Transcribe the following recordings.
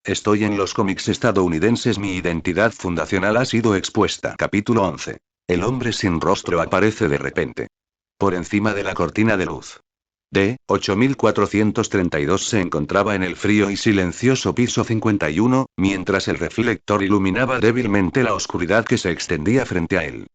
Estoy en los cómics estadounidenses. Mi identidad fundacional ha sido expuesta. Capítulo 11. El hombre sin rostro aparece de repente. Por encima de la cortina de luz. D-8432 se encontraba en el frío y silencioso piso 51, mientras el reflector iluminaba débilmente la oscuridad que se extendía frente a él.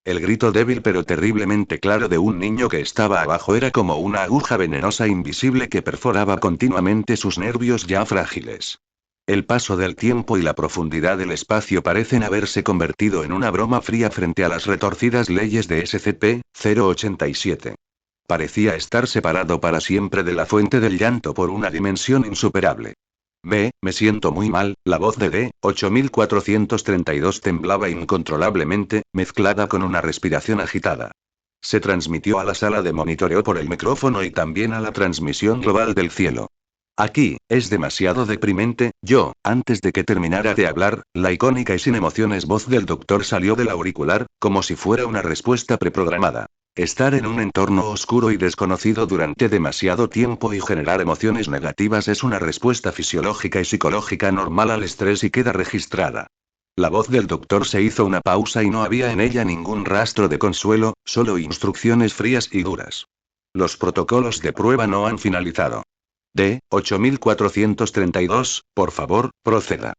El grito débil pero terriblemente claro de un niño que estaba abajo era como una aguja venenosa invisible que perforaba continuamente sus nervios ya frágiles. El paso del tiempo y la profundidad del espacio parecen haberse convertido en una broma fría frente a las retorcidas leyes de SCP-087. Parecía estar separado para siempre de la fuente del llanto por una dimensión insuperable. Me siento muy mal. La voz de D-8432 temblaba incontrolablemente, mezclada con una respiración agitada. Se transmitió a la sala de monitoreo por el micrófono y también a la transmisión global del cielo. Aquí, es demasiado deprimente. Antes de que terminara de hablar, la icónica y sin emociones voz del doctor salió del auricular, como si fuera una respuesta preprogramada. Estar en un entorno oscuro y desconocido durante demasiado tiempo y generar emociones negativas es una respuesta fisiológica y psicológica normal al estrés y queda registrada. La voz del doctor se hizo una pausa y no había en ella ningún rastro de consuelo, solo instrucciones frías y duras. Los protocolos de prueba no han finalizado. D-8432, por favor, proceda.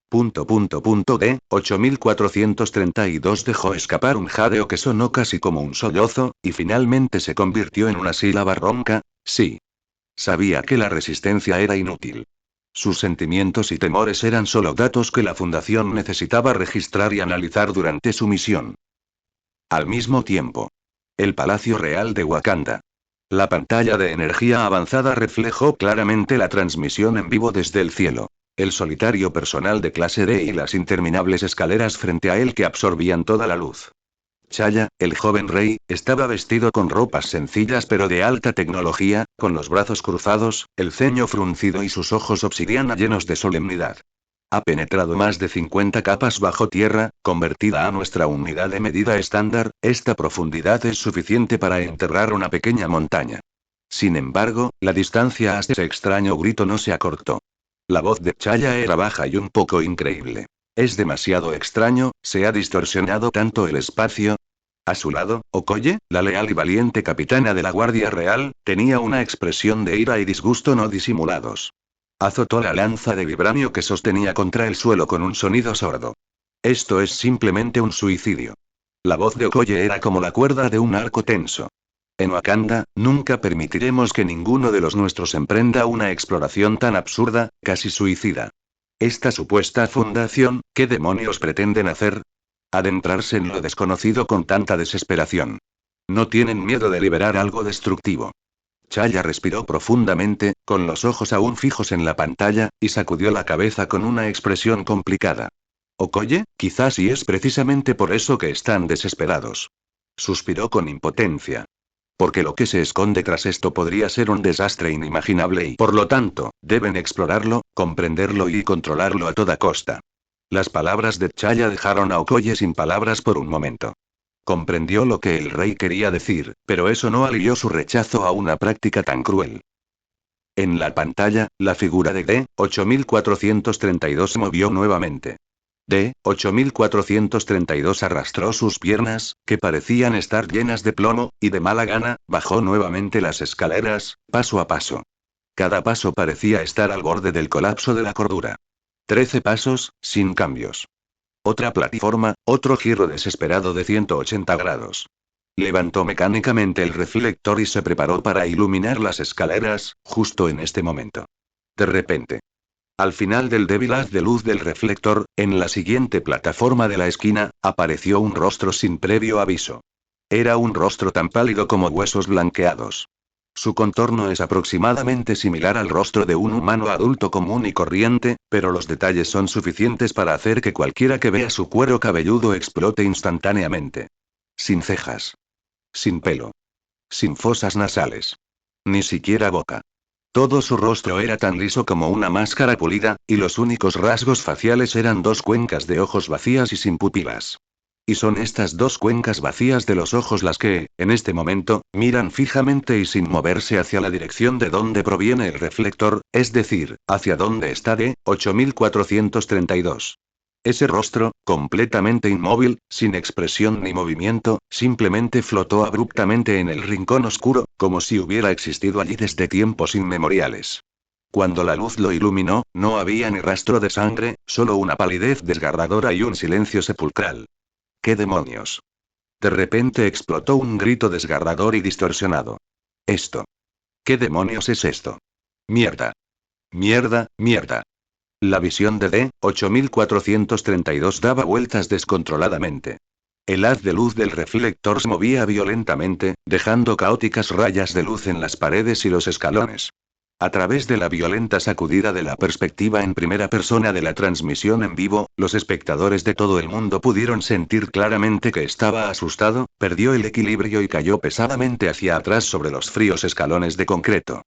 D-8432 dejó escapar un jadeo que sonó casi como un sollozo, y finalmente se convirtió en una sílaba ronca: sí. Sabía que la resistencia era inútil. Sus sentimientos y temores eran solo datos que la Fundación necesitaba registrar y analizar durante su misión. Al mismo tiempo. El Palacio Real de Wakanda. La pantalla de energía avanzada reflejó claramente la transmisión en vivo desde el cielo. El solitario personal de clase D y las interminables escaleras frente a él que absorbían toda la luz. T'Challa, el joven rey, estaba vestido con ropas sencillas pero de alta tecnología, con los brazos cruzados, el ceño fruncido y sus ojos obsidiana llenos de solemnidad. Ha penetrado más de 50 capas bajo tierra, convertida a nuestra unidad de medida estándar. Esta profundidad es suficiente para enterrar una pequeña montaña. Sin embargo, la distancia hasta ese extraño grito no se acortó. La voz de T'Challa era baja y un poco increíble. Es demasiado extraño, se ha distorsionado tanto el espacio. A su lado, Okoye, la leal y valiente capitana de la Guardia Real, tenía una expresión de ira y disgusto no disimulados. Azotó la lanza de vibranio que sostenía contra el suelo con un sonido sordo. Esto es simplemente un suicidio. La voz de Okoye era como la cuerda de un arco tenso. En Wakanda, nunca permitiremos que ninguno de los nuestros emprenda una exploración tan absurda, casi suicida. Esta supuesta fundación, ¿qué demonios pretenden hacer? Adentrarse en lo desconocido con tanta desesperación. No tienen miedo de liberar algo destructivo. T'Challa respiró profundamente, con los ojos aún fijos en la pantalla, y sacudió la cabeza con una expresión complicada. Okoye, quizás y es precisamente por eso que están desesperados. Suspiró con impotencia. Porque lo que se esconde tras esto podría ser un desastre inimaginable y, por lo tanto, deben explorarlo, comprenderlo y controlarlo a toda costa. Las palabras de T'Challa dejaron a Okoye sin palabras por un momento. Comprendió lo que el rey quería decir, pero eso no alivió su rechazo a una práctica tan cruel. En la pantalla, la figura de D-8432 se movió nuevamente. D-8432 arrastró sus piernas, que parecían estar llenas de plomo, y de mala gana, bajó nuevamente las escaleras, paso a paso. Cada paso parecía estar al borde del colapso de la cordura. 13 pasos, sin cambios. Otra plataforma, otro giro desesperado de 180 grados. Levantó mecánicamente el reflector y se preparó para iluminar las escaleras, justo en este momento. De repente. Al final del débil haz de luz del reflector, en la siguiente plataforma de la esquina, apareció un rostro sin previo aviso. Era un rostro tan pálido como huesos blanqueados. Su contorno es aproximadamente similar al rostro de un humano adulto común y corriente, pero los detalles son suficientes para hacer que cualquiera que vea su cuero cabelludo explote instantáneamente. Sin cejas. Sin pelo. Sin fosas nasales. Ni siquiera boca. Todo su rostro era tan liso como una máscara pulida, y los únicos rasgos faciales eran dos cuencas de ojos vacías y sin pupilas. Y son estas dos cuencas vacías de los ojos las que, en este momento, miran fijamente y sin moverse hacia la dirección de donde proviene el reflector, es decir, hacia donde está D8432. Ese rostro, completamente inmóvil, sin expresión ni movimiento, simplemente flotó abruptamente en el rincón oscuro, como si hubiera existido allí desde tiempos inmemoriales. Cuando la luz lo iluminó, no había ni rastro de sangre, solo una palidez desgarradora y un silencio sepulcral. ¿Qué demonios? De repente explotó un grito desgarrador y distorsionado. Esto. ¿Qué demonios es esto? Mierda. Mierda, mierda. La visión de D8432 daba vueltas descontroladamente. El haz de luz del reflector se movía violentamente, dejando caóticas rayas de luz en las paredes y los escalones. A través de la violenta sacudida de la perspectiva en primera persona de la transmisión en vivo, los espectadores de todo el mundo pudieron sentir claramente que estaba asustado, perdió el equilibrio y cayó pesadamente hacia atrás sobre los fríos escalones de concreto.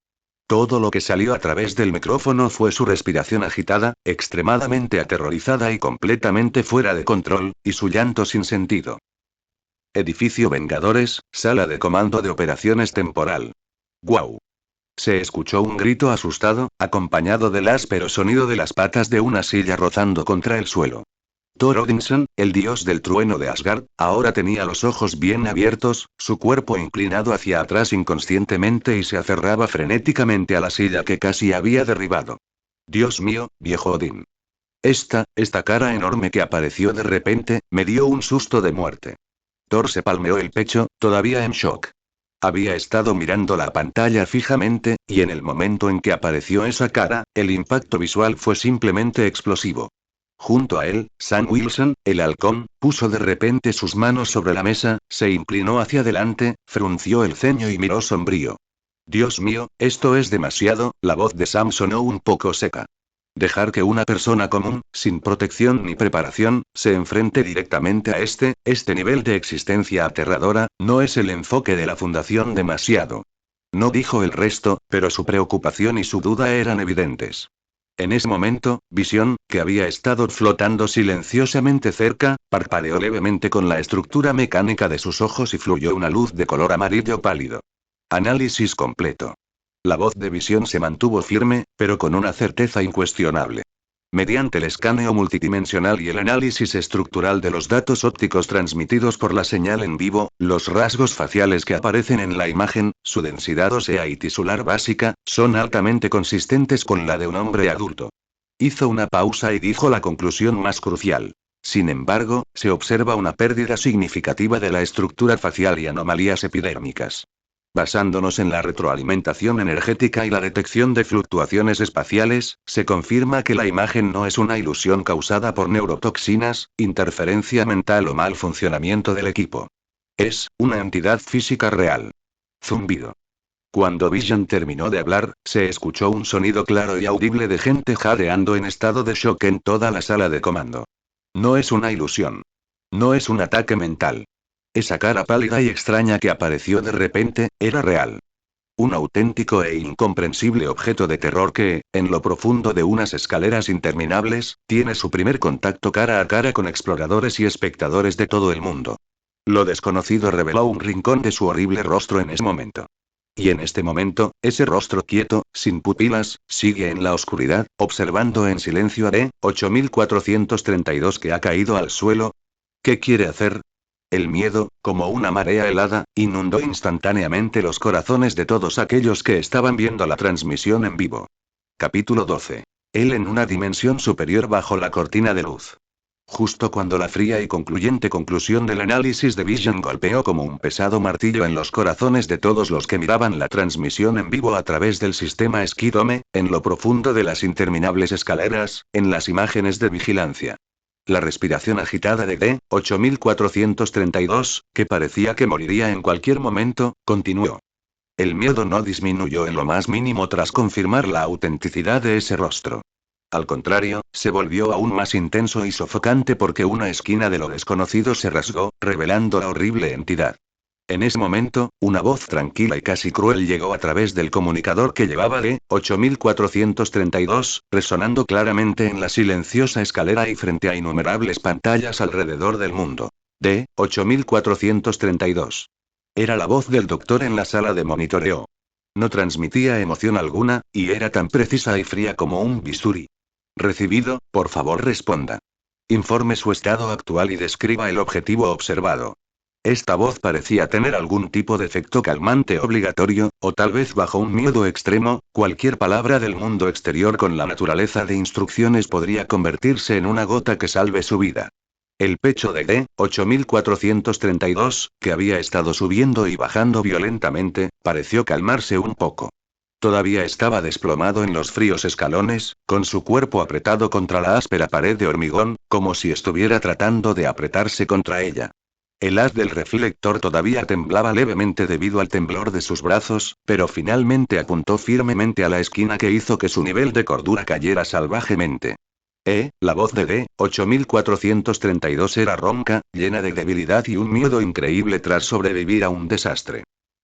Todo lo que salió a través del micrófono fue su respiración agitada, extremadamente aterrorizada y completamente fuera de control, y su llanto sin sentido. Edificio Vengadores, sala de comando de operaciones temporal. ¡Guau! Se escuchó un grito asustado, acompañado del áspero sonido de las patas de una silla rozando contra el suelo. Thor Odinson, el dios del trueno de Asgard, ahora tenía los ojos bien abiertos, su cuerpo inclinado hacia atrás inconscientemente y se aferraba frenéticamente a la silla que casi había derribado. Dios mío, viejo Odín. Esta cara enorme que apareció de repente, me dio un susto de muerte. Thor se palmeó el pecho, todavía en shock. Había estado mirando la pantalla fijamente, y en el momento en que apareció esa cara, el impacto visual fue simplemente explosivo. Junto a él, Sam Wilson, el halcón, puso de repente sus manos sobre la mesa, se inclinó hacia adelante, frunció el ceño y miró sombrío. Dios mío, esto es demasiado, la voz de Sam sonó un poco seca. Dejar que una persona común, sin protección ni preparación, se enfrente directamente a este nivel de existencia aterradora, no es el enfoque de la Fundación demasiado. No dijo el resto, pero su preocupación y su duda eran evidentes. En ese momento, Visión, que había estado flotando silenciosamente cerca, parpadeó levemente con la estructura mecánica de sus ojos y fluyó una luz de color amarillo pálido. Análisis completo. La voz de Visión se mantuvo firme, pero con una certeza incuestionable. Mediante el escaneo multidimensional y el análisis estructural de los datos ópticos transmitidos por la señal en vivo, los rasgos faciales que aparecen en la imagen, su densidad ósea y tisular básica, son altamente consistentes con la de un hombre adulto. Hizo una pausa y dijo la conclusión más crucial. Sin embargo, se observa una pérdida significativa de la estructura facial y anomalías epidérmicas. Basándonos en la retroalimentación energética y la detección de fluctuaciones espaciales, se confirma que la imagen no es una ilusión causada por neurotoxinas, interferencia mental o mal funcionamiento del equipo. Es una entidad física real. Zumbido. Cuando Vision terminó de hablar, se escuchó un sonido claro y audible de gente jadeando en estado de shock en toda la sala de comando. No es una ilusión. No es un ataque mental. Esa cara pálida y extraña que apareció de repente, era real. Un auténtico e incomprensible objeto de terror que, en lo profundo de unas escaleras interminables, tiene su primer contacto cara a cara con exploradores y espectadores de todo el mundo. Lo desconocido reveló un rincón de su horrible rostro en ese momento. Y en este momento, ese rostro quieto, sin pupilas, sigue en la oscuridad, observando en silencio a D8432 que ha caído al suelo. ¿Qué quiere hacer? El miedo, como una marea helada, inundó instantáneamente los corazones de todos aquellos que estaban viendo la transmisión en vivo. Capítulo 12. Él en una dimensión superior bajo la cortina de luz. Justo cuando la fría y concluyente conclusión del análisis de Vision golpeó como un pesado martillo en los corazones de todos los que miraban la transmisión en vivo a través del sistema Skydome, en lo profundo de las interminables escaleras, en las imágenes de vigilancia. La respiración agitada de D8432, que parecía que moriría en cualquier momento, continuó. El miedo no disminuyó en lo más mínimo tras confirmar la autenticidad de ese rostro. Al contrario, se volvió aún más intenso y sofocante porque una esquina de lo desconocido se rasgó, revelando la horrible entidad. En ese momento, una voz tranquila y casi cruel llegó a través del comunicador que llevaba D8432, resonando claramente en la silenciosa escalera y frente a innumerables pantallas alrededor del mundo. D8432. Era la voz del doctor en la sala de monitoreo. No transmitía emoción alguna, y era tan precisa y fría como un bisturí. Recibido, por favor responda. Informe su estado actual y describa el objetivo observado. Esta voz parecía tener algún tipo de efecto calmante obligatorio, o tal vez bajo un miedo extremo, cualquier palabra del mundo exterior con la naturaleza de instrucciones podría convertirse en una gota que salve su vida. El pecho de D8432, que había estado subiendo y bajando violentamente, pareció calmarse un poco. Todavía estaba desplomado en los fríos escalones, con su cuerpo apretado contra la áspera pared de hormigón, como si estuviera tratando de apretarse contra ella. El haz del reflector todavía temblaba levemente debido al temblor de sus brazos, pero finalmente apuntó firmemente a la esquina que hizo que su nivel de cordura cayera salvajemente. La voz de D8432 era ronca, llena de debilidad y un miedo increíble tras sobrevivir a un desastre.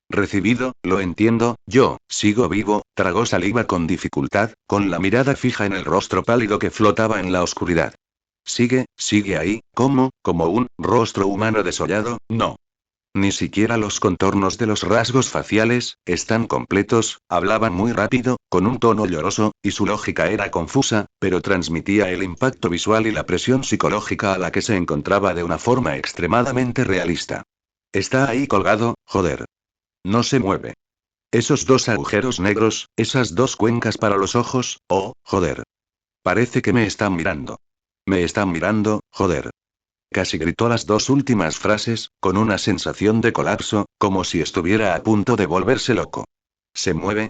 Recibido, lo entiendo, yo, sigo vivo, tragó saliva con dificultad, con la mirada fija en el rostro pálido que flotaba en la oscuridad. Sigue ahí, ¿cómo? ¿Como un rostro humano desollado? No. Ni siquiera los contornos de los rasgos faciales están completos, hablaban muy rápido, con un tono lloroso, y su lógica era confusa, pero transmitía el impacto visual y la presión psicológica a la que se encontraba de una forma extremadamente realista. Está ahí colgado, joder. No se mueve. Esos dos agujeros negros, esas dos cuencas para los ojos, oh, joder. Parece que me están mirando. Me están mirando, joder. Casi gritó las dos últimas frases, con una sensación de colapso, como si estuviera a punto de volverse loco. ¿Se mueve?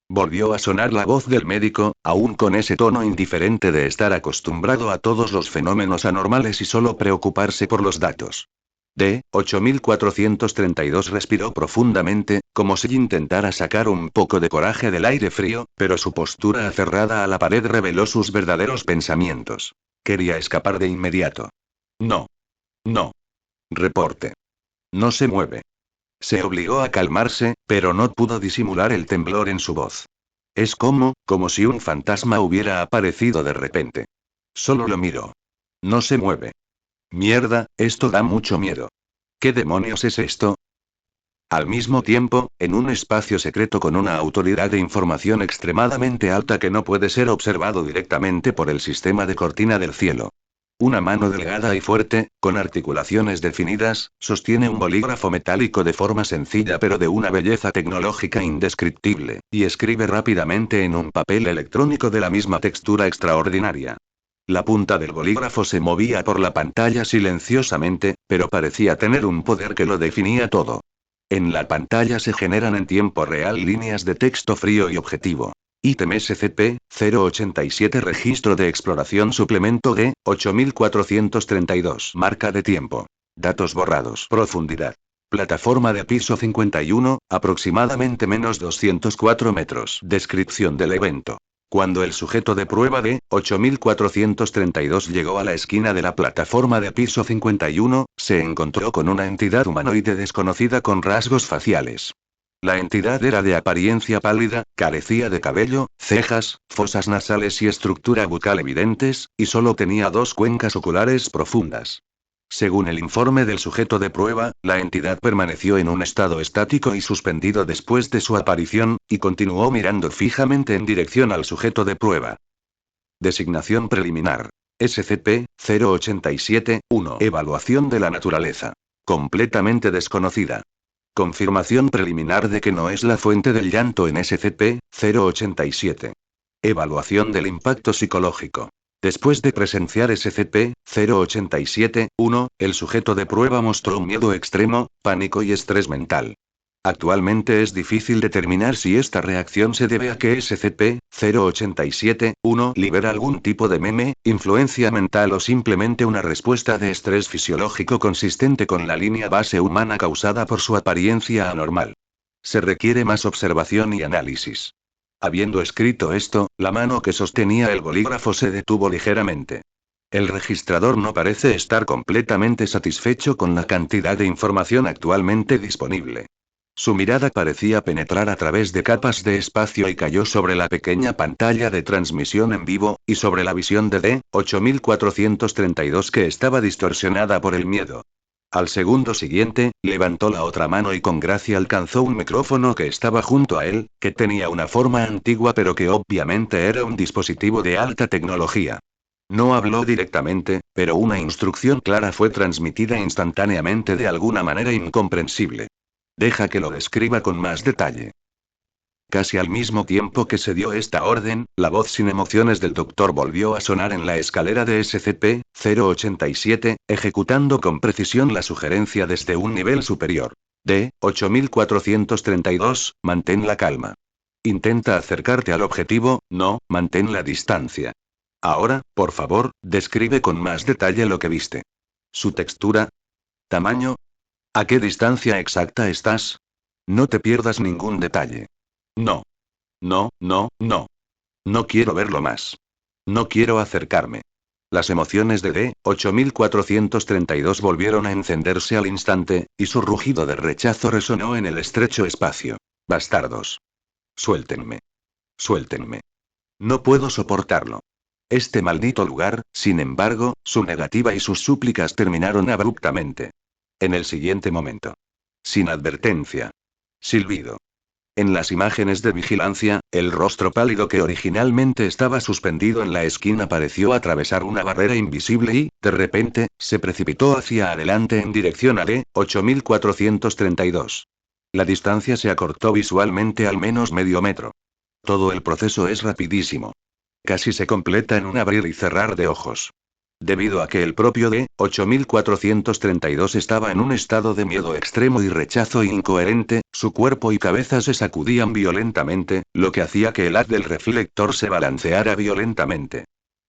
Volvió a sonar la voz del médico, aún con ese tono indiferente de estar acostumbrado a todos los fenómenos anormales y solo preocuparse por los datos. D8432 respiró profundamente, como si intentara sacar un poco de coraje del aire frío, pero su postura aferrada a la pared reveló sus verdaderos pensamientos. Quería escapar de inmediato. No. No. Reporte. No se mueve. Se obligó a calmarse, pero no pudo disimular el temblor en su voz. Es como si un fantasma hubiera aparecido de repente. Solo lo miró. No se mueve. Mierda, esto da mucho miedo. ¿Qué demonios es esto? Al mismo tiempo, en un espacio secreto con una autoridad de información extremadamente alta que no puede ser observado directamente por el sistema de cortina del cielo. Una mano delgada y fuerte, con articulaciones definidas, sostiene un bolígrafo metálico de forma sencilla pero de una belleza tecnológica indescriptible, y escribe rápidamente en un papel electrónico de la misma textura extraordinaria. La punta del bolígrafo se movía por la pantalla silenciosamente, pero parecía tener un poder que lo definía todo. En la pantalla se generan en tiempo real líneas de texto frío y objetivo. Ítem SCP-087 Registro de exploración suplemento D-8432 Marca de tiempo. Datos borrados. Profundidad. Plataforma de piso 51, aproximadamente menos 204 metros. Descripción del evento. Cuando el sujeto de prueba D-8432 llegó a la esquina de la plataforma de piso 51, se encontró con una entidad humanoide desconocida con rasgos faciales. La entidad era de apariencia pálida, carecía de cabello, cejas, fosas nasales y estructura bucal evidentes, y solo tenía dos cuencas oculares profundas. Según el informe del sujeto de prueba, la entidad permaneció en un estado estático y suspendido después de su aparición, y continuó mirando fijamente en dirección al sujeto de prueba. Designación preliminar. SCP-087-1 Evaluación de la naturaleza. Completamente desconocida. Confirmación preliminar de que no es la fuente del llanto en SCP-087. Evaluación del impacto psicológico. Después de presenciar SCP-087-1, el sujeto de prueba mostró un miedo extremo, pánico y estrés mental. Actualmente es difícil determinar si esta reacción se debe a que SCP-087-1 libera algún tipo de meme, influencia mental o simplemente una respuesta de estrés fisiológico consistente con la línea base humana causada por su apariencia anormal. Se requiere más observación y análisis. Habiendo escrito esto, la mano que sostenía el bolígrafo se detuvo ligeramente. El registrador no parece estar completamente satisfecho con la cantidad de información actualmente disponible. Su mirada parecía penetrar a través de capas de espacio y cayó sobre la pequeña pantalla de transmisión en vivo, y sobre la visión de D-8432 que estaba distorsionada por el miedo. Al segundo siguiente, levantó la otra mano y con gracia alcanzó un micrófono que estaba junto a él, que tenía una forma antigua pero que obviamente era un dispositivo de alta tecnología. No habló directamente, pero una instrucción clara fue transmitida instantáneamente de alguna manera incomprensible. Deja que lo describa con más detalle. Casi al mismo tiempo que se dio esta orden, la voz sin emociones del doctor volvió a sonar en la escalera de SCP-087, ejecutando con precisión la sugerencia desde un nivel superior. D-8432, mantén la calma. Intenta acercarte al objetivo, no, mantén la distancia. Ahora, por favor, describe con más detalle lo que viste. Su textura. Tamaño. ¿A qué distancia exacta estás? No te pierdas ningún detalle. No. No, no, no. No quiero verlo más. No quiero acercarme. Las emociones de D-8432 volvieron a encenderse al instante, y su rugido de rechazo resonó en el estrecho espacio. Bastardos. Suéltenme. Suéltenme. No puedo soportarlo. Este maldito lugar, sin embargo, su negativa y sus súplicas terminaron abruptamente. En el siguiente momento. Sin advertencia. Silbido. En las imágenes de vigilancia, el rostro pálido que originalmente estaba suspendido en la esquina pareció atravesar una barrera invisible y, de repente, se precipitó hacia adelante en dirección a D-8432. La distancia se acortó visualmente al menos medio metro. Todo el proceso es rapidísimo. Casi se completa en un abrir y cerrar de ojos. Debido a que el propio D-8432 estaba en un estado de miedo extremo y rechazo incoherente, su cuerpo y cabeza se sacudían violentamente, lo que hacía que el haz del reflector se balanceara violentamente.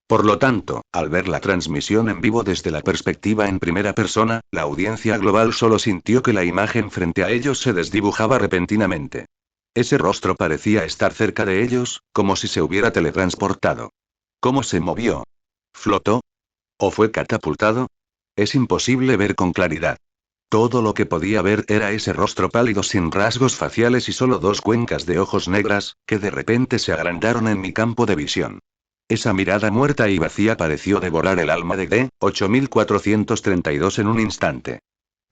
Por lo tanto, al ver la transmisión en vivo desde la perspectiva en primera persona, la audiencia global solo sintió que la imagen frente a ellos se desdibujaba repentinamente. Ese rostro parecía estar cerca de ellos, como si se hubiera teletransportado. ¿Cómo se movió? ¿Flotó? ¿O fue catapultado? Es imposible ver con claridad. Todo lo que podía ver era ese rostro pálido sin rasgos faciales y solo dos cuencas de ojos negras, que de repente se agrandaron en mi campo de visión. Esa mirada muerta y vacía pareció devorar el alma de D-8432 en un instante.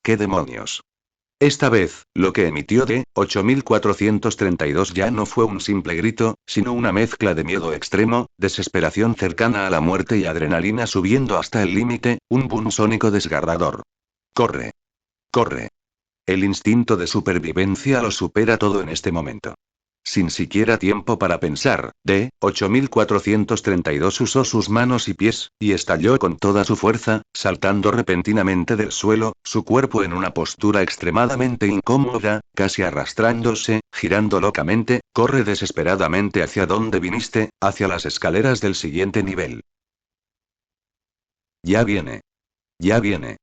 ¿Qué demonios? Esta vez, lo que emitió D-8432 ya no fue un simple grito, sino una mezcla de miedo extremo, desesperación cercana a la muerte y adrenalina subiendo hasta el límite, un boom sónico desgarrador. ¡Corre! ¡Corre! El instinto de supervivencia lo supera todo en este momento. Sin siquiera tiempo para pensar, D-8432 usó sus manos y pies, y estalló con toda su fuerza, saltando repentinamente del suelo, su cuerpo en una postura extremadamente incómoda, casi arrastrándose, girando locamente, corre desesperadamente hacia donde viniste, hacia las escaleras del siguiente nivel. Ya viene. Ya viene.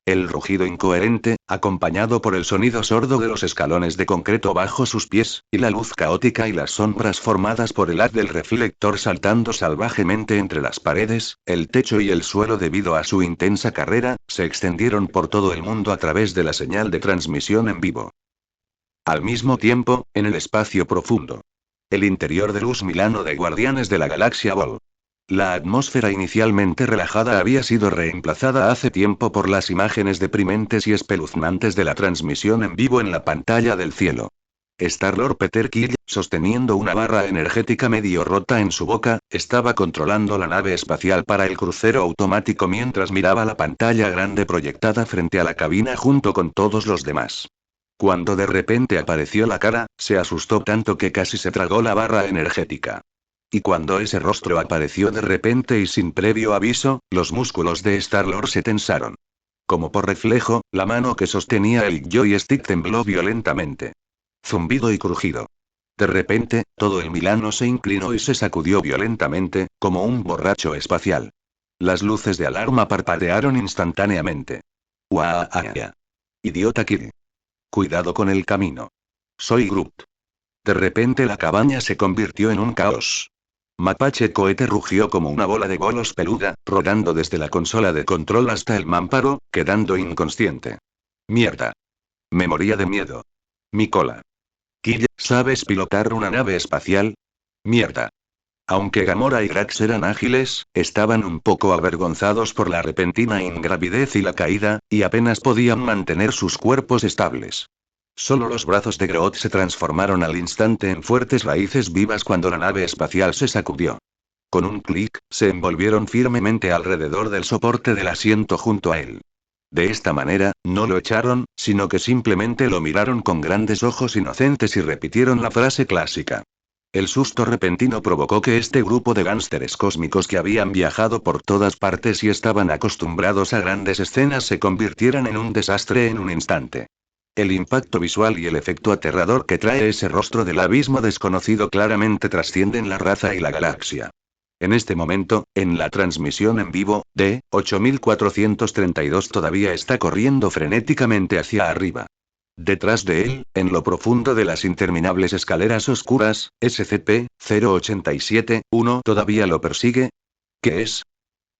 El rugido incoherente, acompañado por el sonido sordo de los escalones de concreto bajo sus pies, y la luz caótica y las sombras formadas por el haz del reflector saltando salvajemente entre las paredes, el techo y el suelo debido a su intensa carrera, se extendieron por todo el mundo a través de la señal de transmisión en vivo. Al mismo tiempo, en el espacio profundo. El interior de Luz Milano de Guardianes de la Galaxia Vol. La atmósfera inicialmente relajada había sido reemplazada hace tiempo por las imágenes deprimentes y espeluznantes de la transmisión en vivo en la pantalla del cielo. Star-Lord Peter Quill, sosteniendo una barra energética medio rota en su boca, estaba controlando la nave espacial para el crucero automático mientras miraba la pantalla grande proyectada frente a la cabina junto con todos los demás. Cuando de repente apareció la cara, se asustó tanto que casi se tragó la barra energética. Y cuando ese rostro apareció de repente y sin previo aviso, los músculos de Star-Lord se tensaron. Como por reflejo, la mano que sostenía el joystick tembló violentamente. Zumbido y crujido. De repente, todo el Milano se inclinó y se sacudió violentamente, como un borracho espacial. Las luces de alarma parpadearon instantáneamente. ¡Uah! Idiota Kid. Cuidado con el camino. Soy Groot. De repente la cabaña se convirtió en un caos. Mapache Cohete rugió como una bola de bolos peluda, rodando desde la consola de control hasta el mamparo, quedando inconsciente. Mierda. Me moría de miedo. Mi cola. Kill, ¿sabes pilotar una nave espacial? Mierda. Aunque Gamora y Drax eran ágiles, estaban un poco avergonzados por la repentina ingravidez y la caída, y apenas podían mantener sus cuerpos estables. Solo los brazos de Groot se transformaron al instante en fuertes raíces vivas cuando la nave espacial se sacudió. Con un clic, se envolvieron firmemente alrededor del soporte del asiento junto a él. De esta manera, no lo echaron, sino que simplemente lo miraron con grandes ojos inocentes y repitieron la frase clásica. El susto repentino provocó que este grupo de gánsteres cósmicos que habían viajado por todas partes y estaban acostumbrados a grandes escenas se convirtieran en un desastre en un instante. El impacto visual y el efecto aterrador que trae ese rostro del abismo desconocido claramente trascienden la raza y la galaxia. En este momento, en la transmisión en vivo, D8432 todavía está corriendo frenéticamente hacia arriba. Detrás de él, en lo profundo de las interminables escaleras oscuras, SCP-087-1 todavía lo persigue. ¿Qué es?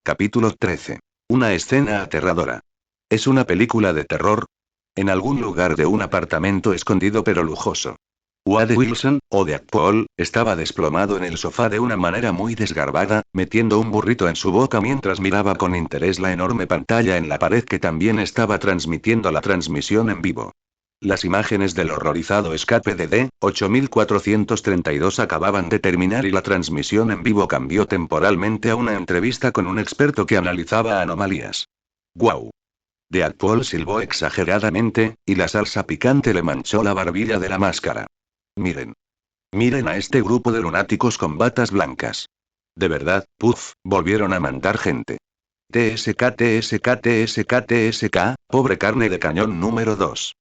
Capítulo 13. Una escena aterradora. ¿Es una película de terror? En algún lugar de un apartamento escondido pero lujoso. Wade Wilson, o Deadpool, estaba desplomado en el sofá de una manera muy desgarbada, metiendo un burrito en su boca mientras miraba con interés la enorme pantalla en la pared que también estaba transmitiendo la transmisión en vivo. Las imágenes del horrorizado escape de D-8432 acababan de terminar y la transmisión en vivo cambió temporalmente a una entrevista con un experto que analizaba anomalías. ¡Guau! Deadpool silbó exageradamente, y la salsa picante le manchó la barbilla de la máscara. Miren. Miren a este grupo de lunáticos con batas blancas. De verdad, puff, volvieron a mandar gente. TSK, TSK, TSK, TSK, pobre carne de cañón número 2.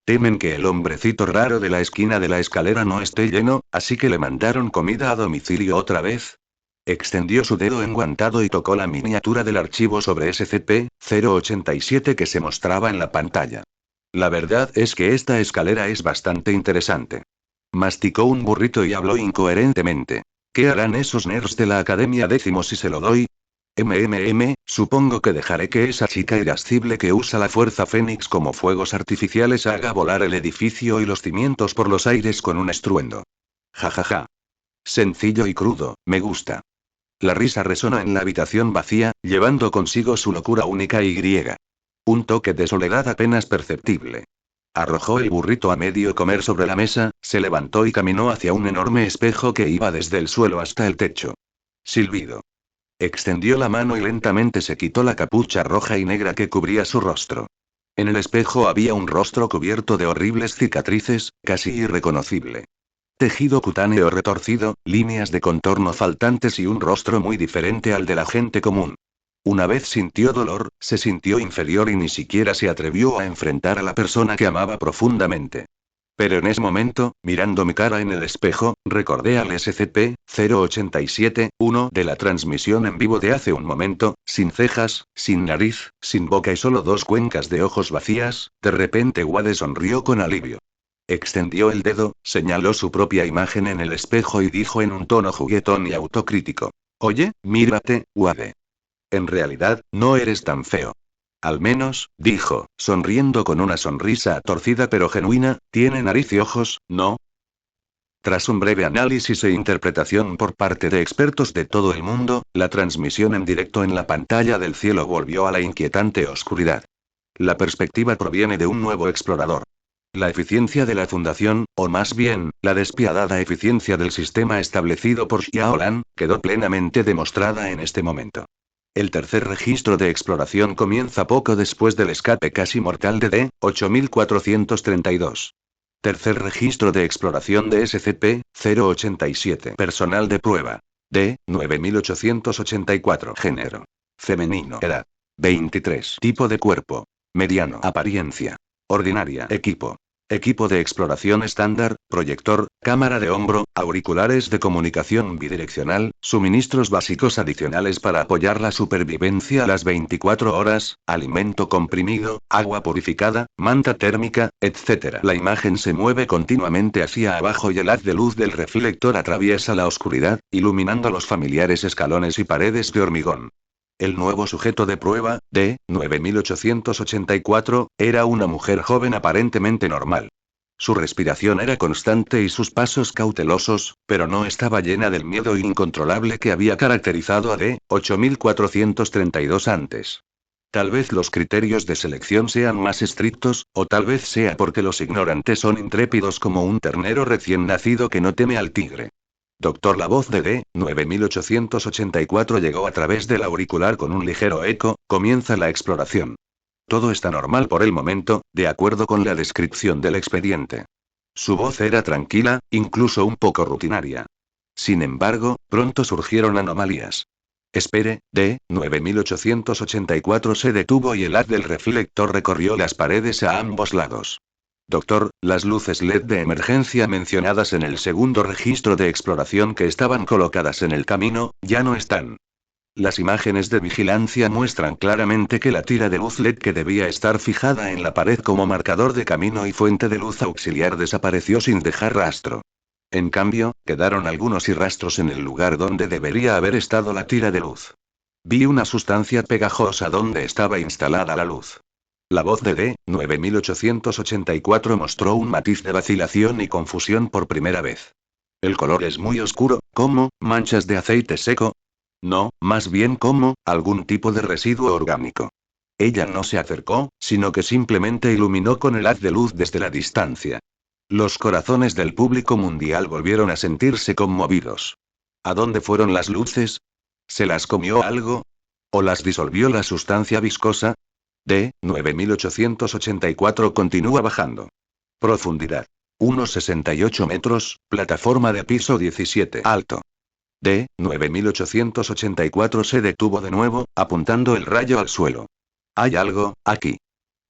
Temen que el hombrecito raro de la esquina de la escalera no esté lleno, así que le mandaron comida a domicilio otra vez. Extendió su dedo enguantado y tocó la miniatura del archivo sobre SCP-087 que se mostraba en la pantalla. La verdad es que esta escalera es bastante interesante. Masticó un burrito y habló incoherentemente. ¿Qué harán esos nerds de la Academia Décimo si se lo doy? Supongo que dejaré que esa chica irascible que usa la fuerza Fénix como fuegos artificiales haga volar el edificio y los cimientos por los aires con un estruendo. Jajaja. Sencillo y crudo, me gusta. La risa resonó en la habitación vacía, llevando consigo su locura única y griega. Un toque de soledad apenas perceptible. Arrojó el burrito a medio comer sobre la mesa, se levantó y caminó hacia un enorme espejo que iba desde el suelo hasta el techo. Silbido. Extendió la mano y lentamente se quitó la capucha roja y negra que cubría su rostro. En el espejo había un rostro cubierto de horribles cicatrices, casi irreconocible. Tejido cutáneo retorcido, líneas de contorno faltantes y un rostro muy diferente al de la gente común. Una vez sintió dolor, se sintió inferior y ni siquiera se atrevió a enfrentar a la persona que amaba profundamente. Pero en ese momento, mirando mi cara en el espejo, recordé al SCP-087-1 de la transmisión en vivo de hace un momento, sin cejas, sin nariz, sin boca y solo dos cuencas de ojos vacías. De repente Wade sonrió con alivio. Extendió el dedo, señaló su propia imagen en el espejo y dijo en un tono juguetón y autocrítico. Oye, mírate, Wade. En realidad, no eres tan feo. Al menos, dijo, sonriendo con una sonrisa torcida pero genuina, tiene nariz y ojos, ¿no? Tras un breve análisis e interpretación por parte de expertos de todo el mundo, la transmisión en directo en la pantalla del cielo volvió a la inquietante oscuridad. La perspectiva proviene de un nuevo explorador. La eficiencia de la fundación, o más bien, la despiadada eficiencia del sistema establecido por Xiaolan, quedó plenamente demostrada en este momento. El tercer registro de exploración comienza poco después del escape casi mortal de D-8432. Tercer registro de exploración de SCP-087. Personal de prueba. D-9884. Género. Femenino. Edad. 23. Tipo de cuerpo. Mediano. Apariencia. Ordinaria. Equipo. Equipo de exploración estándar, proyector, cámara de hombro, auriculares de comunicación bidireccional, suministros básicos adicionales para apoyar la supervivencia a las 24 horas, alimento comprimido, agua purificada, manta térmica, etc. La imagen se mueve continuamente hacia abajo y el haz de luz del reflector atraviesa la oscuridad, iluminando los familiares escalones y paredes de hormigón. El nuevo sujeto de prueba, D-9884, era una mujer joven aparentemente normal. Su respiración era constante y sus pasos cautelosos, pero no estaba llena del miedo incontrolable que había caracterizado a D-8432 antes. Tal vez los criterios de selección sean más estrictos, o tal vez sea porque los ignorantes son intrépidos como un ternero recién nacido que no teme al tigre. Doctor, la voz de D-9884 llegó a través del auricular con un ligero eco. Comienza la exploración. Todo está normal por el momento, de acuerdo con la descripción del expediente. Su voz era tranquila, incluso un poco rutinaria. Sin embargo, pronto surgieron anomalías. Espere, D-9884 se detuvo y el haz del reflector recorrió las paredes a ambos lados. Doctor, las luces LED de emergencia mencionadas en el segundo registro de exploración que estaban colocadas en el camino, ya no están. Las imágenes de vigilancia muestran claramente que la tira de luz LED que debía estar fijada en la pared como marcador de camino y fuente de luz auxiliar desapareció sin dejar rastro. En cambio, quedaron algunos rastros en el lugar donde debería haber estado la tira de luz. Vi una sustancia pegajosa donde estaba instalada la luz. La voz de D-9884 mostró un matiz de vacilación y confusión por primera vez. El color es muy oscuro, como manchas de aceite seco. No, más bien como algún tipo de residuo orgánico. Ella no se acercó, sino que simplemente iluminó con el haz de luz desde la distancia. Los corazones del público mundial volvieron a sentirse conmovidos. ¿A dónde fueron las luces? ¿Se las comió algo? ¿O las disolvió la sustancia viscosa? D-9884 continúa bajando. Profundidad. Unos 68 metros, plataforma de piso 17 alto. D-9884 se detuvo de nuevo, apuntando el rayo al suelo. Hay algo, aquí.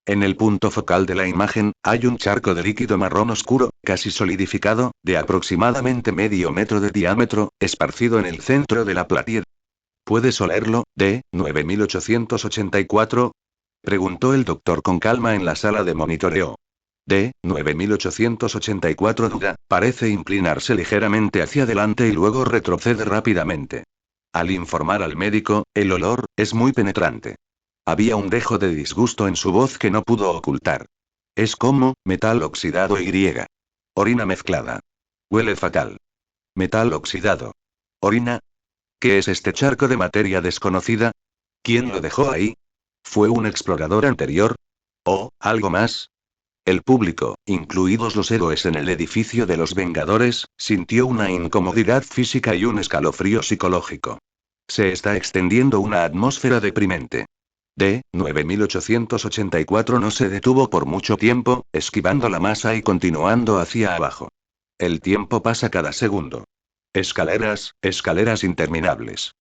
En el punto focal de la imagen, hay un charco de líquido marrón oscuro, casi solidificado, de aproximadamente medio metro de diámetro, esparcido en el centro de la platier. ¿Puedes olerlo, D-9884? Preguntó el doctor con calma en la sala de monitoreo. D-9884 duda, parece inclinarse ligeramente hacia adelante y luego retrocede rápidamente. Al informar al médico, el olor es muy penetrante. Había un dejo de disgusto en su voz que no pudo ocultar. Es como metal oxidado y. Orina mezclada. Huele fatal. Metal oxidado. Orina. ¿Qué es este charco de materia desconocida? ¿Quién lo dejó ahí? ¿Fue un explorador anterior? ¿O algo más? El público, incluidos los héroes en el edificio de los Vengadores, sintió una incomodidad física y un escalofrío psicológico. Se está extendiendo una atmósfera deprimente. D-9884 no se detuvo por mucho tiempo, esquivando la masa y continuando hacia abajo. El tiempo pasa cada segundo. Escaleras, escaleras interminables.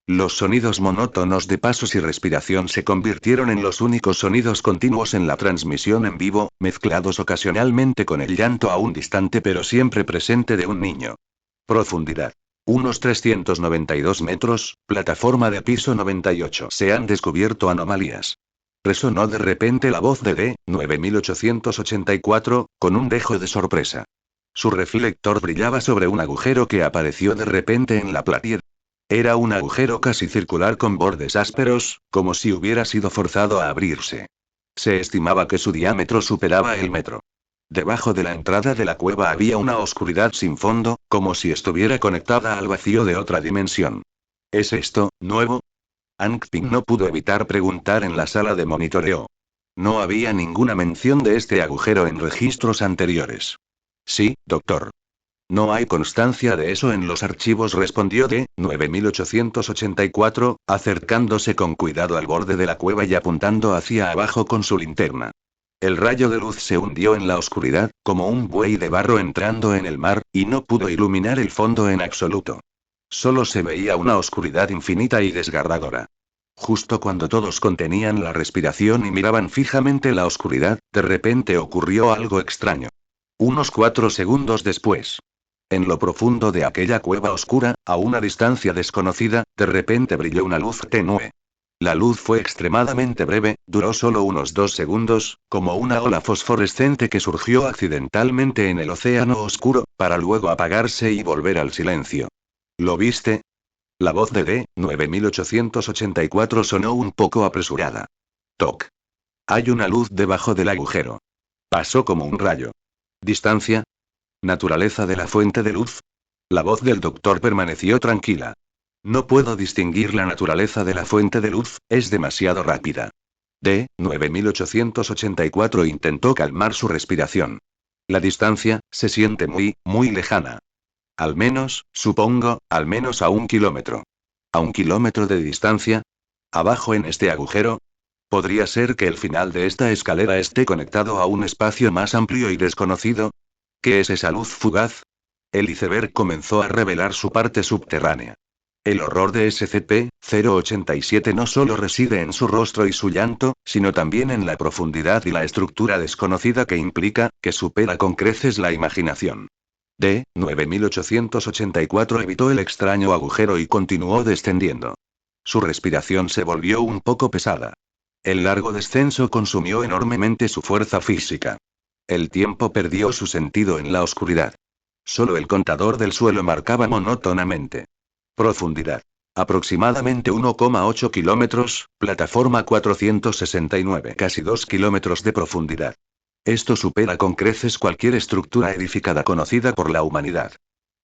Los sonidos monótonos de pasos y respiración se convirtieron en los únicos sonidos continuos en la transmisión en vivo, mezclados ocasionalmente con el llanto aún distante pero siempre presente de un niño. Profundidad. Unos 392 metros, plataforma de piso 98. Se han descubierto anomalías. Resonó de repente la voz de D-9884, con un dejo de sorpresa. Su reflector brillaba sobre un agujero que apareció de repente en la platier. Era un agujero casi circular con bordes ásperos, como si hubiera sido forzado a abrirse. Se estimaba que su diámetro superaba el metro. Debajo de la entrada de la cueva había una oscuridad sin fondo, como si estuviera conectada al vacío de otra dimensión. ¿Es esto nuevo? Hank Pym no pudo evitar preguntar en la sala de monitoreo. No había ninguna mención de este agujero en registros anteriores. Sí, doctor. No hay constancia de eso en los archivos, respondió D-9884, acercándose con cuidado al borde de la cueva y apuntando hacia abajo con su linterna. El rayo de luz se hundió en la oscuridad, como un buey de barro entrando en el mar, y no pudo iluminar el fondo en absoluto. Solo se veía una oscuridad infinita y desgarradora. Justo cuando todos contenían la respiración y miraban fijamente la oscuridad, de repente ocurrió algo extraño. Unos 4 segundos después. En lo profundo de aquella cueva oscura, a una distancia desconocida, de repente brilló una luz tenue. La luz fue extremadamente breve, duró solo unos 2 segundos, como una ola fosforescente que surgió accidentalmente en el océano oscuro, para luego apagarse y volver al silencio. ¿Lo viste? La voz de D-9884 sonó un poco apresurada. Toc. Hay una luz debajo del agujero. Pasó como un rayo. ¿Distancia? ¿Naturaleza de la fuente de luz? La voz del doctor permaneció tranquila. No puedo distinguir la naturaleza de la fuente de luz, es demasiado rápida. D-9884 intentó calmar su respiración. La distancia, se siente muy, muy lejana. Al menos, supongo, al menos a 1 kilómetro. ¿A 1 kilómetro de distancia? ¿Abajo en este agujero? ¿Podría ser que el final de esta escalera esté conectado a un espacio más amplio y desconocido? ¿Qué es esa luz fugaz? El iceberg comenzó a revelar su parte subterránea. El horror de SCP-087 no solo reside en su rostro y su llanto, sino también en la profundidad y la estructura desconocida que implica, que supera con creces la imaginación. D-9884 evitó el extraño agujero y continuó descendiendo. Su respiración se volvió un poco pesada. El largo descenso consumió enormemente su fuerza física. El tiempo perdió su sentido en la oscuridad. Solo el contador del suelo marcaba monótonamente. Profundidad. Aproximadamente 1,8 kilómetros, plataforma 469, casi 2 kilómetros de profundidad. Esto supera con creces cualquier estructura edificada conocida por la humanidad.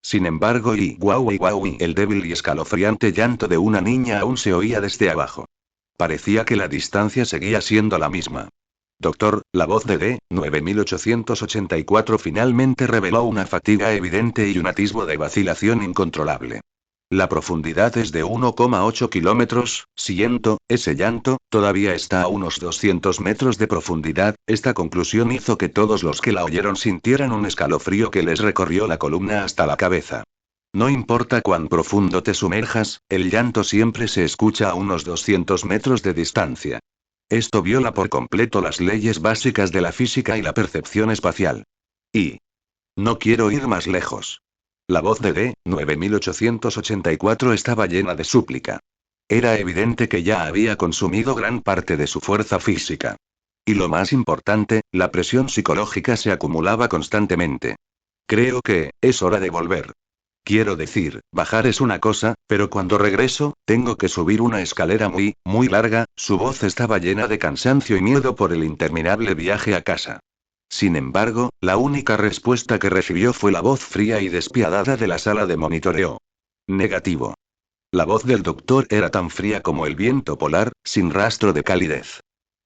Sin embargo, el débil y escalofriante llanto de una niña aún se oía desde abajo. Parecía que la distancia seguía siendo la misma. Doctor, la voz de D-9884 finalmente reveló una fatiga evidente y un atisbo de vacilación incontrolable. La profundidad es de 1,8 kilómetros, siento, ese llanto, todavía está a unos 200 metros de profundidad. Esta conclusión hizo que todos los que la oyeron sintieran un escalofrío que les recorrió la columna hasta la cabeza. No importa cuán profundo te sumerjas, el llanto siempre se escucha a unos 200 metros de distancia. Esto viola por completo las leyes básicas de la física y la percepción espacial. Y no quiero ir más lejos. La voz de D-9884 estaba llena de súplica. Era evidente que ya había consumido gran parte de su fuerza física. Y lo más importante, la presión psicológica se acumulaba constantemente. Creo que, es hora de volver. Quiero decir, bajar es una cosa, pero cuando regreso, tengo que subir una escalera muy, muy larga. Su voz estaba llena de cansancio y miedo por el interminable viaje a casa. Sin embargo, la única respuesta que recibió fue la voz fría y despiadada de la sala de monitoreo. Negativo. La voz del doctor era tan fría como el viento polar, sin rastro de calidez.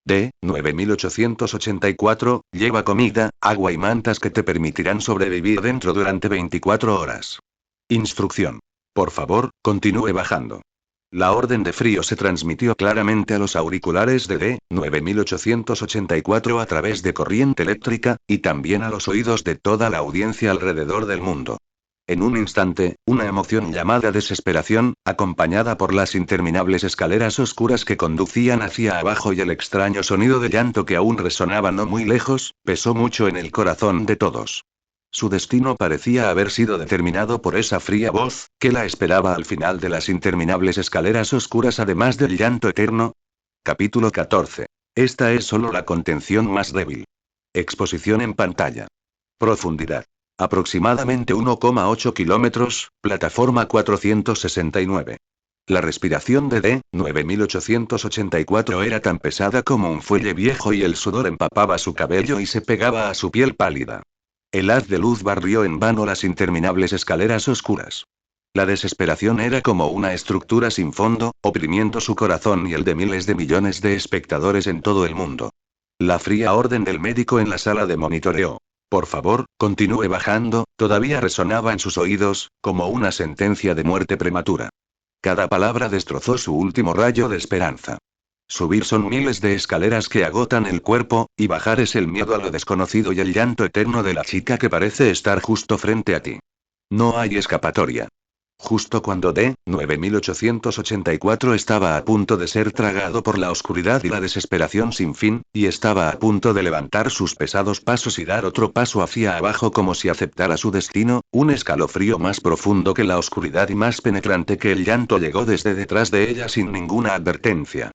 D-9884, lleva comida, agua y mantas que te permitirán sobrevivir dentro durante 24 horas. Instrucción. Por favor, continúe bajando. La orden de frío se transmitió claramente a los auriculares de D-9884 a través de corriente eléctrica, y también a los oídos de toda la audiencia alrededor del mundo. En un instante, una emoción llamada desesperación, acompañada por las interminables escaleras oscuras que conducían hacia abajo y el extraño sonido de llanto que aún resonaba no muy lejos, pesó mucho en el corazón de todos. Su destino parecía haber sido determinado por esa fría voz, que la esperaba al final de las interminables escaleras oscuras además del llanto eterno. Capítulo 14. Esta es solo la contención más débil. Exposición en pantalla. Profundidad. Aproximadamente 1,8 kilómetros, plataforma 469. La respiración de D-9884 era tan pesada como un fuelle viejo y el sudor empapaba su cabello y se pegaba a su piel pálida. El haz de luz barrió en vano las interminables escaleras oscuras. La desesperación era como una estructura sin fondo, oprimiendo su corazón y el de miles de millones de espectadores en todo el mundo. La fría orden del médico en la sala de monitoreo. Por favor, continúe bajando, todavía resonaba en sus oídos, como una sentencia de muerte prematura. Cada palabra destrozó su último rayo de esperanza. Subir son miles de escaleras que agotan el cuerpo, y bajar es el miedo a lo desconocido y el llanto eterno de la chica que parece estar justo frente a ti. No hay escapatoria. Justo cuando D-9884 estaba a punto de ser tragado por la oscuridad y la desesperación sin fin, y estaba a punto de levantar sus pesados pasos y dar otro paso hacia abajo como si aceptara su destino, un escalofrío más profundo que la oscuridad y más penetrante que el llanto llegó desde detrás de ella sin ninguna advertencia.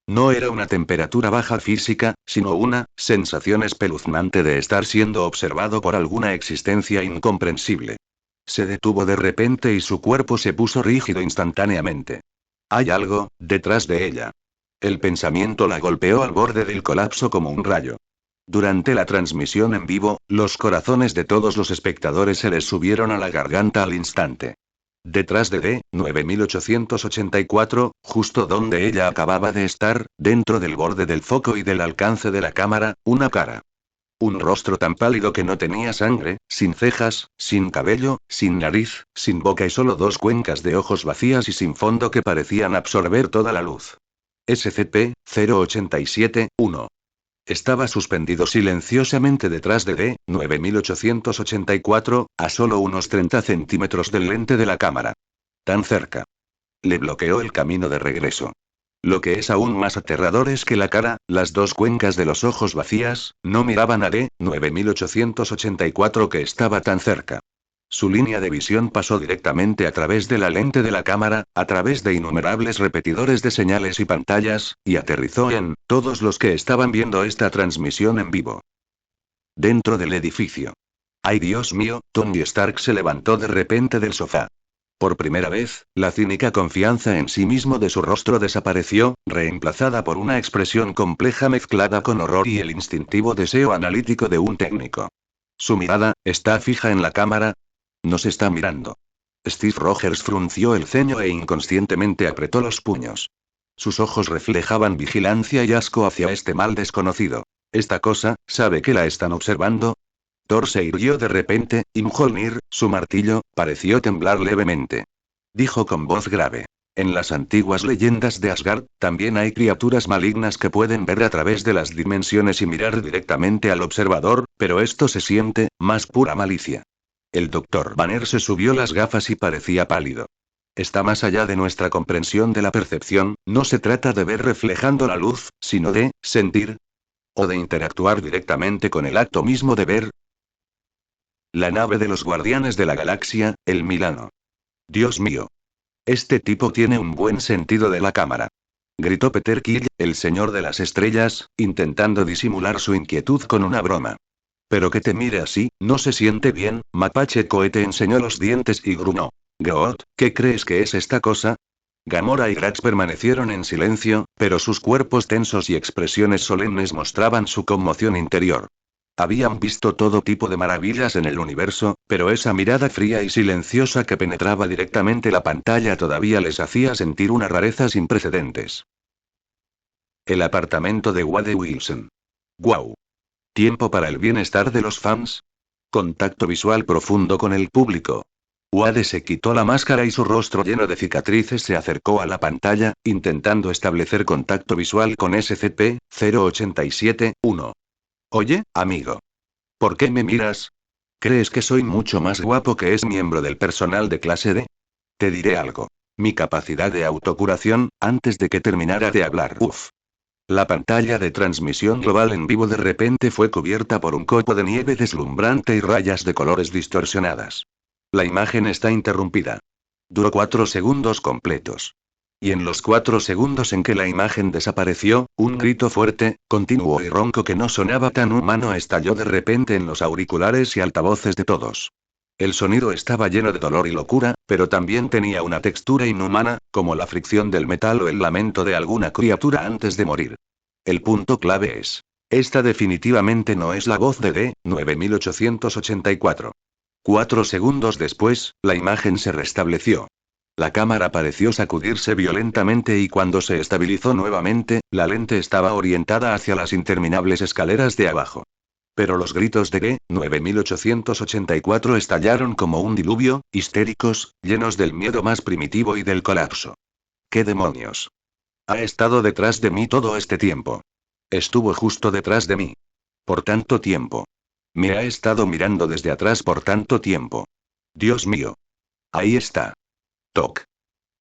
No era una temperatura baja física, sino una sensación espeluznante de estar siendo observado por alguna existencia incomprensible. Se detuvo de repente y su cuerpo se puso rígido instantáneamente. Hay algo detrás de ella. El pensamiento la golpeó al borde del colapso como un rayo. Durante la transmisión en vivo, los corazones de todos los espectadores se les subieron a la garganta al instante. Detrás de D9884, justo donde ella acababa de estar, dentro del borde del foco y del alcance de la cámara, una cara. Un rostro tan pálido que no tenía sangre, sin cejas, sin cabello, sin nariz, sin boca y solo dos cuencas de ojos vacías y sin fondo que parecían absorber toda la luz. SCP-087-1. Estaba suspendido silenciosamente detrás de D9884, a solo unos 30 centímetros del lente de la cámara. Tan cerca. Le bloqueó el camino de regreso. Lo que es aún más aterrador es que la cara, las dos cuencas de los ojos vacías, no miraban a D9884 que estaba tan cerca. Su línea de visión pasó directamente a través de la lente de la cámara, a través de innumerables repetidores de señales y pantallas, y aterrizó en todos los que estaban viendo esta transmisión en vivo. Dentro del edificio. ¡Ay, Dios mío! Tony Stark se levantó de repente del sofá. Por primera vez, la cínica confianza en sí mismo de su rostro desapareció, reemplazada por una expresión compleja mezclada con horror y el instintivo deseo analítico de un técnico. Su mirada, ¿está fija en la cámara? Nos está mirando. Steve Rogers frunció el ceño e inconscientemente apretó los puños. Sus ojos reflejaban vigilancia y asco hacia este mal desconocido. ¿Esta cosa, sabe que la están observando? Thor se irguió de repente, y Mjolnir, su martillo, pareció temblar levemente. Dijo con voz grave. En las antiguas leyendas de Asgard, también hay criaturas malignas que pueden ver a través de las dimensiones y mirar directamente al observador, pero esto se siente, más pura malicia. El Dr. Banner se subió las gafas y parecía pálido. Está más allá de nuestra comprensión de la percepción, no se trata de ver reflejando la luz, sino de sentir. O de interactuar directamente con el acto mismo de ver. La nave de los Guardianes de la Galaxia, el Milano. Dios mío. Este tipo tiene un buen sentido de la cámara. Gritó Peter Quill, el señor de las estrellas, intentando disimular su inquietud con una broma. Pero que te mire así, no se siente bien. Mapache Cohete enseñó los dientes y gruñó. Groot, ¿qué crees que es esta cosa? Gamora y Drax permanecieron en silencio, pero sus cuerpos tensos y expresiones solemnes mostraban su conmoción interior. Habían visto todo tipo de maravillas en el universo, pero esa mirada fría y silenciosa que penetraba directamente la pantalla todavía les hacía sentir una rareza sin precedentes. El apartamento de Wade Wilson. ¡Guau! ¿Tiempo para el bienestar de los fans? Contacto visual profundo con el público. Wade se quitó la máscara y su rostro lleno de cicatrices se acercó a la pantalla, intentando establecer contacto visual con SCP-087-1. Oye, amigo. ¿Por qué me miras? ¿Crees que soy mucho más guapo que es miembro del personal de clase D? Te diré algo. Mi capacidad de autocuración, antes de que terminara de hablar. Uf. La pantalla de transmisión global en vivo de repente fue cubierta por un copo de nieve deslumbrante y rayas de colores distorsionadas. La imagen está interrumpida. Duró 4 segundos completos. Y en los 4 segundos en que la imagen desapareció, un grito fuerte, continuo y ronco que no sonaba tan humano estalló de repente en los auriculares y altavoces de todos. El sonido estaba lleno de dolor y locura, pero también tenía una textura inhumana, como la fricción del metal o el lamento de alguna criatura antes de morir. El punto clave es: esta definitivamente no es la voz de D9884. 4 segundos después, la imagen se restableció. La cámara pareció sacudirse violentamente y cuando se estabilizó nuevamente, la lente estaba orientada hacia las interminables escaleras de abajo. Pero los gritos de G9884 estallaron como un diluvio, histéricos, llenos del miedo más primitivo y del colapso. ¿Qué demonios? Ha estado detrás de mí todo este tiempo. Estuvo justo detrás de mí. Por tanto tiempo. Me ha estado mirando desde atrás por tanto tiempo. Dios mío. Ahí está. Doc.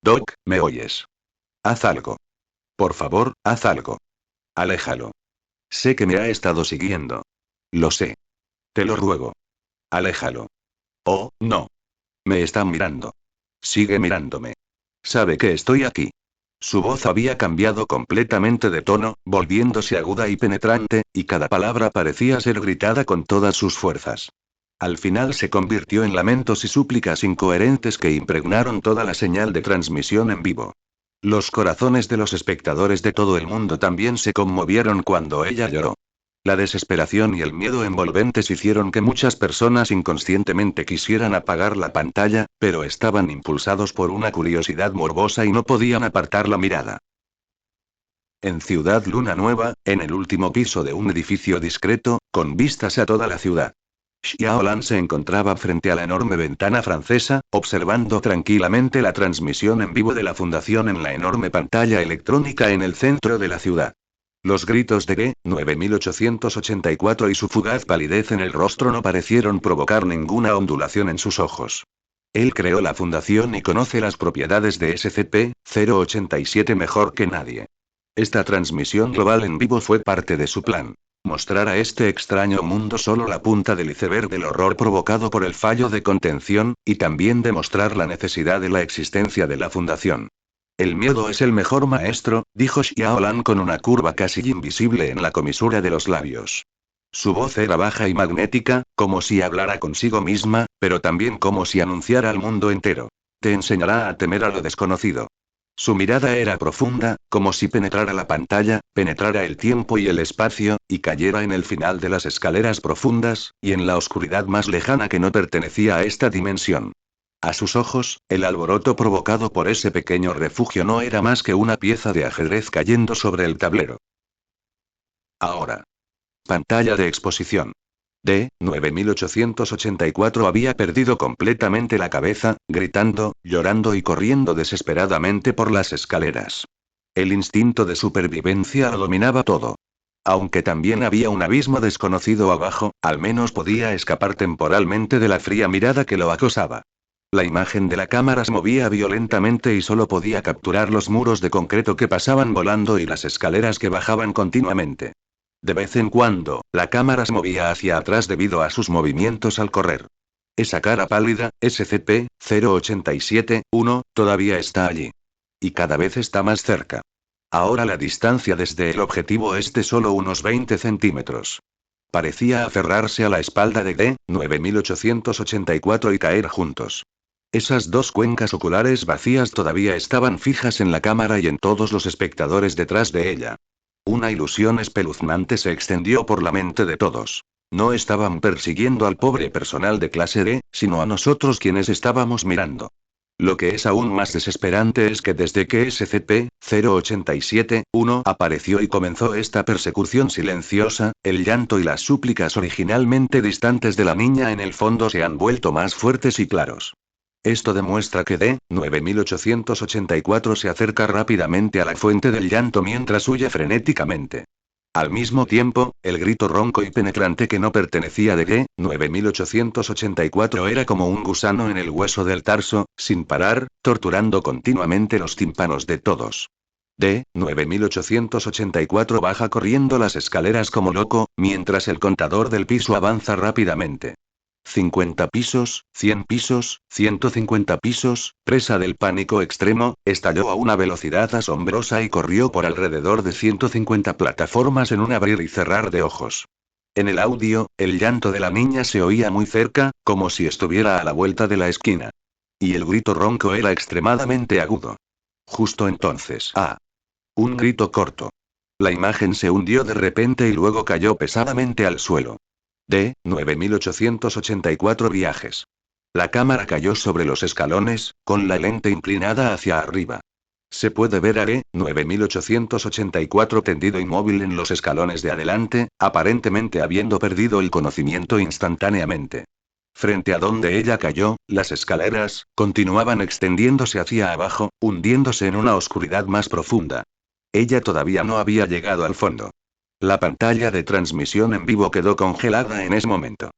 Doc, ¿me oyes? Haz algo. Por favor, haz algo. Aléjalo. Sé que me ha estado siguiendo. Lo sé. Te lo ruego. Aléjalo. Oh, no. Me está mirando. Sigue mirándome. Sabe que estoy aquí. Su voz había cambiado completamente de tono, volviéndose aguda y penetrante, y cada palabra parecía ser gritada con todas sus fuerzas. Al final se convirtió en lamentos y súplicas incoherentes que impregnaron toda la señal de transmisión en vivo. Los corazones de los espectadores de todo el mundo también se conmovieron cuando ella lloró. La desesperación y el miedo envolventes hicieron que muchas personas inconscientemente quisieran apagar la pantalla, pero estaban impulsados por una curiosidad morbosa y no podían apartar la mirada. En Ciudad Luna Nueva, en el último piso de un edificio discreto, con vistas a toda la ciudad. Xiaolan se encontraba frente a la enorme ventana francesa, observando tranquilamente la transmisión en vivo de la fundación en la enorme pantalla electrónica en el centro de la ciudad. Los gritos de G9884 y su fugaz palidez en el rostro no parecieron provocar ninguna ondulación en sus ojos. Él creó la fundación y conoce las propiedades de SCP-087 mejor que nadie. Esta transmisión global en vivo fue parte de su plan. Mostrar a este extraño mundo solo la punta del iceberg del horror provocado por el fallo de contención, y también demostrar la necesidad de la existencia de la fundación. El miedo es el mejor maestro, dijo Xiaolan con una curva casi invisible en la comisura de los labios. Su voz era baja y magnética, como si hablara consigo misma, pero también como si anunciara al mundo entero. Te enseñará a temer a lo desconocido. Su mirada era profunda, como si penetrara la pantalla, penetrara el tiempo y el espacio, y cayera en el final de las escaleras profundas, y en la oscuridad más lejana que no pertenecía a esta dimensión. A sus ojos, el alboroto provocado por ese pequeño refugio no era más que una pieza de ajedrez cayendo sobre el tablero. Ahora. Pantalla de exposición. D-9884 había perdido completamente la cabeza, gritando, llorando y corriendo desesperadamente por las escaleras. El instinto de supervivencia lo dominaba todo. Aunque también había un abismo desconocido abajo, al menos podía escapar temporalmente de la fría mirada que lo acosaba. La imagen de la cámara se movía violentamente y solo podía capturar los muros de concreto que pasaban volando y las escaleras que bajaban continuamente. De vez en cuando, la cámara se movía hacia atrás debido a sus movimientos al correr. Esa cara pálida, SCP-087-1, todavía está allí. Y cada vez está más cerca. Ahora la distancia desde el objetivo es de solo unos 20 centímetros. Parecía aferrarse a la espalda de D-9884 y caer juntos. Esas dos cuencas oculares vacías todavía estaban fijas en la cámara y en todos los espectadores detrás de ella. Una ilusión espeluznante se extendió por la mente de todos. No estaban persiguiendo al pobre personal de clase D, sino a nosotros quienes estábamos mirando. Lo que es aún más desesperante es que desde que SCP-087-1 apareció y comenzó esta persecución silenciosa, el llanto y las súplicas originalmente distantes de la niña en el fondo se han vuelto más fuertes y claros. Esto demuestra que D-9884 se acerca rápidamente a la fuente del llanto mientras huye frenéticamente. Al mismo tiempo, el grito ronco y penetrante que no pertenecía de D-9884 era como un gusano en el hueso del tarso, sin parar, torturando continuamente los tímpanos de todos. D-9884 baja corriendo las escaleras como loco, mientras el contador del piso avanza rápidamente. 50 pisos, 100 pisos, 150 pisos, presa del pánico extremo, estalló a una velocidad asombrosa y corrió por alrededor de 150 plataformas en un abrir y cerrar de ojos. En el audio, el llanto de la niña se oía muy cerca, como si estuviera a la vuelta de la esquina. Y el grito ronco era extremadamente agudo. Justo entonces, un grito corto. La imagen se hundió de repente y luego cayó pesadamente al suelo. D-9884 viajes. La cámara cayó sobre los escalones, con la lente inclinada hacia arriba. Se puede ver a D-9884 tendido inmóvil en los escalones de adelante, aparentemente habiendo perdido el conocimiento instantáneamente. Frente a donde ella cayó, las escaleras continuaban extendiéndose hacia abajo, hundiéndose en una oscuridad más profunda. Ella todavía no había llegado al fondo. La pantalla de transmisión en vivo quedó congelada en ese momento.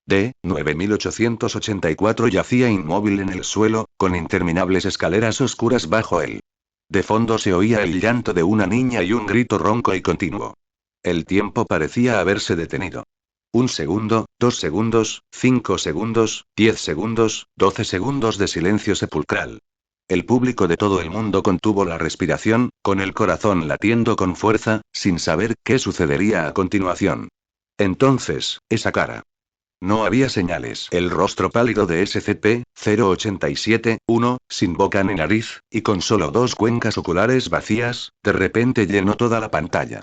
D-9884 yacía inmóvil en el suelo, con interminables escaleras oscuras bajo él. De fondo se oía el llanto de una niña y un grito ronco y continuo. El tiempo parecía haberse detenido. 1 segundo, 2 segundos, 5 segundos, 10 segundos, 12 segundos de silencio sepulcral. El público de todo el mundo contuvo la respiración, con el corazón latiendo con fuerza, sin saber qué sucedería a continuación. Entonces, esa cara. No había señales. El rostro pálido de SCP-087-1, sin boca ni nariz, y con solo dos cuencas oculares vacías, de repente llenó toda la pantalla.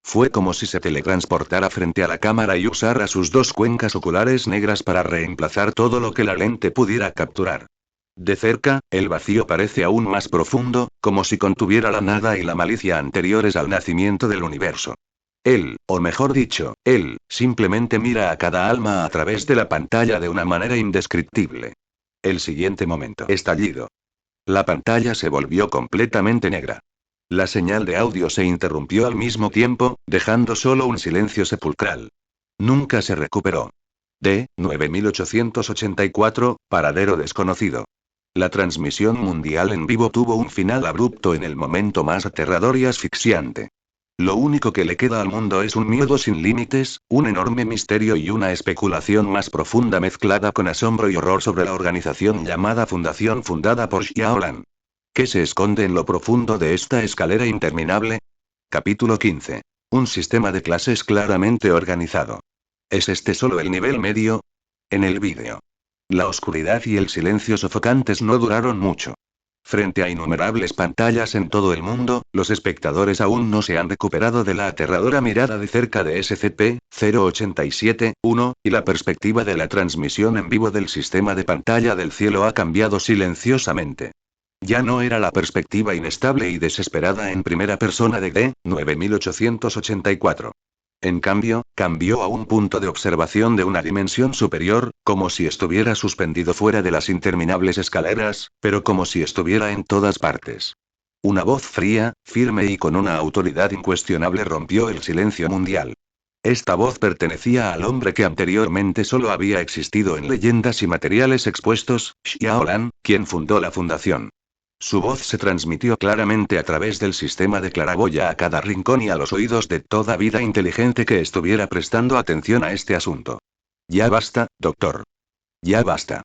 Fue como si se teletransportara frente a la cámara y usara sus dos cuencas oculares negras para reemplazar todo lo que la lente pudiera capturar. De cerca, el vacío parece aún más profundo, como si contuviera la nada y la malicia anteriores al nacimiento del universo. Él, o mejor dicho, él, simplemente mira a cada alma a través de la pantalla de una manera indescriptible. El siguiente momento. Estallido. La pantalla se volvió completamente negra. La señal de audio se interrumpió al mismo tiempo, dejando solo un silencio sepulcral. Nunca se recuperó. D-9884, paradero desconocido. La transmisión mundial en vivo tuvo un final abrupto en el momento más aterrador y asfixiante. Lo único que le queda al mundo es un miedo sin límites, un enorme misterio y una especulación más profunda mezclada con asombro y horror sobre la organización llamada Fundación fundada por Xiaolan. ¿Qué se esconde en lo profundo de esta escalera interminable? Capítulo 15. Un sistema de clases claramente organizado. ¿Es este solo el nivel medio? En el vídeo. La oscuridad y el silencio sofocantes no duraron mucho. Frente a innumerables pantallas en todo el mundo, los espectadores aún no se han recuperado de la aterradora mirada de cerca de SCP-087-1, y la perspectiva de la transmisión en vivo del sistema de pantalla del cielo ha cambiado silenciosamente. Ya no era la perspectiva inestable y desesperada en primera persona de D-9884. En cambio, cambió a un punto de observación de una dimensión superior, como si estuviera suspendido fuera de las interminables escaleras, pero como si estuviera en todas partes. Una voz fría, firme y con una autoridad incuestionable rompió el silencio mundial. Esta voz pertenecía al hombre que anteriormente solo había existido en leyendas y materiales expuestos, Xiaolan, quien fundó la fundación. Su voz se transmitió claramente a través del sistema de claraboya a cada rincón y a los oídos de toda vida inteligente que estuviera prestando atención a este asunto. Ya basta, doctor. Ya basta.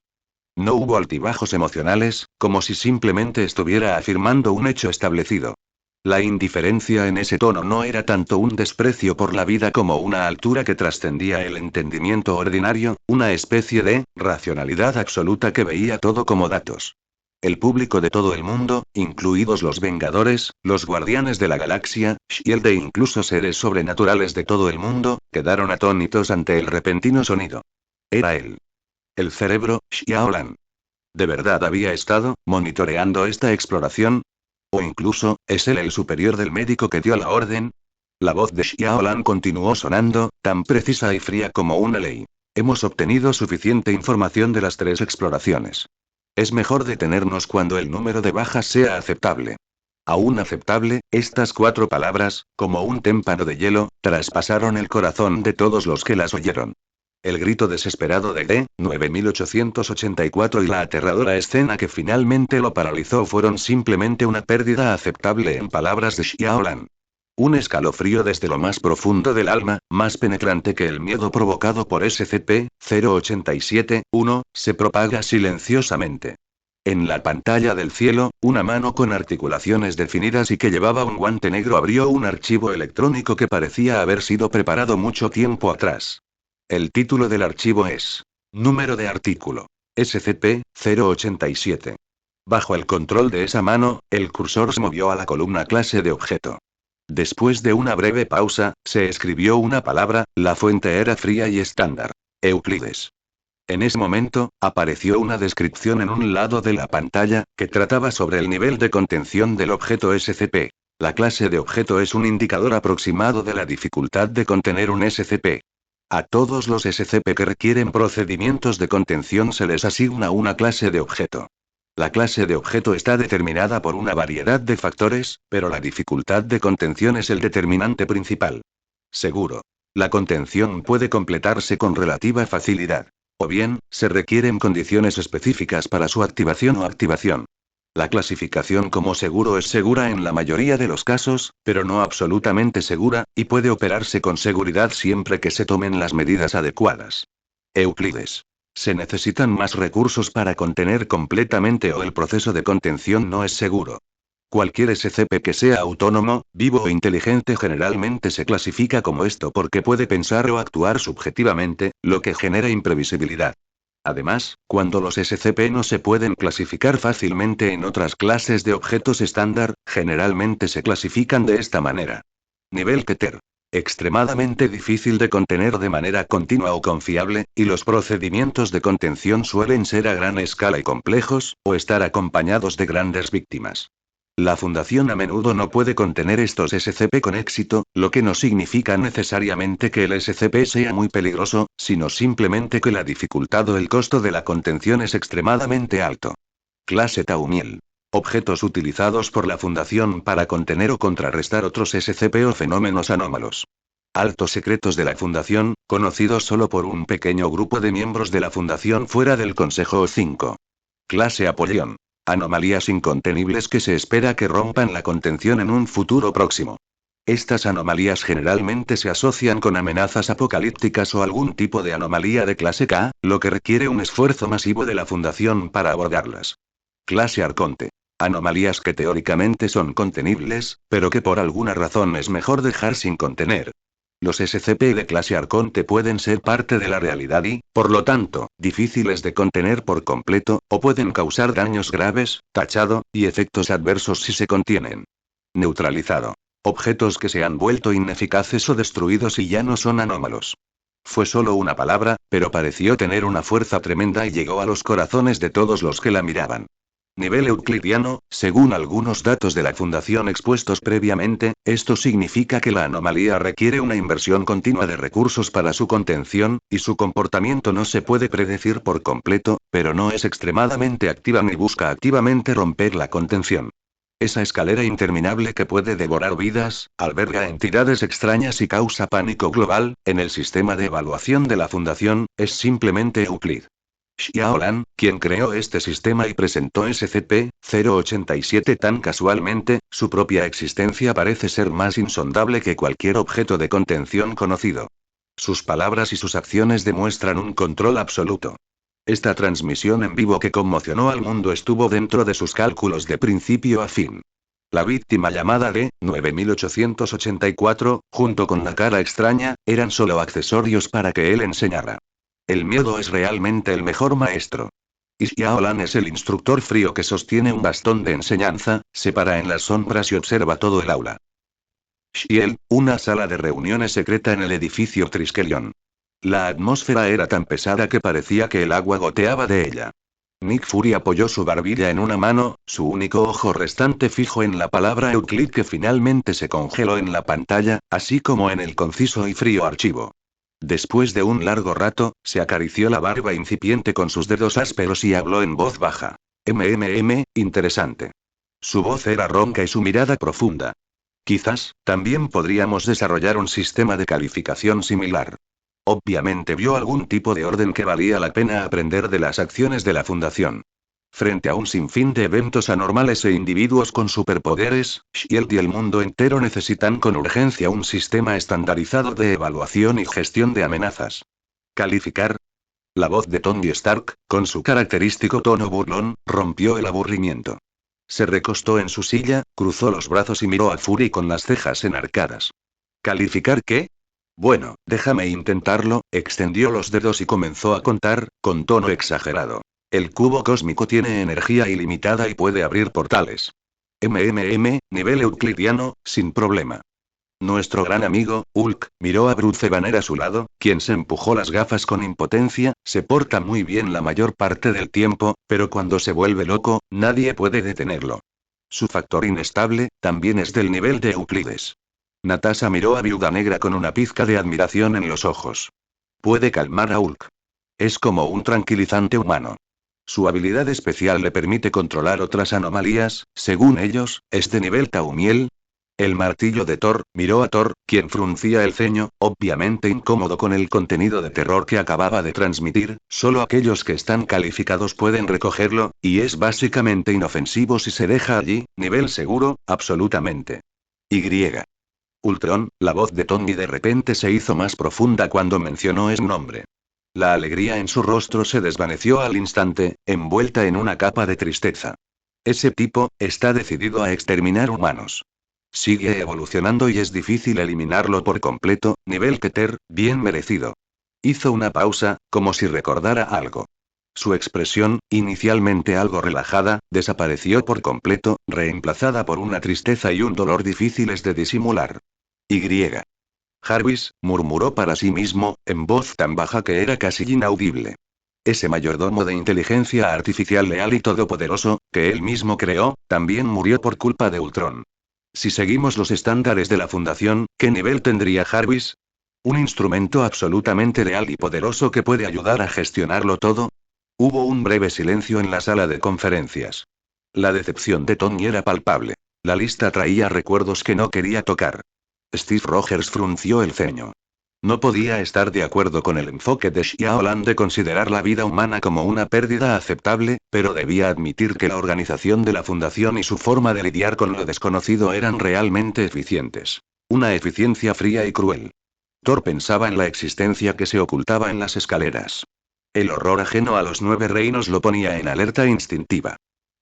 No hubo altibajos emocionales, como si simplemente estuviera afirmando un hecho establecido. La indiferencia en ese tono no era tanto un desprecio por la vida como una altura que trascendía el entendimiento ordinario, una especie de racionalidad absoluta que veía todo como datos. El público de todo el mundo, incluidos los Vengadores, los Guardianes de la Galaxia, Shield e incluso seres sobrenaturales de todo el mundo, quedaron atónitos ante el repentino sonido. Era él. El cerebro, Xiaolan. ¿De verdad había estado monitoreando esta exploración? ¿O incluso, es él el superior del médico que dio la orden? La voz de Xiaolan continuó sonando, tan precisa y fría como una ley. Hemos obtenido suficiente información de las 3 exploraciones. Es mejor detenernos cuando el número de bajas sea aceptable. Aún aceptable, estas 4 palabras, como un témpano de hielo, traspasaron el corazón de todos los que las oyeron. El grito desesperado de D-9884 y la aterradora escena que finalmente lo paralizó fueron simplemente una pérdida aceptable en palabras de Xiaolan. Un escalofrío desde lo más profundo del alma, más penetrante que el miedo provocado por SCP-087-1, se propaga silenciosamente. En la pantalla del cielo, una mano con articulaciones definidas y que llevaba un guante negro abrió un archivo electrónico que parecía haber sido preparado mucho tiempo atrás. El título del archivo es: Número de artículo. SCP-087. Bajo el control de esa mano, el cursor se movió a la columna clase de objeto. Después de una breve pausa, se escribió una palabra, la fuente era fría y estándar. Euclides. En ese momento, apareció una descripción en un lado de la pantalla, que trataba sobre el nivel de contención del objeto SCP. La clase de objeto es un indicador aproximado de la dificultad de contener un SCP. A todos los SCP que requieren procedimientos de contención se les asigna una clase de objeto. La clase de objeto está determinada por una variedad de factores, pero la dificultad de contención es el determinante principal. Seguro. La contención puede completarse con relativa facilidad. O bien, se requieren condiciones específicas para su activación o activación. La clasificación como seguro es segura en la mayoría de los casos, pero no absolutamente segura, y puede operarse con seguridad siempre que se tomen las medidas adecuadas. Euclides. Se necesitan más recursos para contener completamente o el proceso de contención no es seguro. Cualquier SCP que sea autónomo, vivo o inteligente generalmente se clasifica como esto porque puede pensar o actuar subjetivamente, lo que genera imprevisibilidad. Además, cuando los SCP no se pueden clasificar fácilmente en otras clases de objetos estándar, generalmente se clasifican de esta manera. Nivel Keter. extremadamente difícil de contener de manera continua o confiable, y los procedimientos de contención suelen ser a gran escala y complejos, o estar acompañados de grandes víctimas. La Fundación a menudo no puede contener estos SCP con éxito, lo que no significa necesariamente que el SCP sea muy peligroso, sino simplemente que la dificultad o el costo de la contención es extremadamente alto. Clase Taumiel. Objetos utilizados por la Fundación para contener o contrarrestar otros SCP o fenómenos anómalos. Altos secretos de la Fundación, conocidos solo por un pequeño grupo de miembros de la Fundación fuera del Consejo O5. Clase Apollón. Anomalías incontenibles que se espera que rompan la contención en un futuro próximo. Estas anomalías generalmente se asocian con amenazas apocalípticas o algún tipo de anomalía de clase K, lo que requiere un esfuerzo masivo de la Fundación para abordarlas. Clase Arconte. Anomalías que teóricamente son contenibles, pero que por alguna razón es mejor dejar sin contener. Los SCP de clase Arconte pueden ser parte de la realidad y, por lo tanto, difíciles de contener por completo, o pueden causar daños graves, tachado, y efectos adversos si se contienen. Neutralizado. Objetos que se han vuelto ineficaces o destruidos y ya no son anómalos. Fue solo una palabra, pero pareció tener una fuerza tremenda y llegó a los corazones de todos los que la miraban. Nivel euclidiano, según algunos datos de la Fundación expuestos previamente, esto significa que la anomalía requiere una inversión continua de recursos para su contención, y su comportamiento no se puede predecir por completo, pero no es extremadamente activa ni busca activamente romper la contención. Esa escalera interminable que puede devorar vidas, alberga entidades extrañas y causa pánico global, en el sistema de evaluación de la Fundación, es simplemente Euclid. Xiaolan, quien creó este sistema y presentó SCP-087 tan casualmente, su propia existencia parece ser más insondable que cualquier objeto de contención conocido. Sus palabras y sus acciones demuestran un control absoluto. Esta transmisión en vivo que conmocionó al mundo estuvo dentro de sus cálculos de principio a fin. La víctima llamada D-9884, junto con la cara extraña, eran solo accesorios para que él enseñara. El miedo es realmente el mejor maestro. Y Xiaolan es el instructor frío que sostiene un bastón de enseñanza, se para en las sombras y observa todo el aula. Xiel, una sala de reuniones secreta en el edificio Triskelion. La atmósfera era tan pesada que parecía que el agua goteaba de ella. Nick Fury apoyó su barbilla en una mano, su único ojo restante fijo en la palabra Euclid que finalmente se congeló en la pantalla, así como en el conciso y frío archivo. Después de un largo rato, se acarició la barba incipiente con sus dedos ásperos y habló en voz baja. Interesante. Su voz era ronca y su mirada profunda. Quizás, también podríamos desarrollar un sistema de calificación similar. Obviamente vio algún tipo de orden que valía la pena aprender de las acciones de la Fundación. Frente a un sinfín de eventos anormales e individuos con superpoderes, Shield y el mundo entero necesitan con urgencia un sistema estandarizado de evaluación y gestión de amenazas. ¿Calificar? La voz de Tony Stark, con su característico tono burlón, rompió el aburrimiento. Se recostó en su silla, cruzó los brazos y miró a Fury con las cejas enarcadas. ¿Calificar qué? Bueno, déjame intentarlo, extendió los dedos y comenzó a contar, con tono exagerado. El cubo cósmico tiene energía ilimitada y puede abrir portales. Nivel euclidiano, sin problema. Nuestro gran amigo, Hulk, miró a Bruce Banner a su lado, quien se empujó las gafas con impotencia, se porta muy bien la mayor parte del tiempo, pero cuando se vuelve loco, nadie puede detenerlo. Su factor inestable, también es del nivel de Euclides. Natasha miró a Viuda Negra con una pizca de admiración en los ojos. Puede calmar a Hulk. Es como un tranquilizante humano. Su habilidad especial le permite controlar otras anomalías, según ellos, ¿es de nivel Taumiel? El martillo de Thor, miró a Thor, quien fruncía el ceño, obviamente incómodo con el contenido de terror que acababa de transmitir, solo aquellos que están calificados pueden recogerlo, y es básicamente inofensivo si se deja allí, nivel seguro, absolutamente. Y. Ultron, la voz de Tony de repente se hizo más profunda cuando mencionó ese nombre. La alegría en su rostro se desvaneció al instante, envuelta en una capa de tristeza. Ese tipo, está decidido a exterminar humanos. Sigue evolucionando y es difícil eliminarlo por completo, nivel Keter, bien merecido. Hizo una pausa, como si recordara algo. Su expresión, inicialmente algo relajada, desapareció por completo, reemplazada por una tristeza y un dolor difíciles de disimular. Y. Jarvis, murmuró para sí mismo, en voz tan baja que era casi inaudible. Ese mayordomo de inteligencia artificial leal y todopoderoso, que él mismo creó, también murió por culpa de Ultron. Si seguimos los estándares de la Fundación, ¿qué nivel tendría Jarvis? ¿Un instrumento absolutamente leal y poderoso que puede ayudar a gestionarlo todo? Hubo un breve silencio en la sala de conferencias. La decepción de Tony era palpable. La lista traía recuerdos que no quería tocar. Steve Rogers frunció el ceño. No podía estar de acuerdo con el enfoque de Xiaolan de considerar la vida humana como una pérdida aceptable, pero debía admitir que la organización de la Fundación y su forma de lidiar con lo desconocido eran realmente eficientes. Una eficiencia fría y cruel. Thor pensaba en la existencia que se ocultaba en las escaleras. El horror ajeno a los 9 reinos lo ponía en alerta instintiva.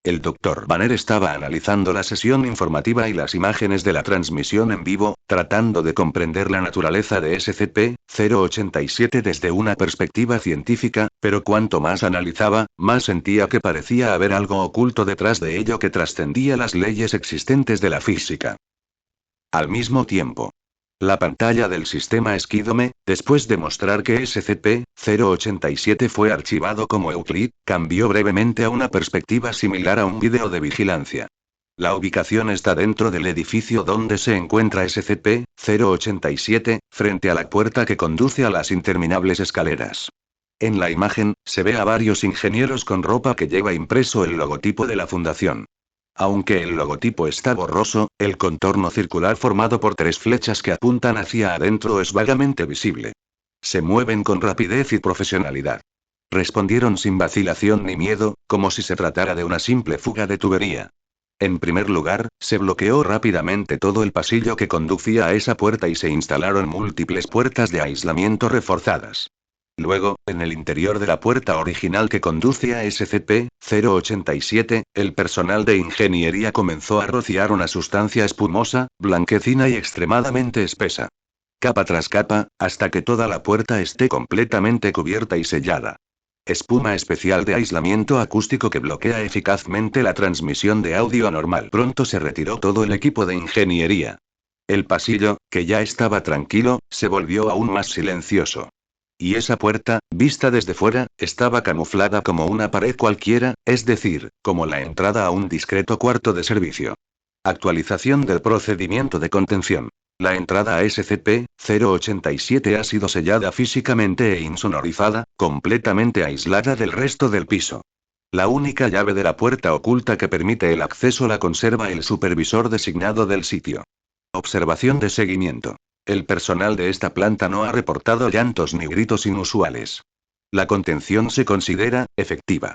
El Dr. Banner estaba analizando la sesión informativa y las imágenes de la transmisión en vivo, tratando de comprender la naturaleza de SCP-087 desde una perspectiva científica, pero cuanto más analizaba, más sentía que parecía haber algo oculto detrás de ello que trascendía las leyes existentes de la física. Al mismo tiempo, la pantalla del sistema Esquidome, después de mostrar que SCP-087 fue archivado como Euclid, cambió brevemente a una perspectiva similar a un vídeo de vigilancia. La ubicación está dentro del edificio donde se encuentra SCP-087, frente a la puerta que conduce a las interminables escaleras. En la imagen, se ve a varios ingenieros con ropa que lleva impreso el logotipo de la Fundación. Aunque el logotipo está borroso, el contorno circular formado por 3 flechas que apuntan hacia adentro es vagamente visible. Se mueven con rapidez y profesionalidad. Respondieron sin vacilación ni miedo, como si se tratara de una simple fuga de tubería. En primer lugar, se bloqueó rápidamente todo el pasillo que conducía a esa puerta y se instalaron múltiples puertas de aislamiento reforzadas. Luego, en el interior de la puerta original que conduce a SCP-087, el personal de ingeniería comenzó a rociar una sustancia espumosa, blanquecina y extremadamente espesa. Capa tras capa, hasta que toda la puerta esté completamente cubierta y sellada. Espuma especial de aislamiento acústico que bloquea eficazmente la transmisión de audio anormal. Pronto se retiró todo el equipo de ingeniería. El pasillo, que ya estaba tranquilo, se volvió aún más silencioso. Y esa puerta, vista desde fuera, estaba camuflada como una pared cualquiera, es decir, como la entrada a un discreto cuarto de servicio. Actualización del procedimiento de contención. La entrada a SCP-087 ha sido sellada físicamente e insonorizada, completamente aislada del resto del piso. La única llave de la puerta oculta que permite el acceso la conserva el supervisor designado del sitio. Observación de seguimiento. El personal de esta planta no ha reportado llantos ni gritos inusuales. La contención se considera efectiva.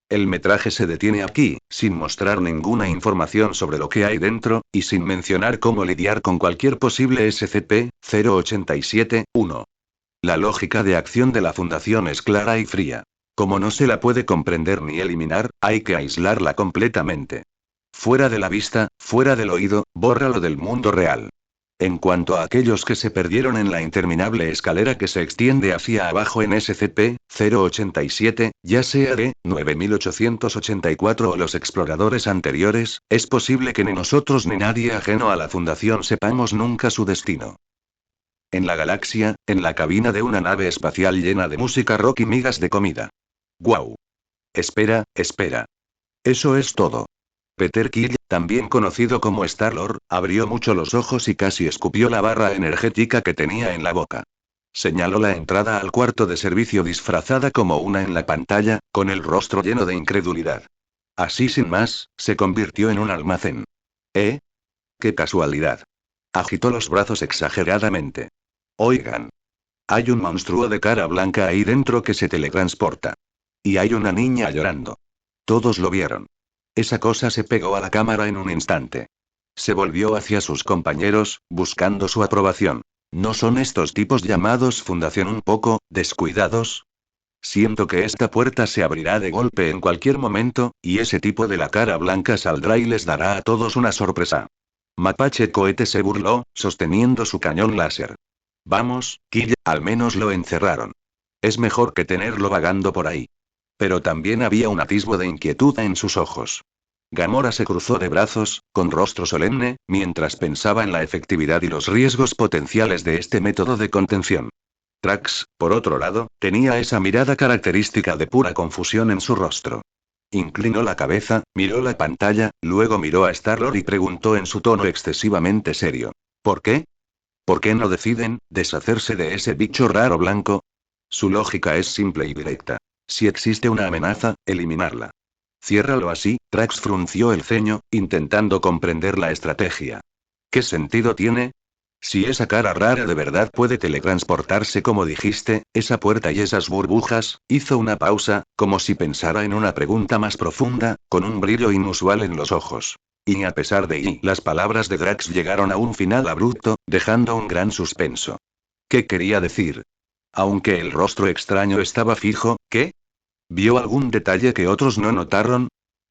El metraje se detiene aquí, sin mostrar ninguna información sobre lo que hay dentro, y sin mencionar cómo lidiar con cualquier posible SCP-087-1. La lógica de acción de la Fundación es clara y fría. Como no se la puede comprender ni eliminar, hay que aislarla completamente. Fuera de la vista, fuera del oído, bórralo del mundo real. En cuanto a aquellos que se perdieron en la interminable escalera que se extiende hacia abajo en SCP-087, ya sea de 9884 o los exploradores anteriores, es posible que ni nosotros ni nadie ajeno a la Fundación sepamos nunca su destino. En la galaxia, en la cabina de una nave espacial llena de música rock y migas de comida. ¡Guau! Espera, espera. Eso es todo. Peter Quill, también conocido como Star-Lord, abrió mucho los ojos y casi escupió la barra energética que tenía en la boca. Señaló la entrada al cuarto de servicio disfrazada como una en la pantalla, con el rostro lleno de incredulidad. Así sin más, se convirtió en un almacén. ¿Eh? ¡Qué casualidad! Agitó los brazos exageradamente. Oigan. Hay un monstruo de cara blanca ahí dentro que se teletransporta. Y hay una niña llorando. Todos lo vieron. Esa cosa se pegó a la cámara en un instante. Se volvió hacia sus compañeros, buscando su aprobación. ¿No son estos tipos llamados Fundación un poco descuidados? Siento que esta puerta se abrirá de golpe en cualquier momento, y ese tipo de la cara blanca saldrá y les dará a todos una sorpresa. Mapache Cohete se burló, sosteniendo su cañón láser. Vamos, Kill, al menos lo encerraron. Es mejor que tenerlo vagando por ahí. Pero también había un atisbo de inquietud en sus ojos. Gamora se cruzó de brazos, con rostro solemne, mientras pensaba en la efectividad y los riesgos potenciales de este método de contención. Drax, por otro lado, tenía esa mirada característica de pura confusión en su rostro. Inclinó la cabeza, miró la pantalla, luego miró a Star-Lord y preguntó en su tono excesivamente serio. ¿Por qué? ¿Por qué no deciden deshacerse de ese bicho raro blanco? Su lógica es simple y directa. Si existe una amenaza, eliminarla. Ciérralo así. Drax frunció el ceño, intentando comprender la estrategia. ¿Qué sentido tiene? Si esa cara rara de verdad puede teletransportarse como dijiste, esa puerta y esas burbujas, hizo una pausa, como si pensara en una pregunta más profunda, con un brillo inusual en los ojos. Y a pesar de ello, las palabras de Drax llegaron a un final abrupto, dejando un gran suspenso. ¿Qué quería decir? Aunque el rostro extraño estaba fijo, ¿qué? ¿Vio algún detalle que otros no notaron?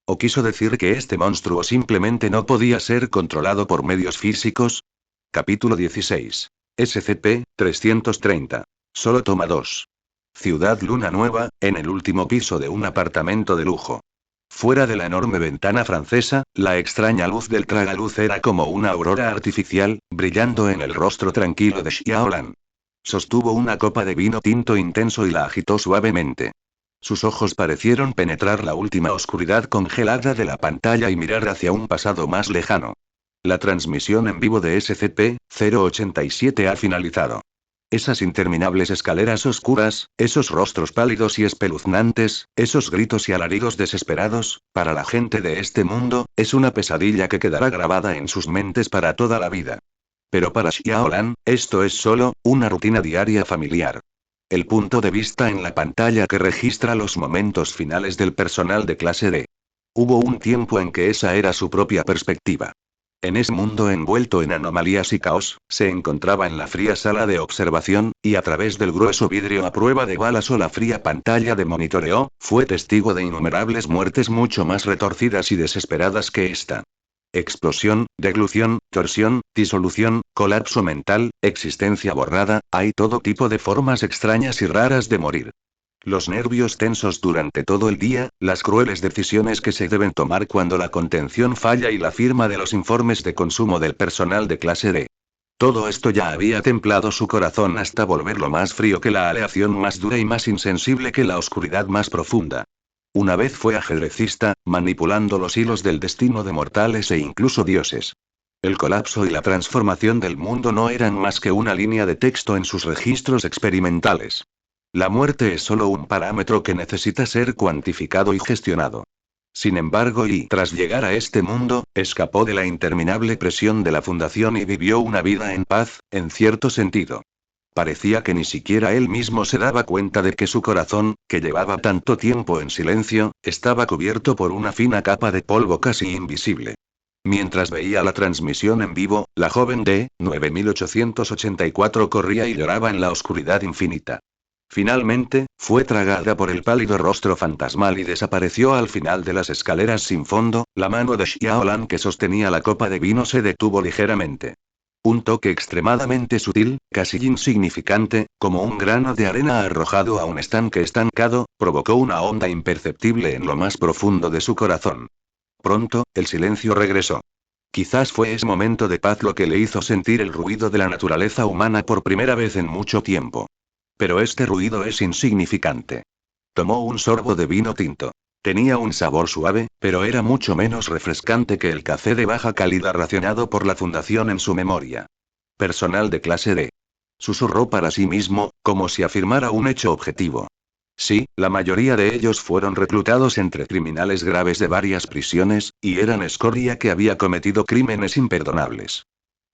¿O quiso decir que este monstruo simplemente no podía ser controlado por medios físicos? Capítulo 16. SCP-330. Solo toma 2. Ciudad Luna Nueva, en el último piso de un apartamento de lujo. Fuera de la enorme ventana francesa, la extraña luz del tragaluz era como una aurora artificial, brillando en el rostro tranquilo de Xiaolan. Sostuvo una copa de vino tinto intenso y la agitó suavemente. Sus ojos parecieron penetrar la última oscuridad congelada de la pantalla y mirar hacia un pasado más lejano. La transmisión en vivo de SCP-087 ha finalizado. Esas interminables escaleras oscuras, esos rostros pálidos y espeluznantes, esos gritos y alaridos desesperados, para la gente de este mundo, es una pesadilla que quedará grabada en sus mentes para toda la vida. Pero para Xiaolan, esto es solo una rutina diaria familiar. El punto de vista en la pantalla que registra los momentos finales del personal de clase D. Hubo un tiempo en que esa era su propia perspectiva. En ese mundo envuelto en anomalías y caos, se encontraba en la fría sala de observación, y a través del grueso vidrio a prueba de balas o la fría pantalla de monitoreo, fue testigo de innumerables muertes mucho más retorcidas y desesperadas que esta. Explosión, deglución, torsión, disolución, colapso mental, existencia borrada, hay todo tipo de formas extrañas y raras de morir. Los nervios tensos durante todo el día, las crueles decisiones que se deben tomar cuando la contención falla y la firma de los informes de consumo del personal de clase D. Todo esto ya había templado su corazón hasta volverlo más frío que la aleación más dura y más insensible que la oscuridad más profunda. Una vez fue ajedrecista, manipulando los hilos del destino de mortales e incluso dioses. El colapso y la transformación del mundo no eran más que una línea de texto en sus registros experimentales. La muerte es solo un parámetro que necesita ser cuantificado y gestionado. Sin embargo, y tras llegar a este mundo, escapó de la interminable presión de la Fundación y vivió una vida en paz, en cierto sentido. Parecía que ni siquiera él mismo se daba cuenta de que su corazón, que llevaba tanto tiempo en silencio, estaba cubierto por una fina capa de polvo casi invisible. Mientras veía la transmisión en vivo, la joven de 9884 corría y lloraba en la oscuridad infinita. Finalmente, fue tragada por el pálido rostro fantasmal y desapareció al final de las escaleras sin fondo. La mano de Xiaolan que sostenía la copa de vino se detuvo ligeramente. Un toque extremadamente sutil, casi insignificante, como un grano de arena arrojado a un estanque estancado, provocó una onda imperceptible en lo más profundo de su corazón. Pronto, el silencio regresó. Quizás fue ese momento de paz lo que le hizo sentir el ruido de la naturaleza humana por primera vez en mucho tiempo. Pero este ruido es insignificante. Tomó un sorbo de vino tinto. Tenía un sabor suave, pero era mucho menos refrescante que el café de baja calidad racionado por la Fundación en su memoria. Personal de clase D. Susurró para sí mismo, como si afirmara un hecho objetivo. Sí, la mayoría de ellos fueron reclutados entre criminales graves de varias prisiones, y eran escoria que había cometido crímenes imperdonables.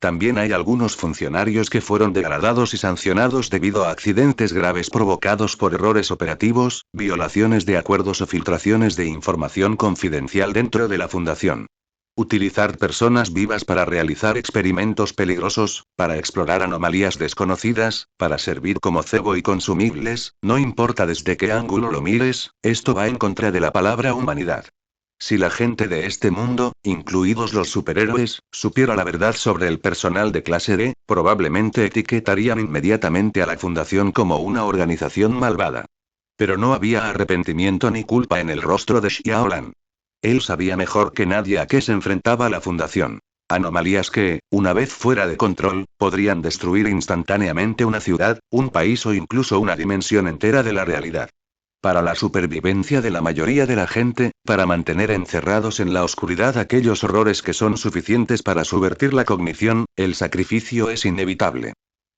También hay algunos funcionarios que fueron degradados y sancionados debido a accidentes graves provocados por errores operativos, violaciones de acuerdos o filtraciones de información confidencial dentro de la Fundación. Utilizar personas vivas para realizar experimentos peligrosos, para explorar anomalías desconocidas, para servir como cebo y consumibles, no importa desde qué ángulo lo mires, esto va en contra de la palabra humanidad. Si la gente de este mundo, incluidos los superhéroes, supiera la verdad sobre el personal de clase D, probablemente etiquetarían inmediatamente a la Fundación como una organización malvada. Pero no había arrepentimiento ni culpa en el rostro de Xiaolan. Él sabía mejor que nadie a qué se enfrentaba la Fundación. Anomalías que, una vez fuera de control, podrían destruir instantáneamente una ciudad, un país o incluso una dimensión entera de la realidad. Para la supervivencia de la mayoría de la gente, para mantener encerrados en la oscuridad aquellos horrores que son suficientes para subvertir la cognición, el sacrificio es inevitable.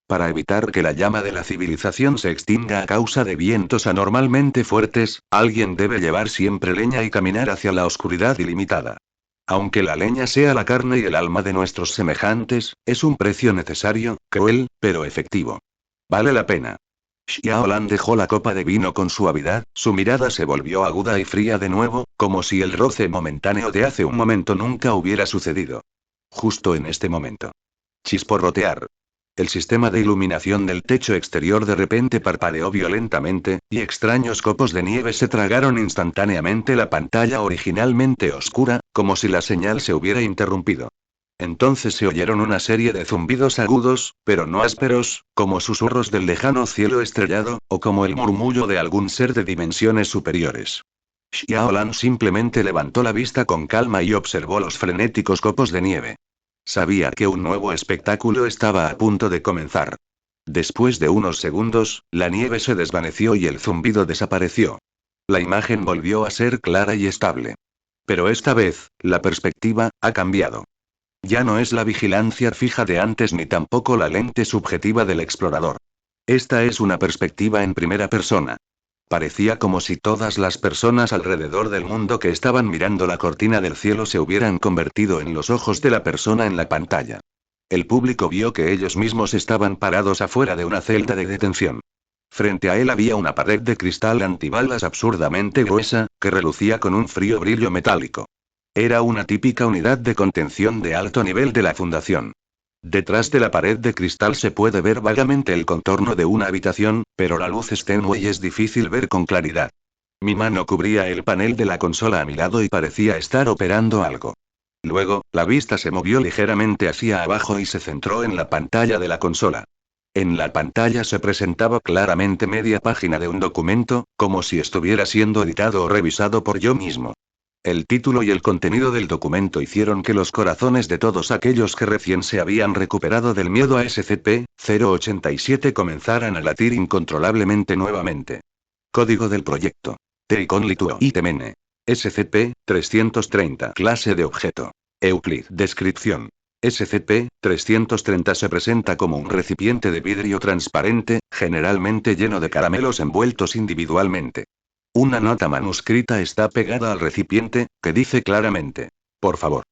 Para evitar que la llama de la civilización se extinga a causa de vientos anormalmente fuertes, alguien debe llevar siempre leña y caminar hacia la oscuridad ilimitada. Aunque la leña sea la carne y el alma de nuestros semejantes, es un precio necesario, cruel, pero efectivo. Vale la pena. Xiaolan dejó la copa de vino con suavidad, su mirada se volvió aguda y fría de nuevo, como si el roce momentáneo de hace un momento nunca hubiera sucedido. Justo en este momento. Chisporrotear. El sistema de iluminación del techo exterior de repente parpadeó violentamente, y extraños copos de nieve se tragaron instantáneamente la pantalla originalmente oscura, como si la señal se hubiera interrumpido. Entonces se oyeron una serie de zumbidos agudos, pero no ásperos, como susurros del lejano cielo estrellado, o como el murmullo de algún ser de dimensiones superiores. Xiaolan simplemente levantó la vista con calma y observó los frenéticos copos de nieve. Sabía que un nuevo espectáculo estaba a punto de comenzar. Después de unos segundos, la nieve se desvaneció y el zumbido desapareció. La imagen volvió a ser clara y estable. Pero esta vez, la perspectiva ha cambiado. Ya no es la vigilancia fija de antes ni tampoco la lente subjetiva del explorador. Esta es una perspectiva en primera persona. Parecía como si todas las personas alrededor del mundo que estaban mirando la cortina del cielo se hubieran convertido en los ojos de la persona en la pantalla. El público vio que ellos mismos estaban parados afuera de una celda de detención. Frente a él había una pared de cristal antibalas absurdamente gruesa, que relucía con un frío brillo metálico. Era una típica unidad de contención de alto nivel de la Fundación. Detrás de la pared de cristal se puede ver vagamente el contorno de una habitación, pero la luz es tenue y es difícil ver con claridad. Mi mano cubría el panel de la consola a mi lado y parecía estar operando algo. Luego, la vista se movió ligeramente hacia abajo y se centró en la pantalla de la consola. En la pantalla se presentaba claramente media página de un documento, como si estuviera siendo editado o revisado por yo mismo. El título y el contenido del documento hicieron que los corazones de todos aquellos que recién se habían recuperado del miedo a SCP-087 comenzaran a latir incontrolablemente nuevamente. Código del proyecto. Teicon Lituo Itemene. SCP-330. Clase de objeto. Euclid. Descripción. SCP-330 se presenta como un recipiente de vidrio transparente, generalmente lleno de caramelos envueltos individualmente. Una nota manuscrita está pegada al recipiente, que dice claramente: por favor.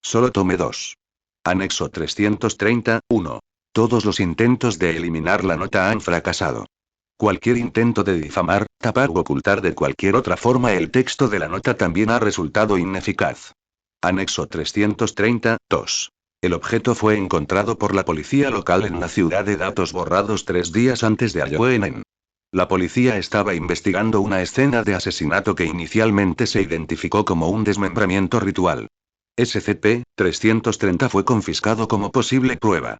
Solo tome 2. Anexo 330, 1. Todos los intentos de eliminar la nota han fracasado. Cualquier intento de difamar, tapar u ocultar de cualquier otra forma el texto de la nota también ha resultado ineficaz. Anexo 330, 2. El objeto fue encontrado por la policía local en la ciudad de datos borrados 3 días antes de Halloween. La policía estaba investigando una escena de asesinato que inicialmente se identificó como un desmembramiento ritual. SCP-330 fue confiscado como posible prueba.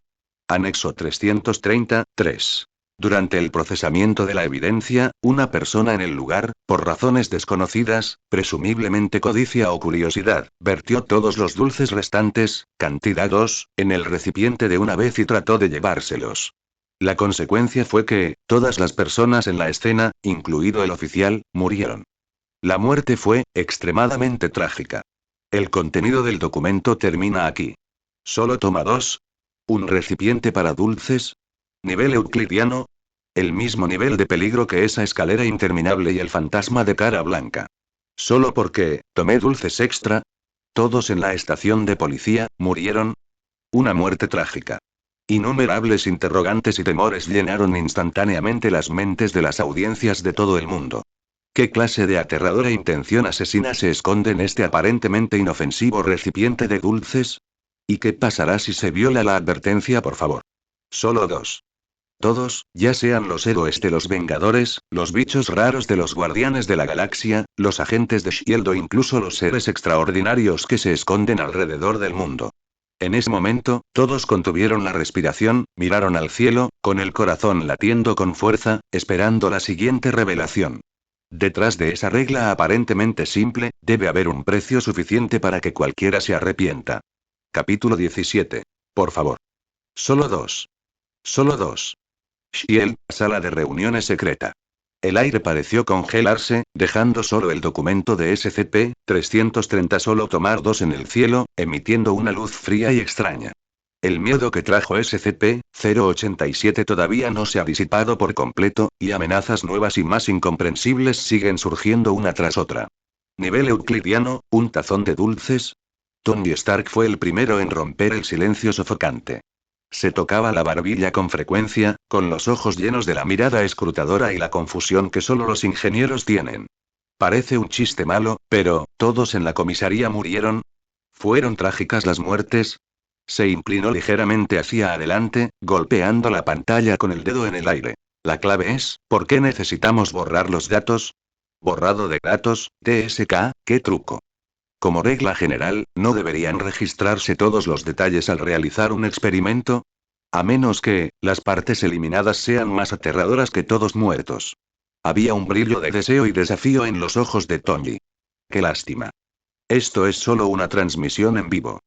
Anexo 330, 3. Durante el procesamiento de la evidencia, una persona en el lugar, por razones desconocidas, presumiblemente codicia o curiosidad, vertió todos los dulces restantes, cantidad 2, en el recipiente de una vez y trató de llevárselos. La consecuencia fue que, todas las personas en la escena, incluido el oficial, murieron. La muerte fue, extremadamente trágica. El contenido del documento termina aquí. Solo toma 2. Un recipiente para dulces. Nivel euclidiano. El mismo nivel de peligro que esa escalera interminable y el fantasma de cara blanca. Solo porque, tomé dulces extra. Todos en la estación de policía, murieron. Una muerte trágica. Innumerables interrogantes y temores llenaron instantáneamente las mentes de las audiencias de todo el mundo. ¿Qué clase de aterradora intención asesina se esconde en este aparentemente inofensivo recipiente de dulces? ¿Y qué pasará si se viola la advertencia, por favor? Solo 2. Todos, ya sean los héroes de los Vengadores, los bichos raros de los Guardianes de la Galaxia, los agentes de S.H.I.E.L.D. o incluso los seres extraordinarios que se esconden alrededor del mundo. En ese momento, todos contuvieron la respiración, miraron al cielo, con el corazón latiendo con fuerza, esperando la siguiente revelación. Detrás de esa regla aparentemente simple, debe haber un precio suficiente para que cualquiera se arrepienta. Capítulo 17. Por favor. Solo dos. Solo dos. Shiel, sala de reuniones secreta. El aire pareció congelarse, dejando solo el documento de SCP-330 solo tomar dos en el cielo, emitiendo una luz fría y extraña. El miedo que trajo SCP-087 todavía no se ha disipado por completo, y amenazas nuevas y más incomprensibles siguen surgiendo una tras otra. Nivel euclidiano, un tazón de dulces. Tony Stark fue el primero en romper el silencio sofocante. Se tocaba la barbilla con frecuencia, con los ojos llenos de la mirada escrutadora y la confusión que solo los ingenieros tienen. Parece un chiste malo, pero, ¿todos en la comisaría murieron? ¿Fueron trágicas las muertes? Se inclinó ligeramente hacia adelante, golpeando la pantalla con el dedo en el aire. La clave es, ¿por qué necesitamos borrar los datos? Borrado de datos, TSK, ¿qué truco? Como regla general, no deberían registrarse todos los detalles al realizar un experimento. A menos que, las partes eliminadas sean más aterradoras que todos muertos. Había un brillo de deseo y desafío en los ojos de Tony. Qué lástima. Esto es solo una transmisión en vivo.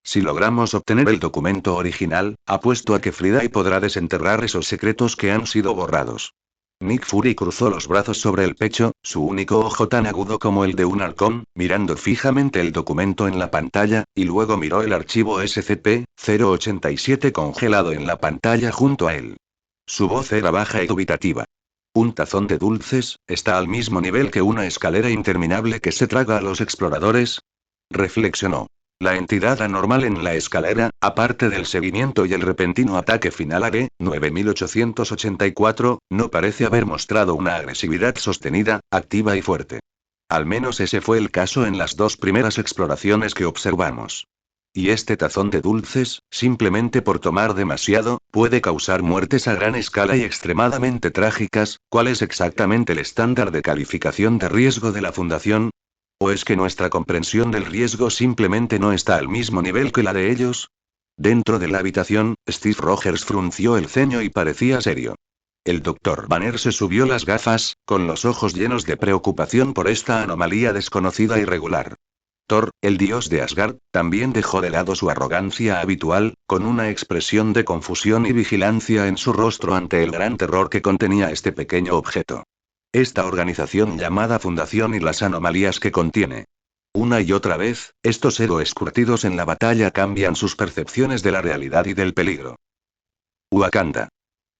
Si logramos obtener el documento original, apuesto a que Friday podrá desenterrar esos secretos que han sido borrados. Nick Fury cruzó los brazos sobre el pecho, su único ojo tan agudo como el de un halcón, mirando fijamente el documento en la pantalla, y luego miró el archivo SCP-087 congelado en la pantalla junto a él. Su voz era baja y dubitativa. Un tazón de dulces, ¿está al mismo nivel que una escalera interminable que se traga a los exploradores? Reflexionó. La entidad anormal en la escalera, aparte del seguimiento y el repentino ataque final a D-9884, no parece haber mostrado una agresividad sostenida, activa y fuerte. Al menos ese fue el caso en las dos primeras exploraciones que observamos. Y este tazón de dulces, simplemente por tomar demasiado, puede causar muertes a gran escala y extremadamente trágicas. ¿Cuál es exactamente el estándar de calificación de riesgo de la Fundación? ¿O es que nuestra comprensión del riesgo simplemente no está al mismo nivel que la de ellos? Dentro de la habitación, Steve Rogers frunció el ceño y parecía serio. El Dr. Banner se subió las gafas, con los ojos llenos de preocupación por esta anomalía desconocida y regular. Thor, el dios de Asgard, también dejó de lado su arrogancia habitual, con una expresión de confusión y vigilancia en su rostro ante el gran terror que contenía este pequeño objeto. Esta organización llamada Fundación y las anomalías que contiene. Una y otra vez, estos héroes curtidos en la batalla cambian sus percepciones de la realidad y del peligro. Wakanda.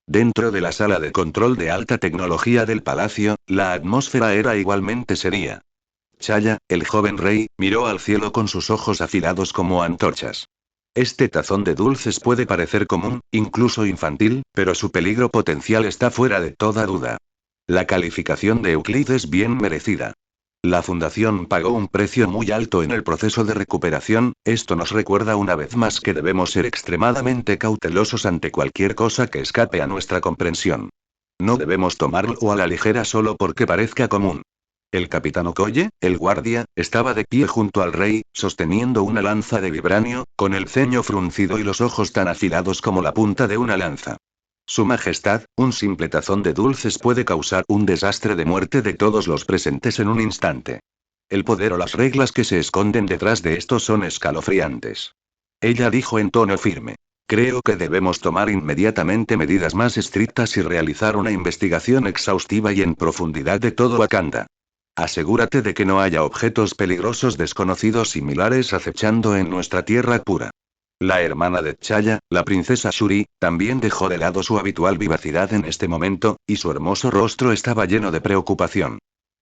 Dentro de la sala de control de alta tecnología del palacio, la atmósfera era igualmente seria. T'Challa, el joven rey, miró al cielo con sus ojos afilados como antorchas. Este tazón de dulces puede parecer común, incluso infantil, pero su peligro potencial está fuera de toda duda. La calificación de Euclid es bien merecida. La Fundación pagó un precio muy alto en el proceso de recuperación. Esto nos recuerda una vez más que debemos ser extremadamente cautelosos ante cualquier cosa que escape a nuestra comprensión. No debemos tomarlo a la ligera solo porque parezca común. El capitán Okoye, el guardia, estaba de pie junto al rey, sosteniendo una lanza de vibranio, con el ceño fruncido y los ojos tan afilados como la punta de una lanza. Su Majestad, un simple tazón de dulces puede causar un desastre de muerte de todos los presentes en un instante. El poder o las reglas que se esconden detrás de esto son escalofriantes. Ella dijo en tono firme. Creo que debemos tomar inmediatamente medidas más estrictas y realizar una investigación exhaustiva y en profundidad de todo Wakanda. Asegúrate de que no haya objetos peligrosos desconocidos similares acechando en nuestra tierra pura. La hermana de T'Challa, la princesa Shuri, también dejó de lado su habitual vivacidad en este momento, y su hermoso rostro estaba lleno de preocupación.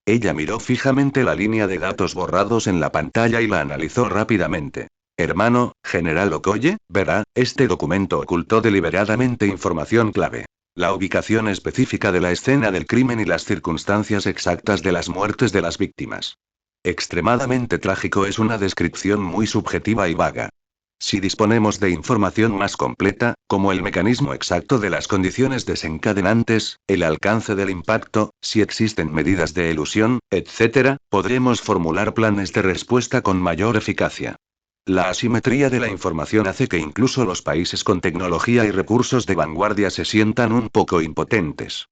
Ella miró fijamente la línea de datos borrados en la pantalla y la analizó rápidamente. Hermano, General Okoye, verá, este documento ocultó deliberadamente información clave. La ubicación específica de la escena del crimen y las circunstancias exactas de las muertes de las víctimas. Extremadamente trágico es una descripción muy subjetiva y vaga. Si disponemos de información más completa, como el mecanismo exacto de las condiciones desencadenantes, el alcance del impacto, si existen medidas de elusión, etc., podremos formular planes de respuesta con mayor eficacia. La asimetría de la información hace que incluso los países con tecnología y recursos de vanguardia se sientan un poco impotentes.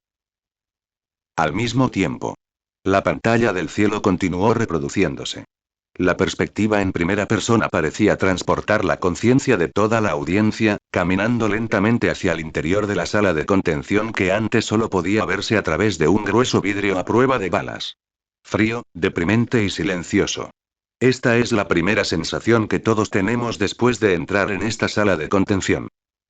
Al mismo tiempo. La pantalla del cielo continuó reproduciéndose. La perspectiva en primera persona parecía transportar la conciencia de toda la audiencia, caminando lentamente hacia el interior de la sala de contención que antes solo podía verse a través de un grueso vidrio a prueba de balas. Frío, deprimente y silencioso. Esta es la primera sensación que todos tenemos después de entrar en esta sala de contención.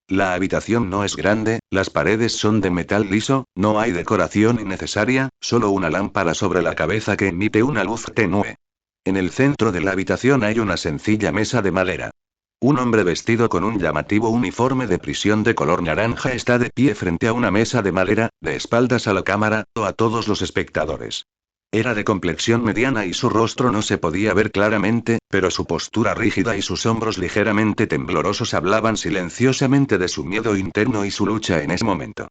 La habitación no es grande, las paredes son de metal liso, no hay decoración innecesaria, solo una lámpara sobre la cabeza que emite una luz tenue. En el centro de la habitación hay una sencilla mesa de madera. Un hombre vestido con un llamativo uniforme de prisión de color naranja está de pie frente a una mesa de madera, de espaldas a la cámara, o a todos los espectadores. Era de complexión mediana y su rostro no se podía ver claramente, pero su postura rígida y sus hombros ligeramente temblorosos hablaban silenciosamente de su miedo interno y su lucha en ese momento.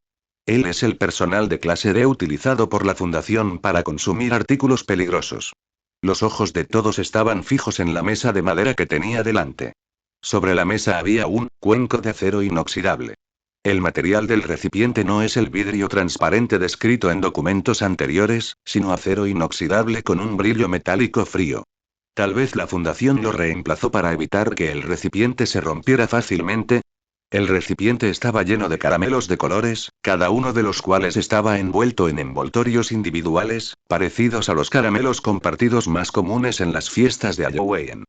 Él es el personal de clase D utilizado por la Fundación para consumir artículos peligrosos. Los ojos de todos estaban fijos en la mesa de madera que tenía delante. Sobre la mesa había un cuenco de acero inoxidable. El material del recipiente no es el vidrio transparente descrito en documentos anteriores, sino acero inoxidable con un brillo metálico frío. Tal vez la fundación lo reemplazó para evitar que el recipiente se rompiera fácilmente. El recipiente estaba lleno de caramelos de colores, cada uno de los cuales estaba envuelto en envoltorios individuales, parecidos a los caramelos compartidos más comunes en las fiestas de Halloween.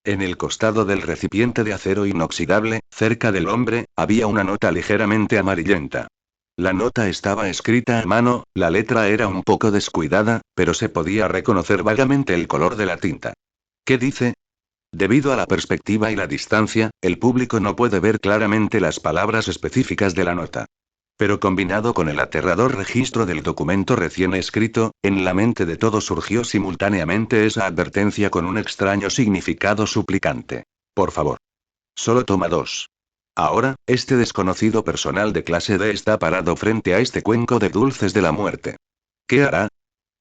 En el costado del recipiente de acero inoxidable, cerca del hombre, había una nota ligeramente amarillenta. La nota estaba escrita a mano, la letra era un poco descuidada, pero se podía reconocer vagamente el color de la tinta. ¿Qué dice? Debido a la perspectiva y la distancia, el público no puede ver claramente las palabras específicas de la nota. Pero combinado con el aterrador registro del documento recién escrito, en la mente de todos surgió simultáneamente esa advertencia con un extraño significado suplicante. Por favor. Solo toma dos. Ahora, este desconocido personal de clase D está parado frente a este cuenco de dulces de la muerte. ¿Qué hará?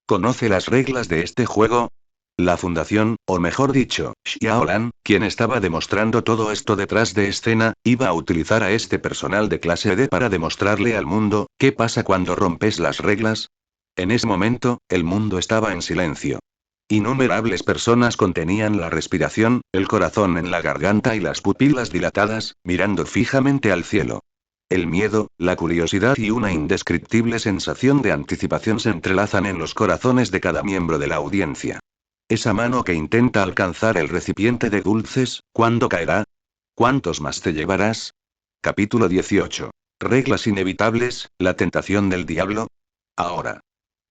¿Conoce las reglas de este juego? La fundación, o mejor dicho, Xiaolan, quien estaba demostrando todo esto detrás de escena, iba a utilizar a este personal de clase D para demostrarle al mundo, ¿qué pasa cuando rompes las reglas? En ese momento, el mundo estaba en silencio. Innumerables personas contenían la respiración, el corazón en la garganta y las pupilas dilatadas, mirando fijamente al cielo. El miedo, la curiosidad y una indescriptible sensación de anticipación se entrelazan en los corazones de cada miembro de la audiencia. Esa mano que intenta alcanzar el recipiente de dulces, ¿cuándo caerá? ¿Cuántos más te llevarás? Capítulo 18. Reglas inevitables, la tentación del diablo. Ahora.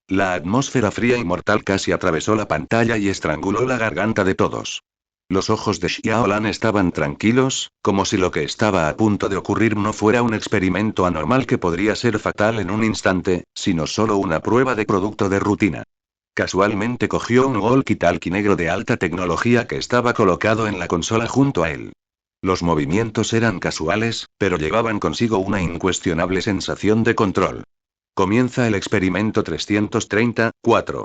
La atmósfera fría y mortal casi atravesó la pantalla y estranguló la garganta de todos. Los ojos de Xiaolan estaban tranquilos, como si lo que estaba a punto de ocurrir no fuera un experimento anormal que podría ser fatal en un instante, sino solo una prueba de producto de rutina. Casualmente cogió un walkie-talkie negro de alta tecnología que estaba colocado en la consola junto a él. Los movimientos eran casuales, pero llevaban consigo una incuestionable sensación de control. Comienza el experimento 334.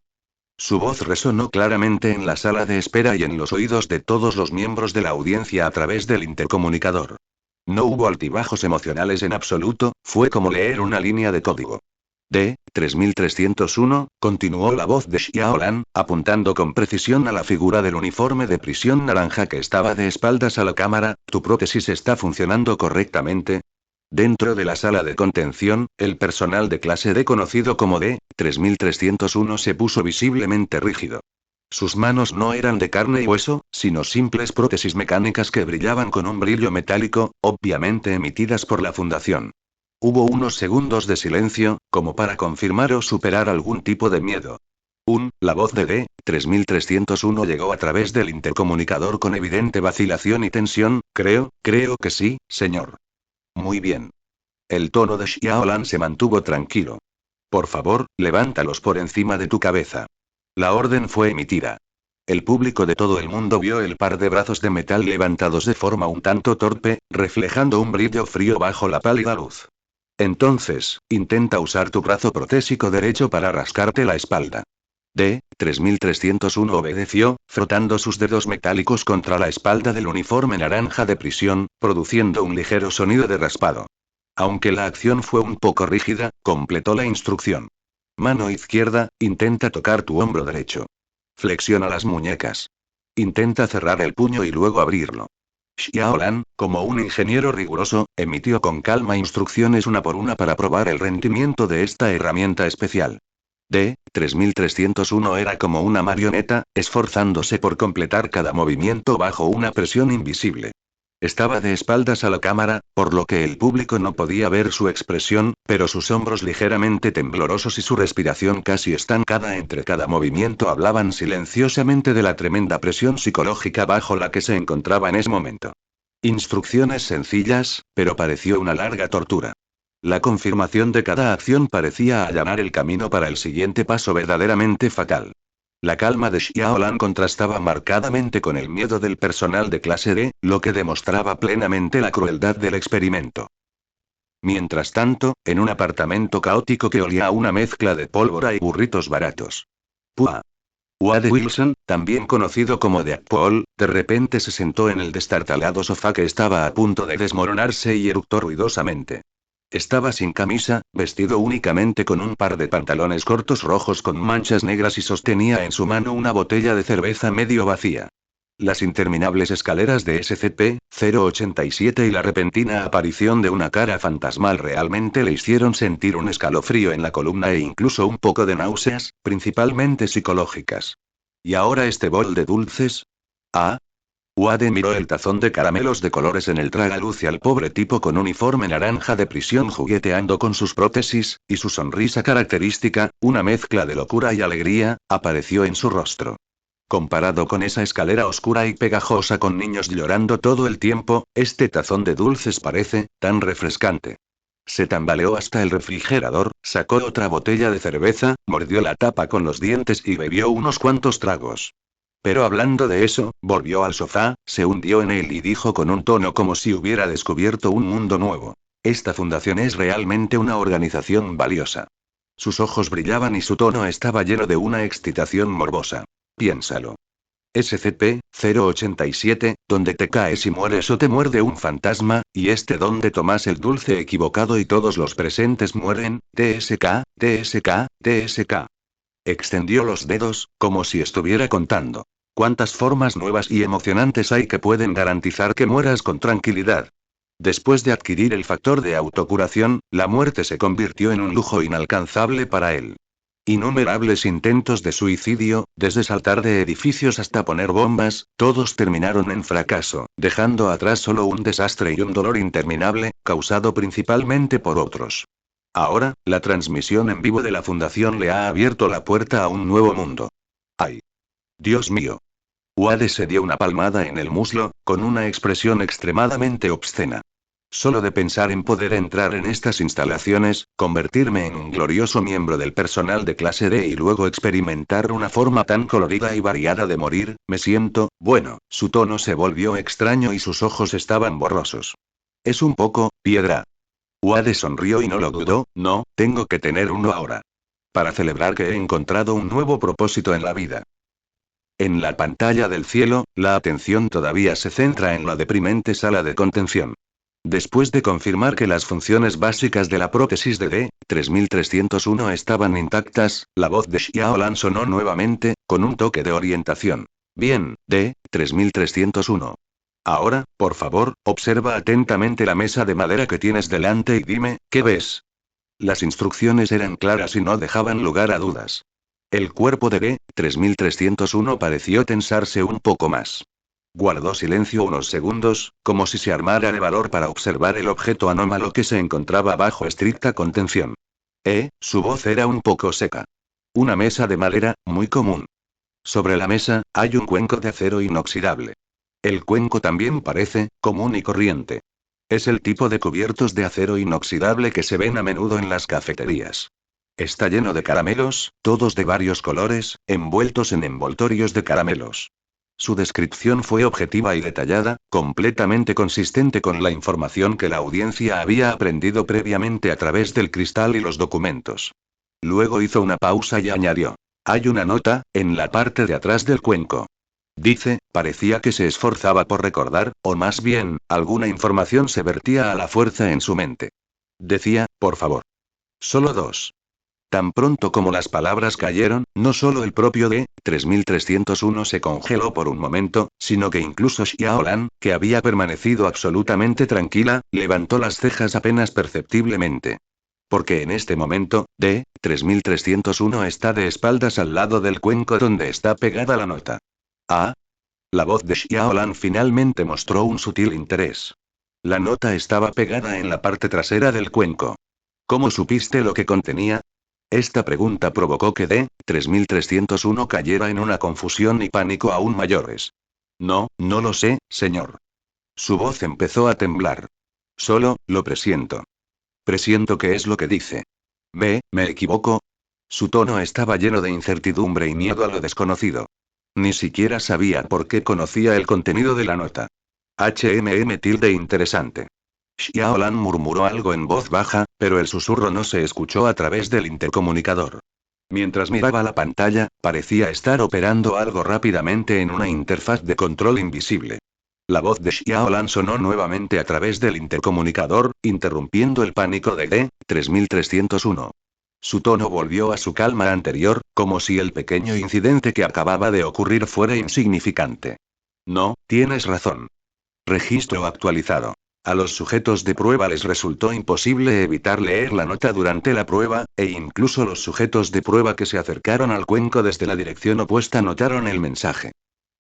Su voz resonó claramente en la sala de espera y en los oídos de todos los miembros de la audiencia a través del intercomunicador. No hubo altibajos emocionales en absoluto, fue como leer una línea de código. D-3301, continuó la voz de Xiaolan, apuntando con precisión a la figura del uniforme de prisión naranja que estaba de espaldas a la cámara, ¿tu prótesis está funcionando correctamente? Dentro de la sala de contención, el personal de clase D conocido como D-3301 se puso visiblemente rígido. Sus manos no eran de carne y hueso, sino simples prótesis mecánicas que brillaban con un brillo metálico, obviamente emitidas por la fundación. Hubo unos segundos de silencio, como para confirmar o superar algún tipo de miedo. La voz de D-3301 llegó a través del intercomunicador con evidente vacilación y tensión, creo que sí, señor. Muy bien. El tono de Xiaolan se mantuvo tranquilo. Por favor, levántalos por encima de tu cabeza. La orden fue emitida. El público de todo el mundo vio el par de brazos de metal levantados de forma un tanto torpe, reflejando un brillo frío bajo la pálida luz. Entonces, intenta usar tu brazo protésico derecho para rascarte la espalda. D-3301 obedeció, frotando sus dedos metálicos contra la espalda del uniforme naranja de prisión, produciendo un ligero sonido de raspado. Aunque la acción fue un poco rígida, completó la instrucción. Mano izquierda, intenta tocar tu hombro derecho. Flexiona las muñecas. Intenta cerrar el puño y luego abrirlo. Xiaolan, como un ingeniero riguroso, emitió con calma instrucciones una por una para probar el rendimiento de esta herramienta especial. D-3301 era como una marioneta, esforzándose por completar cada movimiento bajo una presión invisible. Estaba de espaldas a la cámara, por lo que el público no podía ver su expresión, pero sus hombros ligeramente temblorosos y su respiración casi estancada entre cada movimiento hablaban silenciosamente de la tremenda presión psicológica bajo la que se encontraba en ese momento. Instrucciones sencillas, pero pareció una larga tortura. La confirmación de cada acción parecía allanar el camino para el siguiente paso verdaderamente fatal. La calma de Xiaolan contrastaba marcadamente con el miedo del personal de clase D, lo que demostraba plenamente la crueldad del experimento. Mientras tanto, en un apartamento caótico que olía a una mezcla de pólvora y burritos baratos. ¡Pua! Wade Wilson, también conocido como Deak Paul, de repente se sentó en el destartalado sofá que estaba a punto de desmoronarse y eructó ruidosamente. Estaba sin camisa, vestido únicamente con un par de pantalones cortos rojos con manchas negras y sostenía en su mano una botella de cerveza medio vacía. Las interminables escaleras de SCP-087 y la repentina aparición de una cara fantasmal realmente le hicieron sentir un escalofrío en la columna e incluso un poco de náuseas, principalmente psicológicas. ¿Y ahora este bol de dulces? Ah. Wade miró el tazón de caramelos de colores en el tragaluz y al pobre tipo con uniforme naranja de prisión jugueteando con sus prótesis, y su sonrisa característica, una mezcla de locura y alegría, apareció en su rostro. Comparado con esa escalera oscura y pegajosa con niños llorando todo el tiempo, este tazón de dulces parece tan refrescante. Se tambaleó hasta el refrigerador, sacó otra botella de cerveza, mordió la tapa con los dientes y bebió unos cuantos tragos. Pero hablando de eso, volvió al sofá, se hundió en él y dijo con un tono como si hubiera descubierto un mundo nuevo. Esta fundación es realmente una organización valiosa. Sus ojos brillaban y su tono estaba lleno de una excitación morbosa. Piénsalo. SCP-087, donde te caes y mueres o te muerde un fantasma, y este donde tomas el dulce equivocado y todos los presentes mueren, TSK, TSK, TSK. Extendió los dedos, como si estuviera contando. ¿Cuántas formas nuevas y emocionantes hay que pueden garantizar que mueras con tranquilidad? Después de adquirir el factor de autocuración, la muerte se convirtió en un lujo inalcanzable para él. Innumerables intentos de suicidio, desde saltar de edificios hasta poner bombas, todos terminaron en fracaso, dejando atrás solo un desastre y un dolor interminable, causado principalmente por otros. Ahora, la transmisión en vivo de la Fundación le ha abierto la puerta a un nuevo mundo. ¡Ay! ¡Dios mío! Wade se dio una palmada en el muslo, con una expresión extremadamente obscena. Solo de pensar en poder entrar en estas instalaciones, convertirme en un glorioso miembro del personal de clase D y luego experimentar una forma tan colorida y variada de morir, me siento, bueno, su tono se volvió extraño y sus ojos estaban borrosos. Es un poco, piedra. Wade sonrió y no lo dudó, no, tengo que tener uno ahora. Para celebrar que he encontrado un nuevo propósito en la vida. En la pantalla del cielo, la atención todavía se centra en la deprimente sala de contención. Después de confirmar que las funciones básicas de la prótesis de D-3301 estaban intactas, la voz de Xiaolan sonó nuevamente, con un toque de orientación. Bien, D-3301. Ahora, por favor, observa atentamente la mesa de madera que tienes delante y dime, ¿qué ves? Las instrucciones eran claras y no dejaban lugar a dudas. El cuerpo de D-3301 pareció tensarse un poco más. Guardó silencio unos segundos, como si se armara de valor para observar el objeto anómalo que se encontraba bajo estricta contención. Su voz era un poco seca. Una mesa de madera, muy común. Sobre la mesa, hay un cuenco de acero inoxidable. El cuenco también parece común y corriente. Es el tipo de cubiertos de acero inoxidable que se ven a menudo en las cafeterías. Está lleno de caramelos, todos de varios colores, envueltos en envoltorios de caramelos. Su descripción fue objetiva y detallada, completamente consistente con la información que la audiencia había aprendido previamente a través del cristal y los documentos. Luego hizo una pausa y añadió. Hay una nota, en la parte de atrás del cuenco. Dice, parecía que se esforzaba por recordar, o más bien, alguna información se vertía a la fuerza en su mente. Decía, por favor. Solo dos. Tan pronto como las palabras cayeron, no solo el propio D-3301 se congeló por un momento, sino que incluso Xiaolan, que había permanecido absolutamente tranquila, levantó las cejas apenas perceptiblemente. Porque en este momento, D-3301 está de espaldas al lado del cuenco donde está pegada la nota. Ah. La voz de Xiaolan finalmente mostró un sutil interés. La nota estaba pegada en la parte trasera del cuenco. ¿Cómo supiste lo que contenía? Esta pregunta provocó que D-3301 cayera en una confusión y pánico aún mayores. No, no lo sé, señor. Su voz empezó a temblar. Solo, lo presiento. Presiento que es lo que dice. ¿Me equivoco? Su tono estaba lleno de incertidumbre y miedo a lo desconocido. Ni siquiera sabía por qué conocía el contenido de la nota. Interesante. Xiaolan murmuró algo en voz baja, pero el susurro no se escuchó a través del intercomunicador. Mientras miraba la pantalla, parecía estar operando algo rápidamente en una interfaz de control invisible. La voz de Xiaolan sonó nuevamente a través del intercomunicador, interrumpiendo el pánico de D-3301. Su tono volvió a su calma anterior, como si el pequeño incidente que acababa de ocurrir fuera insignificante. No, tienes razón. Registro actualizado. A los sujetos de prueba les resultó imposible evitar leer la nota durante la prueba, e incluso los sujetos de prueba que se acercaron al cuenco desde la dirección opuesta notaron el mensaje.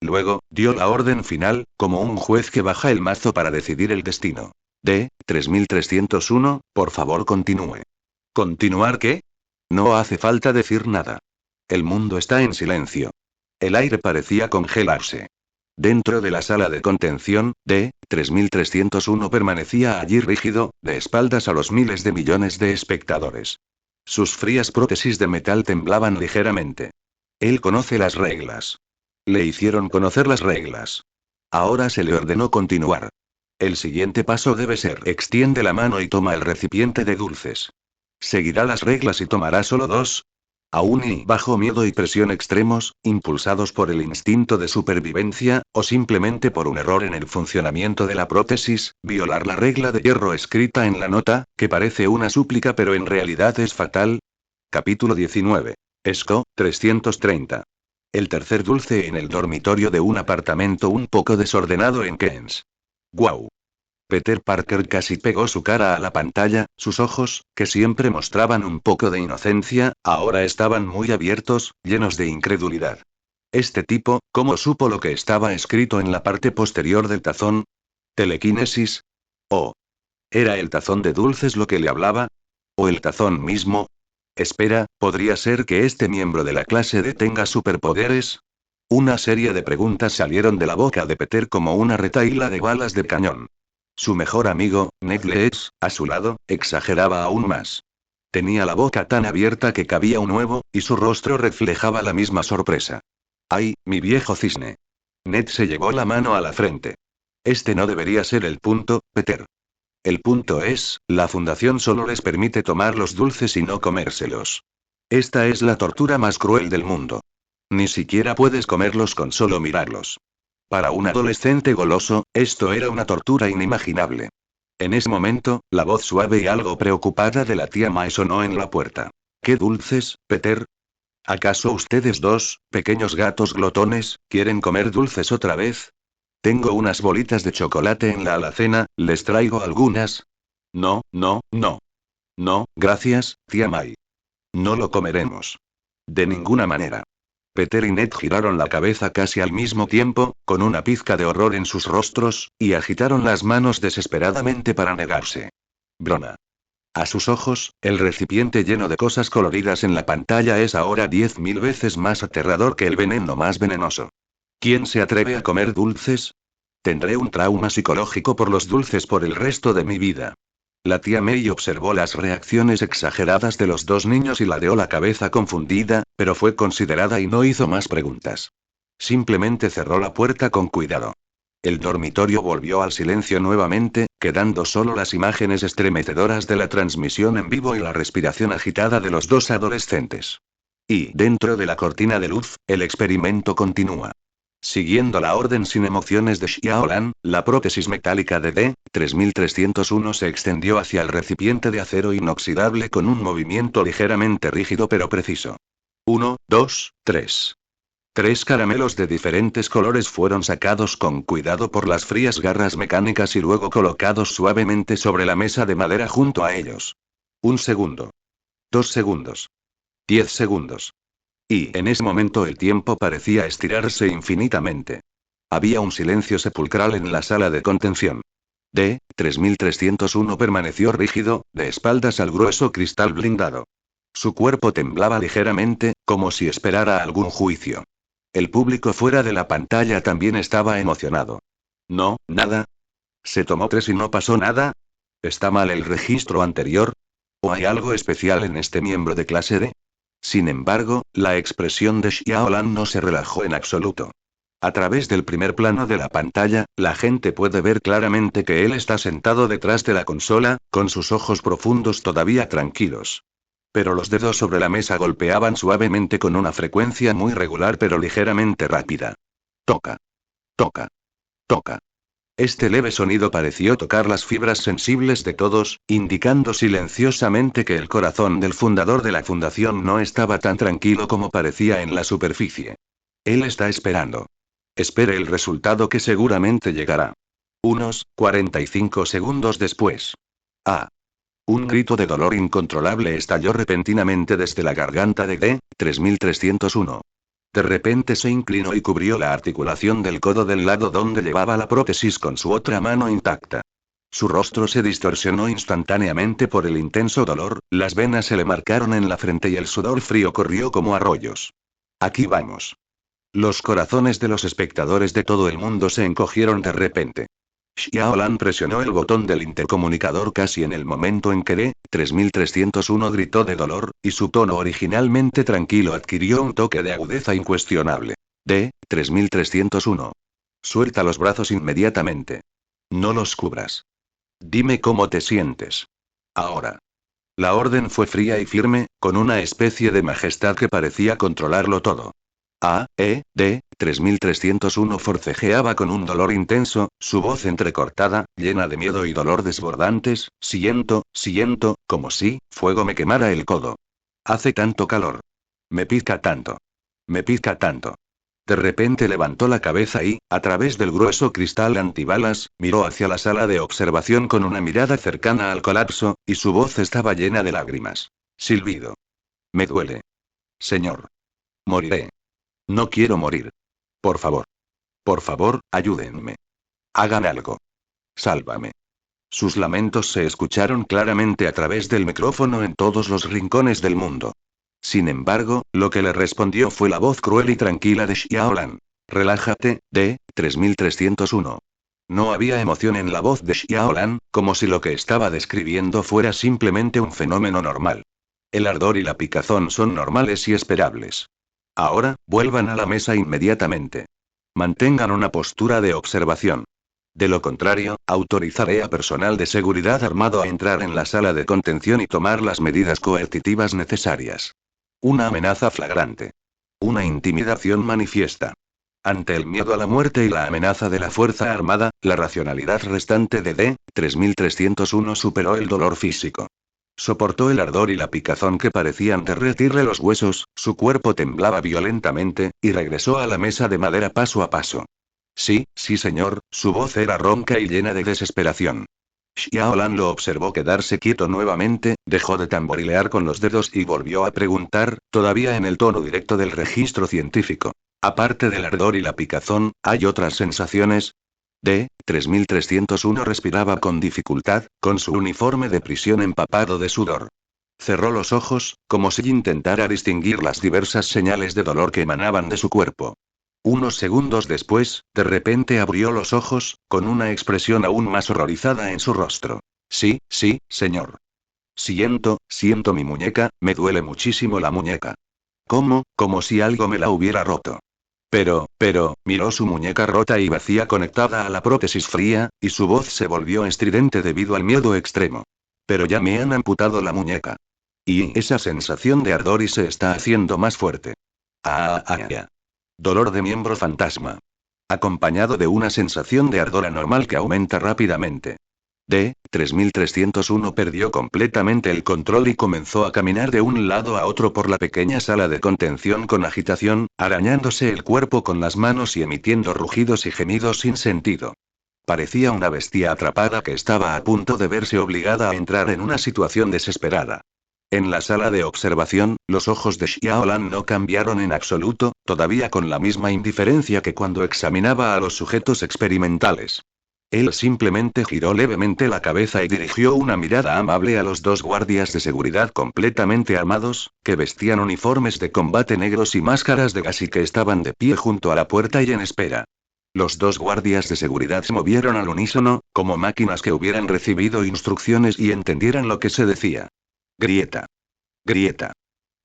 Luego, dio la orden final, como un juez que baja el mazo para decidir el destino. D-3301, por favor continúe. ¿Continuar qué? No hace falta decir nada. El mundo está en silencio. El aire parecía congelarse. Dentro de la sala de contención, D-3301 permanecía allí rígido, de espaldas a los miles de millones de espectadores. Sus frías prótesis de metal temblaban ligeramente. Él conoce las reglas. Le hicieron conocer las reglas. Ahora se le ordenó continuar. El siguiente paso debe ser: extiende la mano y toma el recipiente de dulces. ¿Seguirá las reglas y tomará solo dos? Aún y bajo miedo y presión extremos, impulsados por el instinto de supervivencia, o simplemente por un error en el funcionamiento de la prótesis, violar la regla de hierro escrita en la nota, que parece una súplica pero en realidad es fatal. Capítulo 19. Esco, 330. El tercer dulce en el dormitorio de un apartamento un poco desordenado en Keynes. ¡Guau! Peter Parker casi pegó su cara a la pantalla, sus ojos, que siempre mostraban un poco de inocencia, ahora estaban muy abiertos, llenos de incredulidad. Este tipo, ¿cómo supo lo que estaba escrito en la parte posterior del tazón? ¿Telequinesis? ¿O era el tazón de dulces lo que le hablaba? ¿O el tazón mismo? Espera, ¿podría ser que este miembro de la clase D tenga superpoderes? Una serie de preguntas salieron de la boca de Peter como una retahíla de balas de cañón. Su mejor amigo, Ned Leeds, a su lado, exageraba aún más. Tenía la boca tan abierta que cabía un huevo, y su rostro reflejaba la misma sorpresa. ¡Ay, mi viejo cisne! Ned se llevó la mano a la frente. Este no debería ser el punto, Peter. El punto es, la fundación solo les permite tomar los dulces y no comérselos. Esta es la tortura más cruel del mundo. Ni siquiera puedes comerlos con solo mirarlos. Para un adolescente goloso, esto era una tortura inimaginable. En ese momento, la voz suave y algo preocupada de la tía Mae sonó en la puerta. ¿Qué dulces, Peter? ¿Acaso ustedes dos, pequeños gatos glotones, quieren comer dulces otra vez? Tengo unas bolitas de chocolate en la alacena, ¿les traigo algunas? No, no, no. No, gracias, tía Mae. No lo comeremos. De ninguna manera. Peter y Ned giraron la cabeza casi al mismo tiempo, con una pizca de horror en sus rostros, y agitaron las manos desesperadamente para negarse. Brona. A sus ojos, el recipiente lleno de cosas coloridas en la pantalla es ahora 10.000 veces más aterrador que el veneno más venenoso. ¿Quién se atreve a comer dulces? Tendré un trauma psicológico por los dulces por el resto de mi vida. La tía May observó las reacciones exageradas de los dos niños y ladeó la cabeza confundida, pero fue considerada y no hizo más preguntas. Simplemente cerró la puerta con cuidado. El dormitorio volvió al silencio nuevamente, quedando solo las imágenes estremecedoras de la transmisión en vivo y la respiración agitada de los dos adolescentes. Y, dentro de la cortina de luz, el experimento continúa. Siguiendo la orden sin emociones de Xiaolan, la prótesis metálica de D-3301 se extendió hacia el recipiente de acero inoxidable con un movimiento ligeramente rígido pero preciso. 1, 2, 3. 3 caramelos de diferentes colores fueron sacados con cuidado por las frías garras mecánicas y luego colocados suavemente sobre la mesa de madera junto a ellos. 1 segundo. 2 segundos. 10 segundos. Y en ese momento el tiempo parecía estirarse infinitamente. Había un silencio sepulcral en la sala de contención. D-3301 permaneció rígido, de espaldas al grueso cristal blindado. Su cuerpo temblaba ligeramente, como si esperara algún juicio. El público fuera de la pantalla también estaba emocionado. No, nada. ¿Se tomó 3 y no pasó nada? ¿Está mal el registro anterior? ¿O hay algo especial en este miembro de clase D? Sin embargo, la expresión de Xiaolan no se relajó en absoluto. A través del primer plano de la pantalla, la gente puede ver claramente que él está sentado detrás de la consola, con sus ojos profundos todavía tranquilos. Pero los dedos sobre la mesa golpeaban suavemente con una frecuencia muy regular pero ligeramente rápida. Toca. Toca. Toca. Este leve sonido pareció tocar las fibras sensibles de todos, indicando silenciosamente que el corazón del fundador de la fundación no estaba tan tranquilo como parecía en la superficie. Él está esperando. Espere el resultado que seguramente llegará. Unos 45 segundos después. Ah. Un grito de dolor incontrolable estalló repentinamente desde la garganta de D-3301. De repente se inclinó y cubrió la articulación del codo del lado donde llevaba la prótesis con su otra mano intacta. Su rostro se distorsionó instantáneamente por el intenso dolor, las venas se le marcaron en la frente y el sudor frío corrió como arroyos. Aquí vamos. Los corazones de los espectadores de todo el mundo se encogieron de repente. Xiaolan presionó el botón del intercomunicador casi en el momento en que D-3301 gritó de dolor, y su tono originalmente tranquilo adquirió un toque de agudeza incuestionable. D-3301. Suelta los brazos inmediatamente. No los cubras. Dime cómo te sientes. Ahora. La orden fue fría y firme, con una especie de majestad que parecía controlarlo todo. D-3301 forcejeaba con un dolor intenso, su voz entrecortada, llena de miedo y dolor desbordantes. Siento, como si fuego me quemara el codo. Hace tanto calor. Me pica tanto. Me pica tanto. De repente levantó la cabeza y, a través del grueso cristal antibalas, miró hacia la sala de observación con una mirada cercana al colapso, y su voz estaba llena de lágrimas. Silbido. Me duele. Señor. Moriré. No quiero morir. Por favor. Por favor, ayúdenme. Hagan algo. Sálvame. Sus lamentos se escucharon claramente a través del micrófono en todos los rincones del mundo. Sin embargo, lo que le respondió fue la voz cruel y tranquila de Xiaolan. Relájate, D-3301. No había emoción en la voz de Xiaolan, como si lo que estaba describiendo fuera simplemente un fenómeno normal. El ardor y la picazón son normales y esperables. Ahora, vuelvan a la mesa inmediatamente. Mantengan una postura de observación. De lo contrario, autorizaré a personal de seguridad armado a entrar en la sala de contención y tomar las medidas coercitivas necesarias. Una amenaza flagrante. Una intimidación manifiesta. Ante el miedo a la muerte y la amenaza de la fuerza armada, la racionalidad restante de D-3301 superó el dolor físico. Soportó el ardor y la picazón que parecían derretirle los huesos, su cuerpo temblaba violentamente, y regresó a la mesa de madera paso a paso. Sí, señor, su voz era ronca y llena de desesperación. Xiaolan lo observó quedarse quieto nuevamente, dejó de tamborilear con los dedos y volvió a preguntar, todavía en el tono directo del registro científico. Aparte del ardor y la picazón, ¿hay otras sensaciones? D-3301 respiraba con dificultad, con su uniforme de prisión empapado de sudor. Cerró los ojos, como si intentara distinguir las diversas señales de dolor que emanaban de su cuerpo. Unos segundos después, de repente abrió los ojos, con una expresión aún más horrorizada en su rostro. Sí, señor. Siento mi muñeca, me duele muchísimo la muñeca. ¿Cómo? Como si algo me la hubiera roto. Pero, miró su muñeca rota y vacía conectada a la prótesis fría, y su voz se volvió estridente debido al miedo extremo. Pero ya me han amputado la muñeca. Y esa sensación de ardor y se está haciendo más fuerte. Dolor de miembro fantasma. acompañado de una sensación de ardor anormal que aumenta rápidamente. D-3301 perdió completamente el control y comenzó a caminar de un lado a otro por la pequeña sala de contención con agitación, arañándose el cuerpo con las manos y emitiendo rugidos y gemidos sin sentido. Parecía una bestia atrapada que estaba a punto de verse obligada a entrar en una situación desesperada. En la sala de observación, los ojos de Xiaolan no cambiaron en absoluto, todavía con la misma indiferencia que cuando examinaba a los sujetos experimentales. Él simplemente giró levemente la cabeza y dirigió una mirada amable a los dos guardias de seguridad completamente armados, que vestían uniformes de combate negros y máscaras de gas y que estaban de pie junto a la puerta y en espera. Los dos guardias de seguridad se movieron al unísono, como máquinas que hubieran recibido instrucciones y entendieran lo que se decía. Grieta. Grieta.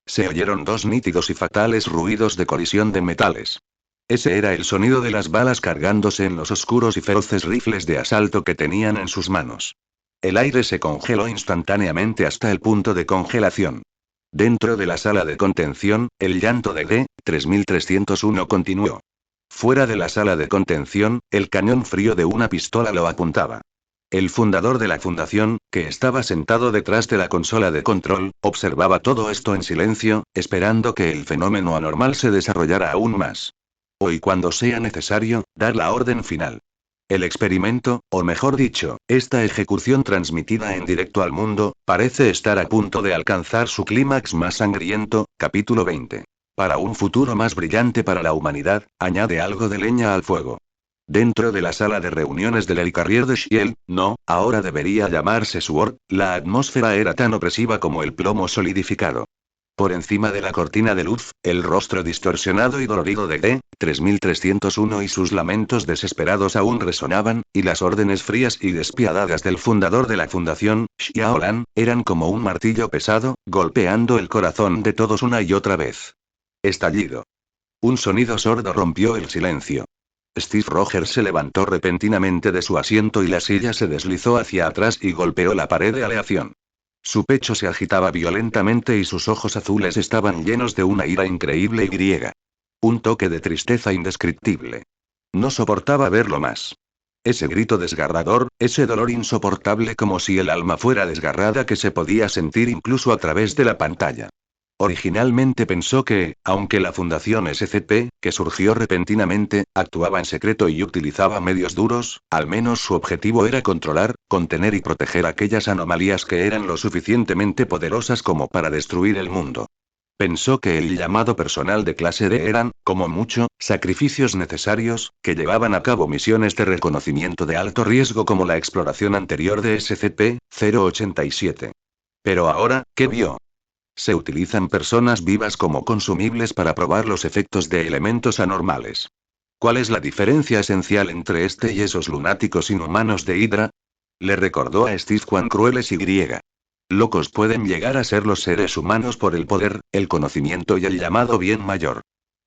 Se oyeron dos nítidos y fatales ruidos de colisión de metales. Ese era el sonido de las balas cargándose en los oscuros y feroces rifles de asalto que tenían en sus manos. El aire se congeló instantáneamente hasta el punto de congelación. Dentro de la sala de contención, el llanto de D-3301 continuó. Fuera de la sala de contención, el cañón frío de una pistola lo apuntaba. El fundador de la fundación, que estaba sentado detrás de la consola de control, observaba todo esto en silencio, esperando que el fenómeno anormal se desarrollara aún más. O y cuando sea necesario, dar la orden final. El experimento, o mejor dicho, esta ejecución transmitida en directo al mundo, parece estar a punto de alcanzar su clímax más sangriento, capítulo 20. Para un futuro más brillante para la humanidad, añade algo de leña al fuego. Dentro de la sala de reuniones del El Carrier de Shiel, no, ahora debería llamarse Sword, la atmósfera era tan opresiva como el plomo solidificado. Por encima de la cortina de luz, el rostro distorsionado y dolorido de D-3301 y sus lamentos desesperados aún resonaban, y las órdenes frías y despiadadas del fundador de la fundación, Xiaolan, eran como un martillo pesado, golpeando el corazón de todos una y otra vez. Estallido. Un sonido sordo rompió el silencio. Steve Rogers se levantó repentinamente de su asiento y la silla se deslizó hacia atrás y golpeó la pared de aleación. Su pecho se agitaba violentamente y sus ojos azules estaban llenos de una ira increíble y griega. Un toque de tristeza indescriptible. No soportaba verlo más. Ese grito desgarrador, ese dolor insoportable como si el alma fuera desgarrada que se podía sentir incluso a través de la pantalla. Originalmente pensó que, aunque la Fundación SCP, que surgió repentinamente, actuaba en secreto y utilizaba medios duros, al menos su objetivo era controlar, contener y proteger aquellas anomalías que eran lo suficientemente poderosas como para destruir el mundo. Pensó que el llamado personal de clase D eran, como mucho, sacrificios necesarios, que llevaban a cabo misiones de reconocimiento de alto riesgo como la exploración anterior de SCP-087. Pero ahora, ¿qué vio? Se utilizan personas vivas como consumibles para probar los efectos de elementos anormales. ¿Cuál es la diferencia esencial entre este y esos lunáticos inhumanos de Hydra? Le recordó a Steve cuán crueles y griega. Locos pueden llegar a ser los seres humanos por el poder, el conocimiento y el llamado bien mayor.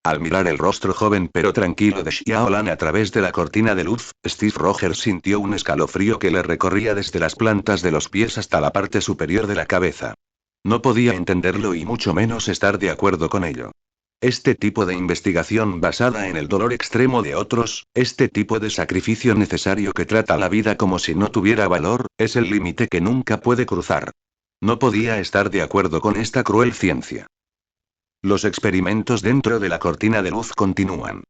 Al mirar el rostro joven pero tranquilo de Xiaolan a través de la cortina de luz, Steve Rogers sintió un escalofrío que le recorría desde las plantas de los pies hasta la parte superior de la cabeza. No podía entenderlo y mucho menos estar de acuerdo con ello. Este tipo de investigación basada en el dolor extremo de otros, este tipo de sacrificio necesario que trata la vida como si no tuviera valor, es el límite que nunca puede cruzar. No podía estar de acuerdo con esta cruel ciencia. Los experimentos dentro de la cortina de luz continúan.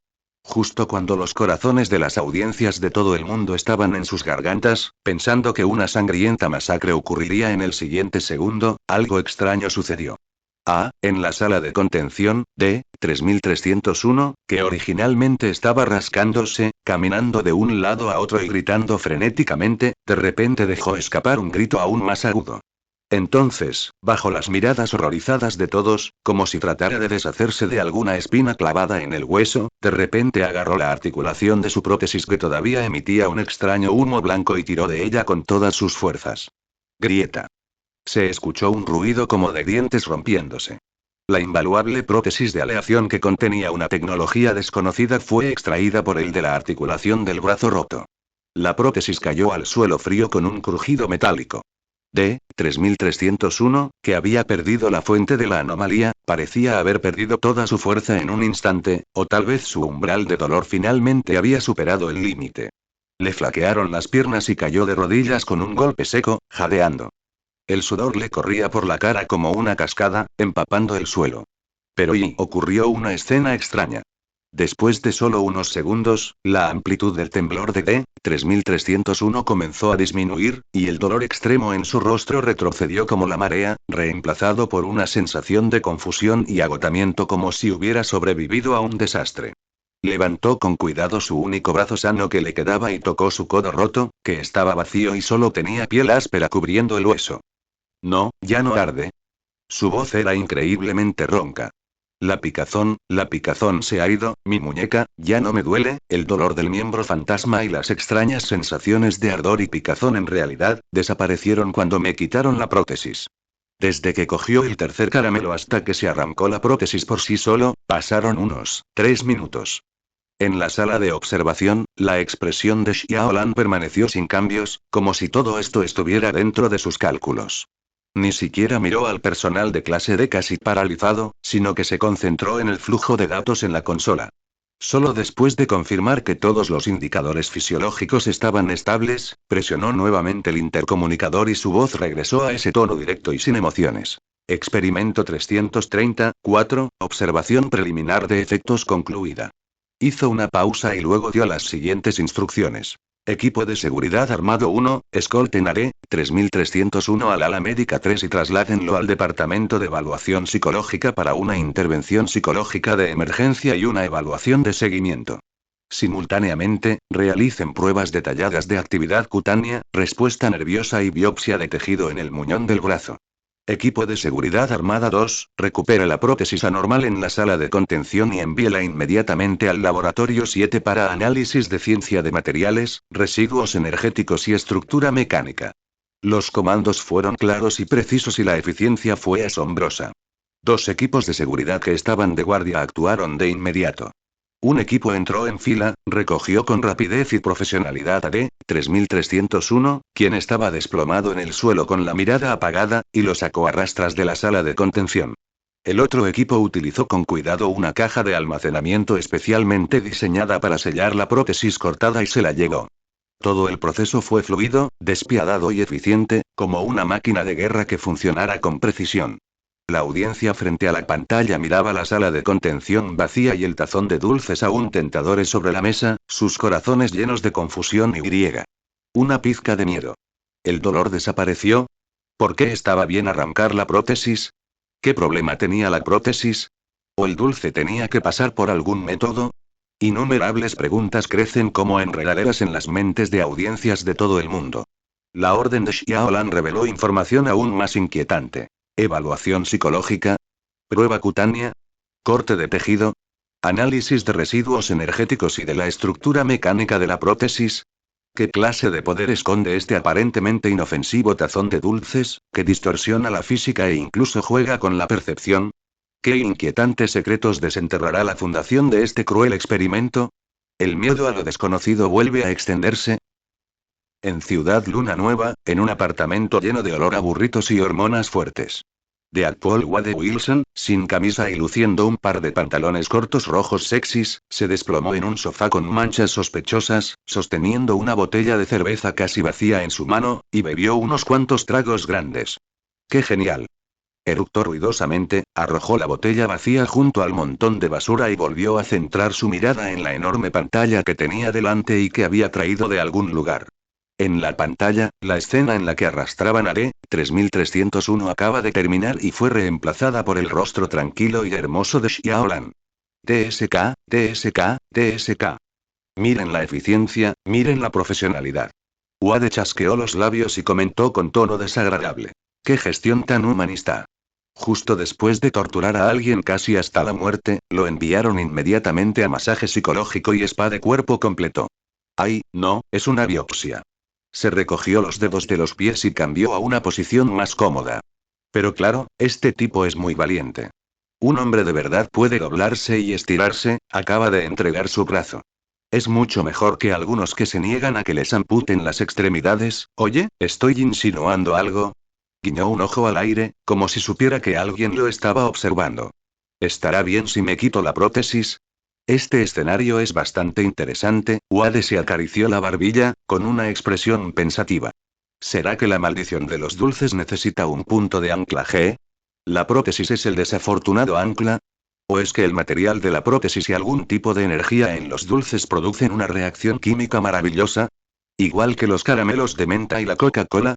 Justo cuando los corazones de las audiencias de todo el mundo estaban en sus gargantas, pensando que una sangrienta masacre ocurriría en el siguiente segundo, algo extraño sucedió. En la sala de contención, D-3301, que originalmente estaba rascándose, caminando de un lado a otro y gritando frenéticamente, de repente dejó escapar un grito aún más agudo. Entonces, bajo las miradas horrorizadas de todos, como si tratara de deshacerse de alguna espina clavada en el hueso, de repente agarró la articulación de su prótesis que todavía emitía un extraño humo blanco y tiró de ella con todas sus fuerzas. Grieta. Se escuchó un ruido como de dientes rompiéndose. La invaluable prótesis de aleación que contenía una tecnología desconocida fue extraída por el de la articulación del brazo roto. La prótesis cayó al suelo frío con un crujido metálico. D-3301, que había perdido la fuente de la anomalía, parecía haber perdido toda su fuerza en un instante, o tal vez su umbral de dolor finalmente había superado el límite. Le flaquearon las piernas y cayó de rodillas con un golpe seco, jadeando. El sudor le corría por la cara como una cascada, empapando el suelo. Pero ocurrió una escena extraña. Después de solo unos segundos, la amplitud del temblor de D-3301 comenzó a disminuir, y el dolor extremo en su rostro retrocedió como la marea, reemplazado por una sensación de confusión y agotamiento como si hubiera sobrevivido a un desastre. Levantó con cuidado su único brazo sano que le quedaba y tocó su codo roto, que estaba vacío y solo tenía piel áspera cubriendo el hueso. No, ya no arde. Su voz era increíblemente ronca. La picazón se ha ido, mi muñeca, ya no me duele, el dolor del miembro fantasma y las extrañas sensaciones de ardor y picazón en realidad, desaparecieron cuando me quitaron la prótesis. Desde que cogió el tercer caramelo hasta que se arrancó la prótesis por sí solo, pasaron unos 3 minutos. En la sala de observación, la expresión de Xiaolan permaneció sin cambios, como si todo esto estuviera dentro de sus cálculos. Ni siquiera miró al personal de clase D casi paralizado, sino que se concentró en el flujo de datos en la consola. Solo después de confirmar que todos los indicadores fisiológicos estaban estables, presionó nuevamente el intercomunicador y su voz regresó a ese tono directo y sin emociones. Experimento 334, observación preliminar de efectos concluida. Hizo una pausa y luego dio las siguientes instrucciones. Equipo de seguridad armado 1, escolten a D-3301 al ala médica 3 y trasládenlo al departamento de evaluación psicológica para una intervención psicológica de emergencia y una evaluación de seguimiento. Simultáneamente, realicen pruebas detalladas de actividad cutánea, respuesta nerviosa y biopsia de tejido en el muñón del brazo. Equipo de seguridad armada 2, recupere la prótesis anormal en la sala de contención y envíela inmediatamente al laboratorio 7 para análisis de ciencia de materiales, residuos energéticos y estructura mecánica. Los comandos fueron claros y precisos y la eficiencia fue asombrosa. 2 equipos de seguridad que estaban de guardia actuaron de inmediato. Un equipo entró en fila, recogió con rapidez y profesionalidad a D-3301, quien estaba desplomado en el suelo con la mirada apagada, y lo sacó a rastras de la sala de contención. El otro equipo utilizó con cuidado una caja de almacenamiento especialmente diseñada para sellar la prótesis cortada y se la llevó. Todo el proceso fue fluido, despiadado y eficiente, como una máquina de guerra que funcionara con precisión. La audiencia frente a la pantalla miraba la sala de contención vacía y el tazón de dulces aún tentadores sobre la mesa, sus corazones llenos de confusión y griega. Una pizca de miedo. ¿El dolor desapareció? ¿Por qué estaba bien arrancar la prótesis? ¿Qué problema tenía la prótesis? ¿O el dulce tenía que pasar por algún método? Innumerables preguntas crecen como enredaderas en las mentes de audiencias de todo el mundo. La orden de Xiaolan reveló información aún más inquietante. Evaluación psicológica. Prueba cutánea. Corte de tejido. Análisis de residuos energéticos y de la estructura mecánica de la prótesis. ¿Qué clase de poder esconde este aparentemente inofensivo tazón de dulces, que distorsiona la física e incluso juega con la percepción? ¿Qué inquietantes secretos desenterrará la fundación de este cruel experimento? ¿El miedo a lo desconocido vuelve a extenderse? En Ciudad Luna Nueva, en un apartamento lleno de olor a burritos y hormonas fuertes. Deadpool Wade Wilson, sin camisa y luciendo un par de pantalones cortos rojos sexys, se desplomó en un sofá con manchas sospechosas, sosteniendo una botella de cerveza casi vacía en su mano, y bebió unos cuantos tragos grandes. ¡Qué genial! Eructó ruidosamente, arrojó la botella vacía junto al montón de basura y volvió a centrar su mirada en la enorme pantalla que tenía delante y que había traído de algún lugar. En la pantalla, la escena en la que arrastraban a D-3301 acaba de terminar y fue reemplazada por el rostro tranquilo y hermoso de Xiaolan. TSK, TSK, TSK. Miren la eficiencia, miren la profesionalidad. Wade chasqueó los labios y comentó con tono desagradable. ¡Qué gestión tan humanista! Justo después de torturar a alguien casi hasta la muerte, lo enviaron inmediatamente a masaje psicológico y spa de cuerpo completo. ¡Ay, no, es una biopsia! Se recogió los dedos de los pies y cambió a una posición más cómoda. Pero claro, este tipo es muy valiente. Un hombre de verdad puede doblarse y estirarse, acaba de entregar su brazo. Es mucho mejor que algunos que se niegan a que les amputen las extremidades. Oye, ¿estoy insinuando algo? Guiñó un ojo al aire, como si supiera que alguien lo estaba observando. ¿Estará bien si me quito la prótesis? Este escenario es bastante interesante. Wade se acarició la barbilla, con una expresión pensativa. ¿Será que la maldición de los dulces necesita un punto de anclaje? ¿La prótesis es el desafortunado ancla? ¿O es que el material de la prótesis y algún tipo de energía en los dulces producen una reacción química maravillosa? Igual que los caramelos de menta y la Coca-Cola.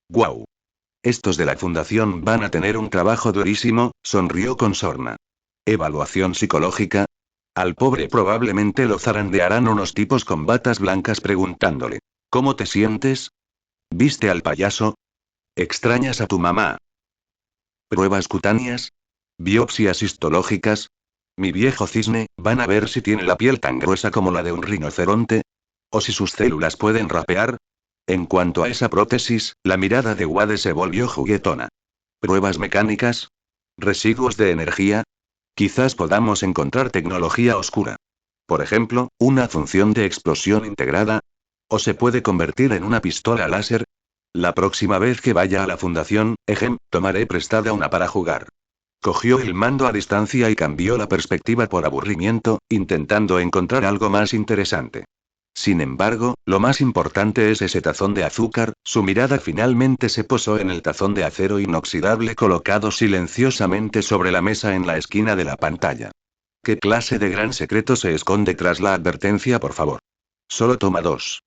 ¡Guau! Estos de la fundación van a tener un trabajo durísimo, sonrió con sorna. ¿Evaluación psicológica? Al pobre probablemente lo zarandearán unos tipos con batas blancas preguntándole: ¿cómo te sientes? ¿Viste al payaso? ¿Extrañas a tu mamá? ¿Pruebas cutáneas? ¿Biopsias histológicas? Mi viejo cisne, van a ver si tiene la piel tan gruesa como la de un rinoceronte. ¿O si sus células pueden rapear? En cuanto a esa prótesis, la mirada de Wade se volvió juguetona. ¿Pruebas mecánicas? ¿Residuos de energía? Quizás podamos encontrar tecnología oscura. Por ejemplo, una función de explosión integrada. ¿O se puede convertir en una pistola láser? La próxima vez que vaya a la fundación, tomaré prestada una para jugar. Cogió el mando a distancia y cambió la perspectiva por aburrimiento, intentando encontrar algo más interesante. Sin embargo, lo más importante es ese tazón de azúcar. Su mirada finalmente se posó en el tazón de acero inoxidable colocado silenciosamente sobre la mesa en la esquina de la pantalla. ¿Qué clase de gran secreto se esconde tras la advertencia, por favor? Solo toma 2.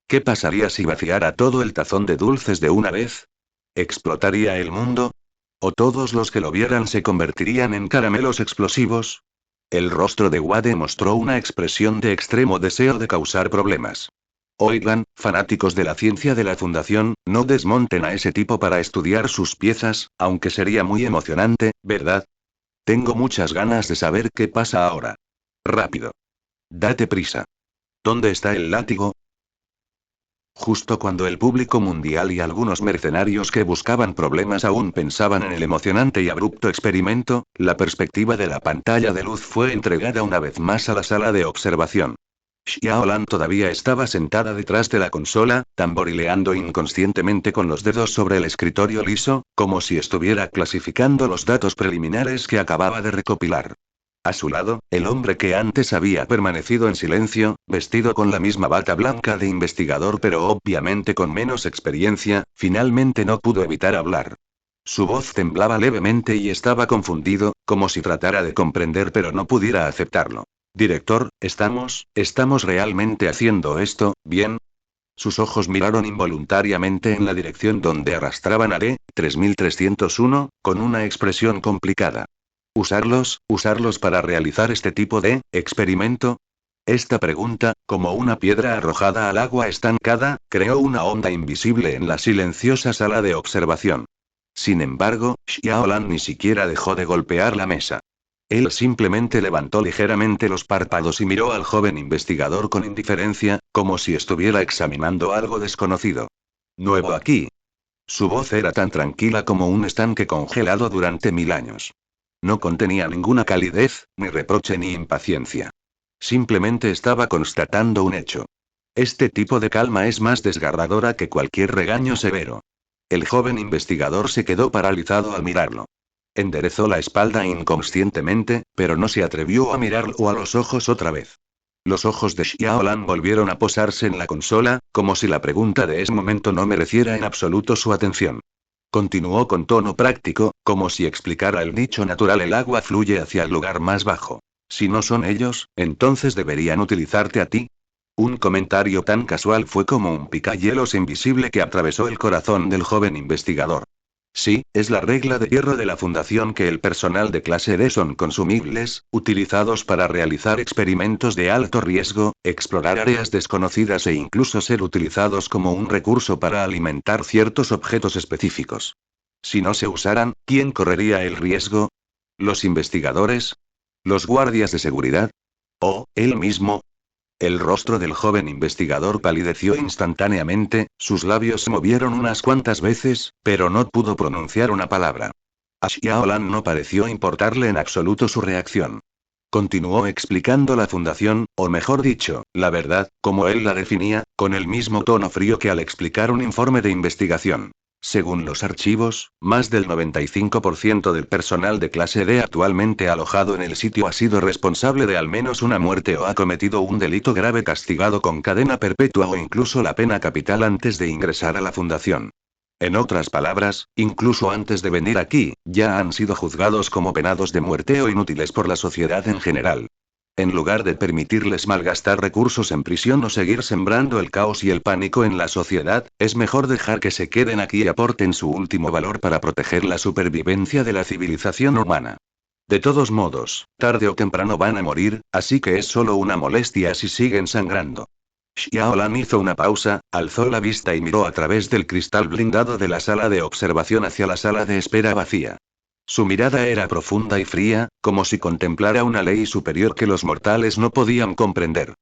¿Qué pasaría si vaciara todo el tazón de dulces de una vez? ¿Explotaría el mundo? ¿O todos los que lo vieran se convertirían en caramelos explosivos? El rostro de Wade mostró una expresión de extremo deseo de causar problemas. Oigan, fanáticos de la ciencia de la Fundación, no desmonten a ese tipo para estudiar sus piezas, aunque sería muy emocionante, ¿verdad? Tengo muchas ganas de saber qué pasa ahora. Rápido. Date prisa. ¿Dónde está el látigo? Justo cuando el público mundial y algunos mercenarios que buscaban problemas aún pensaban en el emocionante y abrupto experimento, la perspectiva de la pantalla de luz fue entregada una vez más a la sala de observación. Xiaolan todavía estaba sentada detrás de la consola, tamborileando inconscientemente con los dedos sobre el escritorio liso, como si estuviera clasificando los datos preliminares que acababa de recopilar. A su lado, el hombre que antes había permanecido en silencio, vestido con la misma bata blanca de investigador pero obviamente con menos experiencia, finalmente no pudo evitar hablar. Su voz temblaba levemente y estaba confundido, como si tratara de comprender pero no pudiera aceptarlo. Director, ¿estamos realmente haciendo esto, bien? Sus ojos miraron involuntariamente en la dirección donde arrastraban a D-3301, con una expresión complicada. ¿Usarlos para realizar este tipo de experimento? Esta pregunta, como una piedra arrojada al agua estancada, creó una onda invisible en la silenciosa sala de observación. Sin embargo, Xiaolan ni siquiera dejó de golpear la mesa. Él simplemente levantó ligeramente los párpados y miró al joven investigador con indiferencia, como si estuviera examinando algo desconocido. Nuevo aquí. Su voz era tan tranquila como un estanque congelado durante 1000 años. No contenía ninguna calidez, ni reproche ni impaciencia. Simplemente estaba constatando un hecho. Este tipo de calma es más desgarradora que cualquier regaño severo. El joven investigador se quedó paralizado al mirarlo. Enderezó la espalda inconscientemente, pero no se atrevió a mirarlo a los ojos otra vez. Los ojos de Xiaolan volvieron a posarse en la consola, como si la pregunta de ese momento no mereciera en absoluto su atención. Continuó con tono práctico, como si explicara el nicho natural: el agua fluye hacia el lugar más bajo. Si no son ellos, entonces deberían utilizarte a ti. Un comentario tan casual fue como un picahielos invisible que atravesó el corazón del joven investigador. Sí, es la regla de hierro de la Fundación que el personal de clase D son consumibles, utilizados para realizar experimentos de alto riesgo, explorar áreas desconocidas e incluso ser utilizados como un recurso para alimentar ciertos objetos específicos. Si no se usaran, ¿quién correría el riesgo? ¿Los investigadores? ¿Los guardias de seguridad? ¿O él mismo? El rostro del joven investigador palideció instantáneamente, sus labios se movieron unas cuantas veces, pero no pudo pronunciar una palabra. A Xiaolan no pareció importarle en absoluto su reacción. Continuó explicando la fundación, o mejor dicho, la verdad, como él la definía, con el mismo tono frío que al explicar un informe de investigación. Según los archivos, más del 95% del personal de clase D actualmente alojado en el sitio ha sido responsable de al menos una muerte o ha cometido un delito grave castigado con cadena perpetua o incluso la pena capital antes de ingresar a la fundación. En otras palabras, incluso antes de venir aquí, ya han sido juzgados como penados de muerte o inútiles por la sociedad en general. En lugar de permitirles malgastar recursos en prisión o seguir sembrando el caos y el pánico en la sociedad, es mejor dejar que se queden aquí y aporten su último valor para proteger la supervivencia de la civilización humana. De todos modos, tarde o temprano van a morir, así que es solo una molestia si siguen sangrando. Xiaolan hizo una pausa, alzó la vista y miró a través del cristal blindado de la sala de observación hacia la sala de espera vacía. Su mirada era profunda y fría, como si contemplara una ley superior que los mortales no podían comprender.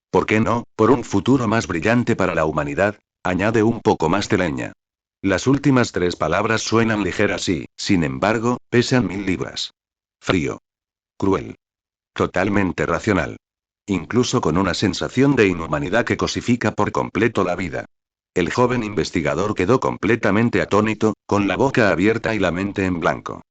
¿Por qué no, por un futuro más brillante para la humanidad? Añade un poco más de leña. Las últimas tres palabras suenan ligeras y, sin embargo, pesan 1000 libras. Frío. Cruel. Totalmente racional. Incluso con una sensación de inhumanidad que cosifica por completo la vida. El joven investigador quedó completamente atónito, con la boca abierta y la mente en blanco.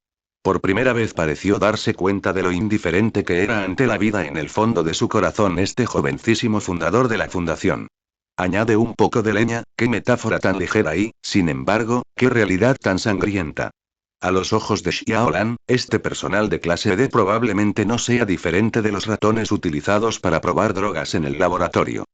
Por primera vez pareció darse cuenta de lo indiferente que era ante la vida en el fondo de su corazón este jovencísimo fundador de la fundación. Añade un poco de leña, qué metáfora tan ligera y, sin embargo, qué realidad tan sangrienta. A los ojos de Xiaolan, este personal de clase D probablemente no sea diferente de los ratones utilizados para probar drogas en el laboratorio.